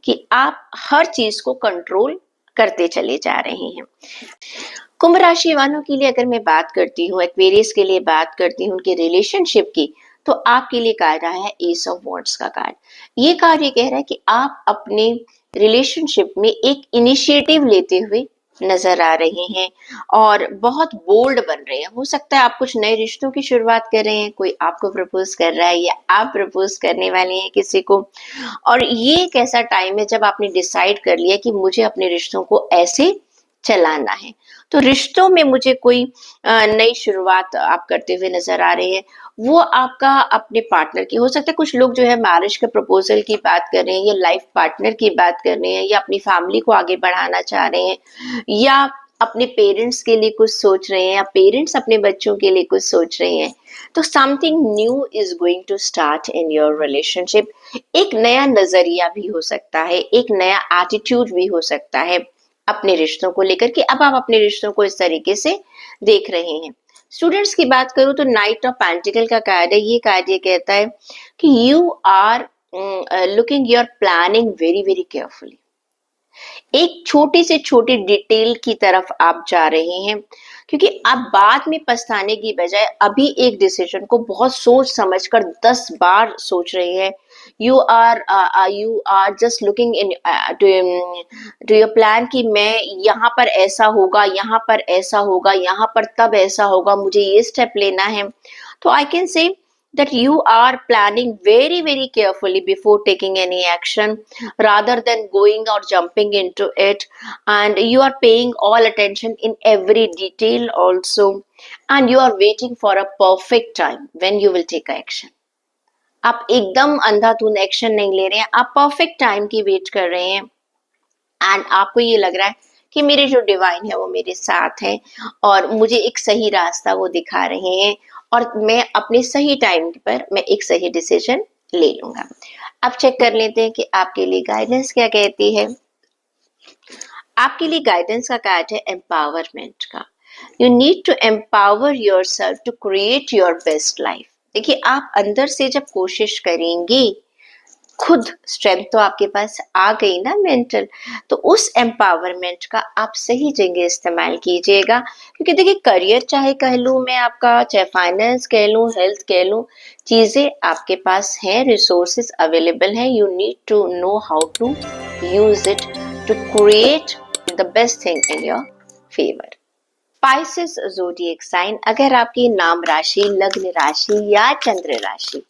कि आप हर चीज को कंट्रोल करते चले जा रहे हैं। कुंभ राशि वालों के लिए अगर मैं बात करती हूँ, एक्वेरियस के लिए बात करती हूँ, उनके रिलेशनशिप की, तो आपके लिए कार्ड आया है एस ऑफ वॉन्ड्स का कार्ड। ये कार्ड ये कह रहा है कि आप अपने रिलेशनशिप में एक इनिशिएटिव लेते हुए नजर आ रहे हैं और बहुत बोल्ड बन रहे हैं। हो सकता है आप कुछ नए रिश्तों की शुरुआत कर रहे हैं, कोई आपको प्रपोज कर रहा है या आप प्रपोज करने वाले हैं किसी को। और ये एक ऐसा टाइम है जब आपने डिसाइड कर लिया कि मुझे अपने रिश्तों को ऐसे चलाना है। तो रिश्तों में मुझे कोई नई शुरुआत आप करते हुए नजर आ रहे हैं, वो आपका अपने पार्टनर की हो सकता है। कुछ लोग जो है मैरिज के प्रपोजल की बात कर रहे हैं या लाइफ पार्टनर की बात कर रहे हैं या अपनी फैमिली को आगे बढ़ाना चाह रहे हैं या अपने पेरेंट्स के लिए कुछ सोच रहे हैं या पेरेंट्स अपने बच्चों के लिए कुछ सोच रहे हैं। तो something new is going to start in your relationship. एक नया नजरिया भी हो सकता है, एक नया एटीट्यूड भी हो सकता है अपने रिश्तों को लेकर के। अब आप अपने रिश्तों को इस तरीके से देख रहे हैं। स्टूडेंट्स की बात करूं तो नाइट ऑफ पेंटिकल का कार्ड है। ये कार्ड ये कहता है कि you are looking, you are planning very very carefully. एक छोटी से छोटी डिटेल की तरफ आप जा रहे हैं, क्योंकि आप बाद में पछताने की बजाय अभी एक डिसीजन को बहुत सोच समझकर 10 बार सोच रहे हैं। You are just looking into your plan कि मैं यहाँ पर ऐसा होगा, यहाँ पर ऐसा होगा, यहाँ पर तब ऐसा होगा, मुझे ये स्टेप लेना है। तो I can say that you are planning very very carefully before taking any action, rather than going or jumping into it, and you are paying all attention in every detail also, and you are waiting for a perfect time when you will take action. आप एकदम अंधाधुंध एक्शन नहीं ले रहे हैं, आप परफेक्ट टाइम की वेट कर रहे हैं। एंड आपको ये लग रहा है कि मेरे जो डिवाइन है वो मेरे साथ है और मुझे एक सही रास्ता वो दिखा रहे हैं और मैं अपने सही टाइम पर मैं एक सही डिसीजन ले लूंगा। अब चेक कर लेते हैं कि आपके लिए गाइडेंस क्या कहती है। आपके लिए गाइडेंस का कार्ड है एम्पावरमेंट का। You need to empower yourself to create your best life. देखिए, आप अंदर से जब कोशिश करेंगे, खुद स्ट्रेंथ तो आपके पास आ गई ना मेंटल, तो उस एम्पावरमेंट का आप सही जगह इस्तेमाल कीजिएगा। क्योंकि देखिए, करियर चाहे कह लूँ मैं आपका, चाहे फाइनेंस कह लूँ, हेल्थ कह लूँ, चीजें आपके पास हैं, रिसोर्सेज अवेलेबल हैं। You need to know how to use it to create the best thing in your favour. Pisces zodiac sign, अगर आपकी नाम राशि, लग्न राशि या चंद्र राशि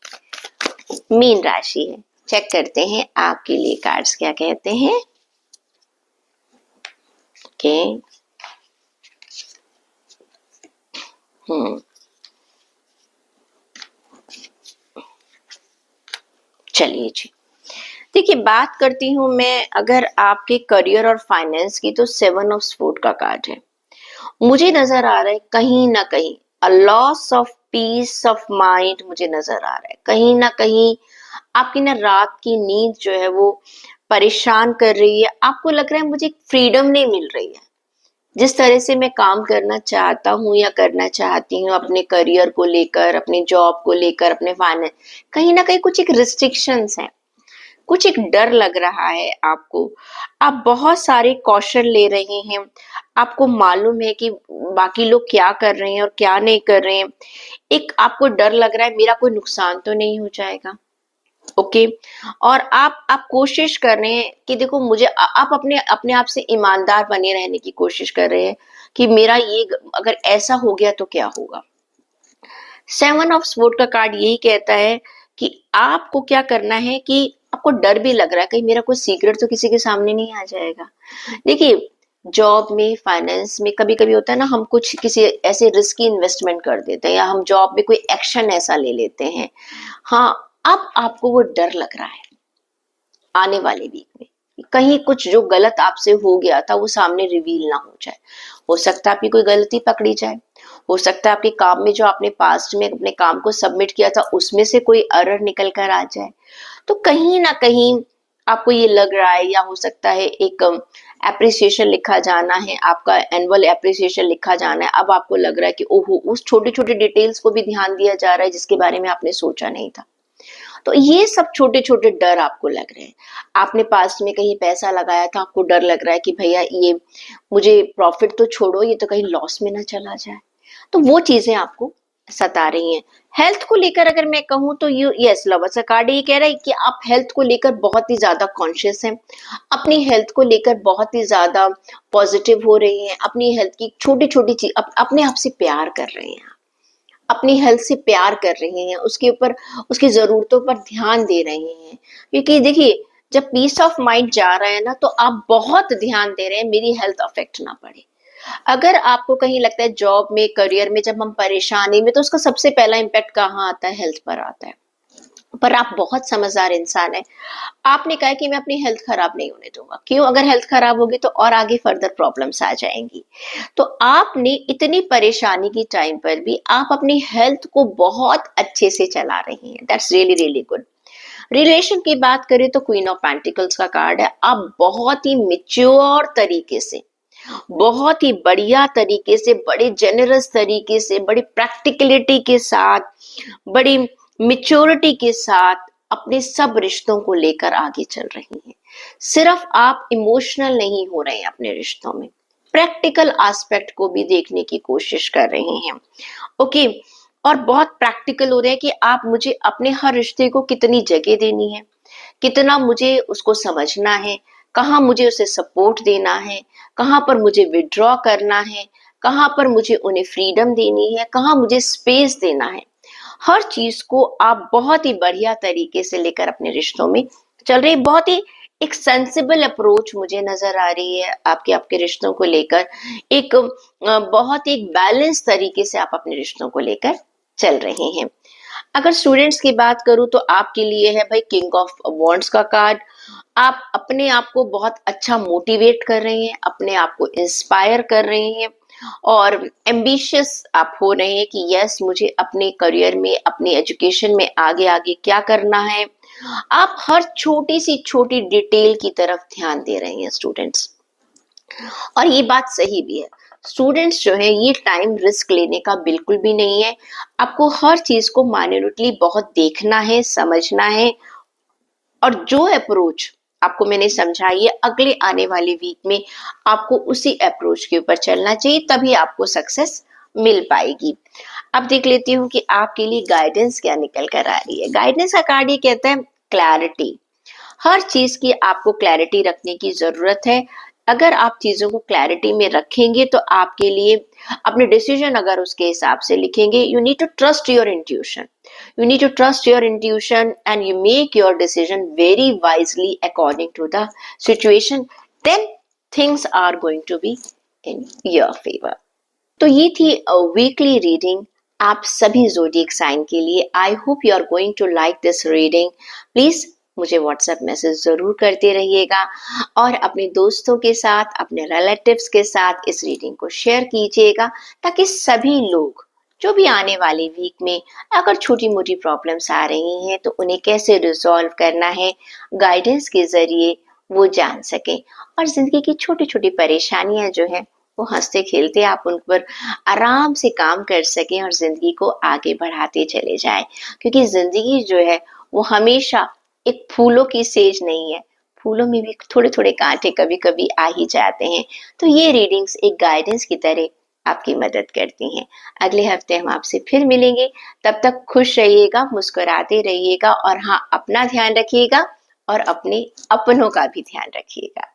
मीन राशि है, चेक करते हैं आपके लिए कार्ड्स क्या कहते हैं। ओके, चलिए जी, देखिए बात करती हूँ मैं अगर आपके करियर और फाइनेंस की, तो 7 ऑफ स्वॉर्ड का कार्ड है। मुझे नजर आ रहा है कहीं ना कहीं a loss of peace of mind, मुझे नजर आ रहा है कहीं ना कहीं आपकी ना रात की नींद जो है वो परेशान कर रही है। आपको लग रहा है मुझे फ्रीडम नहीं मिल रही है, जिस तरह से मैं काम करना चाहता हूँ या करना चाहती हूँ अपने करियर को लेकर, अपने जॉब को लेकर, अपने फाइनेंस, कहीं ना कहीं कुछ एक रिस्ट्रिक्शंस हैं, कुछ एक डर लग रहा है आपको। आप बहुत सारे कौशल ले रहे हैं, आपको मालूम है कि बाकी लोग क्या कर रहे हैं और क्या नहीं कर रहे हैं। एक आपको डर लग रहा है मेरा कोई नुकसान तो नहीं हो जाएगा। ओके, और आप कोशिश कर रहे हैं कि देखो मुझे आप अपने अपने आप से ईमानदार बने रहने की कोशिश कर रहे हैं कि मेरा ये अगर ऐसा हो गया तो क्या होगा। 7 ऑफ स्वॉर्ड का कार्ड यही कहता है कि आपको क्या करना है कि आपको डर भी लग रहा है कहीं मेरा कोई सीक्रेट तो किसी के सामने नहीं आ जाएगा। देखिए, जॉब में, फाइनेंस में कभी कभी होता है ना, हम कुछ किसी ऐसे रिस्की इन्वेस्टमेंट कर देते हैं या हम जॉब में कोई एक्शन ऐसा ले लेते हैं। हाँ, अब आपको वो डर लग रहा है आने वाले वीक में कहीं कुछ जो गलत आपसे हो गया था वो सामने रिवील ना हो जाए। हो सकता है आपकी कोई गलती पकड़ी जाए, हो सकता है आपके काम में जो आपने पास्ट में अपने काम को सबमिट किया था उसमें से कोई एरर निकल कर आ जाए। तो कहीं ना कहीं आपको ये लग रहा है, या हो सकता है एक एप्रिसिएशन लिखा जाना है, आपका एनुअल एप्रिसिएशन लिखा जाना है। अब आपको लग रहा है कि ओहो, उस छोटे छोटे डिटेल्स को भी ध्यान दिया जा रहा है जिसके बारे में आपने सोचा नहीं था। तो ये सब छोटे छोटे डर आपको लग रहे हैं। आपने पास्ट में कहीं पैसा लगाया था, आपको डर लग रहा है कि भैया ये मुझे प्रॉफिट तो छोड़ो, ये तो कहीं लॉस में ना चला जाए। तो वो चीजें आपको सता रही हैं। हेल्थ को लेकर अगर मैं कहूँ तो यू यस, लवर्स का कार्ड ये कह रहा है कि आप हेल्थ को लेकर बहुत ही ज्यादा कॉन्शियस हैं, अपनी हेल्थ को लेकर बहुत ही ज्यादा पॉजिटिव हो रही हैं, अपनी हेल्थ की छोटी छोटी चीज अपने आप से प्यार कर रहे हैं, अपनी हेल्थ से प्यार कर रहे हैं, उसके ऊपर, उसकी जरूरतों पर ध्यान दे रहे हैं। क्योंकि देखिए, जब पीस ऑफ माइंड जा रहा है ना, तो आप बहुत ध्यान दे रहे हैं मेरी हेल्थ अफेक्ट ना पड़े। अगर आपको कहीं लगता है जॉब में, करियर में जब हम परेशानी में, तो उसका सबसे पहला इम्पैक्ट कहाँ आता है? हेल्थ पर आता है। पर आप बहुत समझदार इंसान है, आपने कहा कि मैं अपनी हेल्थ खराब नहीं होने दूंगा। क्यों? अगर हेल्थ खराब होगी तो और आगे फर्दर प्रॉब्लम्स आ जाएंगी। तो आपने इतनी परेशानी की टाइम पर भी आप अपनी हेल्थ को बहुत अच्छे से चला रही हैं। That's really really good. Relation की बात करें तो क्वीन ऑफ पेंटिकल्स का कार्ड है। आप बहुत ही मिच्योर तरीके से, बहुत ही बढ़िया तरीके से, बड़े जेनरस तरीके से, बड़ी प्रैक्टिकलिटी के साथ, बड़ी मिच्योरिटी के साथ अपने सब रिश्तों को लेकर आगे चल रही हैं। सिर्फ आप इमोशनल नहीं हो रहे हैं अपने रिश्तों में, प्रैक्टिकल एस्पेक्ट को भी देखने की कोशिश कर रहे हैं। ओके, और बहुत प्रैक्टिकल हो रहे हैं कि आप मुझे अपने हर रिश्ते को कितनी जगह देनी है, कितना मुझे उसको समझना है, कहाँ मुझे उसे सपोर्ट देना है, कहाँ पर मुझे विड्रॉ करना है, कहाँ पर मुझे उन्हें फ्रीडम देनी है, कहाँ मुझे स्पेस देना है। हर चीज को आप बहुत ही बढ़िया तरीके से लेकर अपने रिश्तों में चल रही। बहुत ही एक सेंसिबल अप्रोच मुझे नजर आ रही है आपके आपके रिश्तों को लेकर। एक बहुत एक बैलेंस तरीके से आप अपने रिश्तों को लेकर चल रहे हैं। अगर स्टूडेंट्स की बात करूं तो आपके लिए है भाई किंग ऑफ वॉन्ड्स का कार्ड। आप अपने आप को बहुत अच्छा मोटिवेट कर रहे हैं, अपने आप को इंस्पायर कर रहे हैं और एम्बिशियस आप हो रहे हैं कि यस मुझे अपने करियर में, अपने एजुकेशन में आगे आगे क्या करना है। आप हर छोटी सी छोटी डिटेल की तरफ ध्यान दे रहे हैं स्टूडेंट्स। और ये बात सही भी है, स्टूडेंट्स जो है ये टाइम रिस्क लेने का बिल्कुल भी नहीं है। आपको हर चीज को माइन्यूटली बहुत देखना है, समझना है और जो अप्रोच आपको मैंने समझाई है अगले आने वाले वीक में आपको उसी अप्रोच के ऊपर चलना चाहिए, तभी आपको सक्सेस मिल पाएगी। अब देख लेती हूँ कि आपके लिए गाइडेंस क्या निकल कर आ रही है। गाइडेंस का कार्ड ये कहता है क्लैरिटी। हर चीज की आपको क्लैरिटी रखने की जरूरत है। अगर आप चीजों को क्लैरिटी में रखेंगे तो आपके लिए अपने डिसीजन अगर उसके हिसाब से लिखेंगे, you need to trust your intuition, you need to trust your intuition and you make your decision very wisely according to the situation, then things are going to be in your favor. तो ये थी वीकली रीडिंग आप सभी ज़ोडिएक साइन के लिए। I hope you are going to like this reading. Please मुझे व्हाट्सएप मैसेज जरूर करते रहिएगा और अपने दोस्तों के साथ, अपने रिलेटिव्स के साथ इस रीडिंग को शेयर कीजिएगा, ताकि सभी लोग जो भी आने वाले वीक में अगर छोटी मोटी प्रॉब्लम्स आ रही हैं तो उन्हें कैसे रिजॉल्व करना है गाइडेंस के जरिए वो जान सकें, और जिंदगी की छोटी छोटी परेशानियां जो हैं वो हंसते खेलते आप उन पर आराम से काम कर सकें और जिंदगी को आगे बढ़ाते चले जाएं। क्योंकि जिंदगी जो है वो हमेशा एक फूलों की सेज नहीं है, फूलों में भी थोड़े थोड़े कांटे कभी कभी आ ही जाते हैं। तो ये रीडिंग्स एक गाइडेंस की तरह आपकी मदद करती हैं। अगले हफ्ते हम आपसे फिर मिलेंगे, तब तक खुश रहिएगा, मुस्कुराते रहिएगा और हाँ अपना ध्यान रखिएगा और अपने अपनों का भी ध्यान रखिएगा।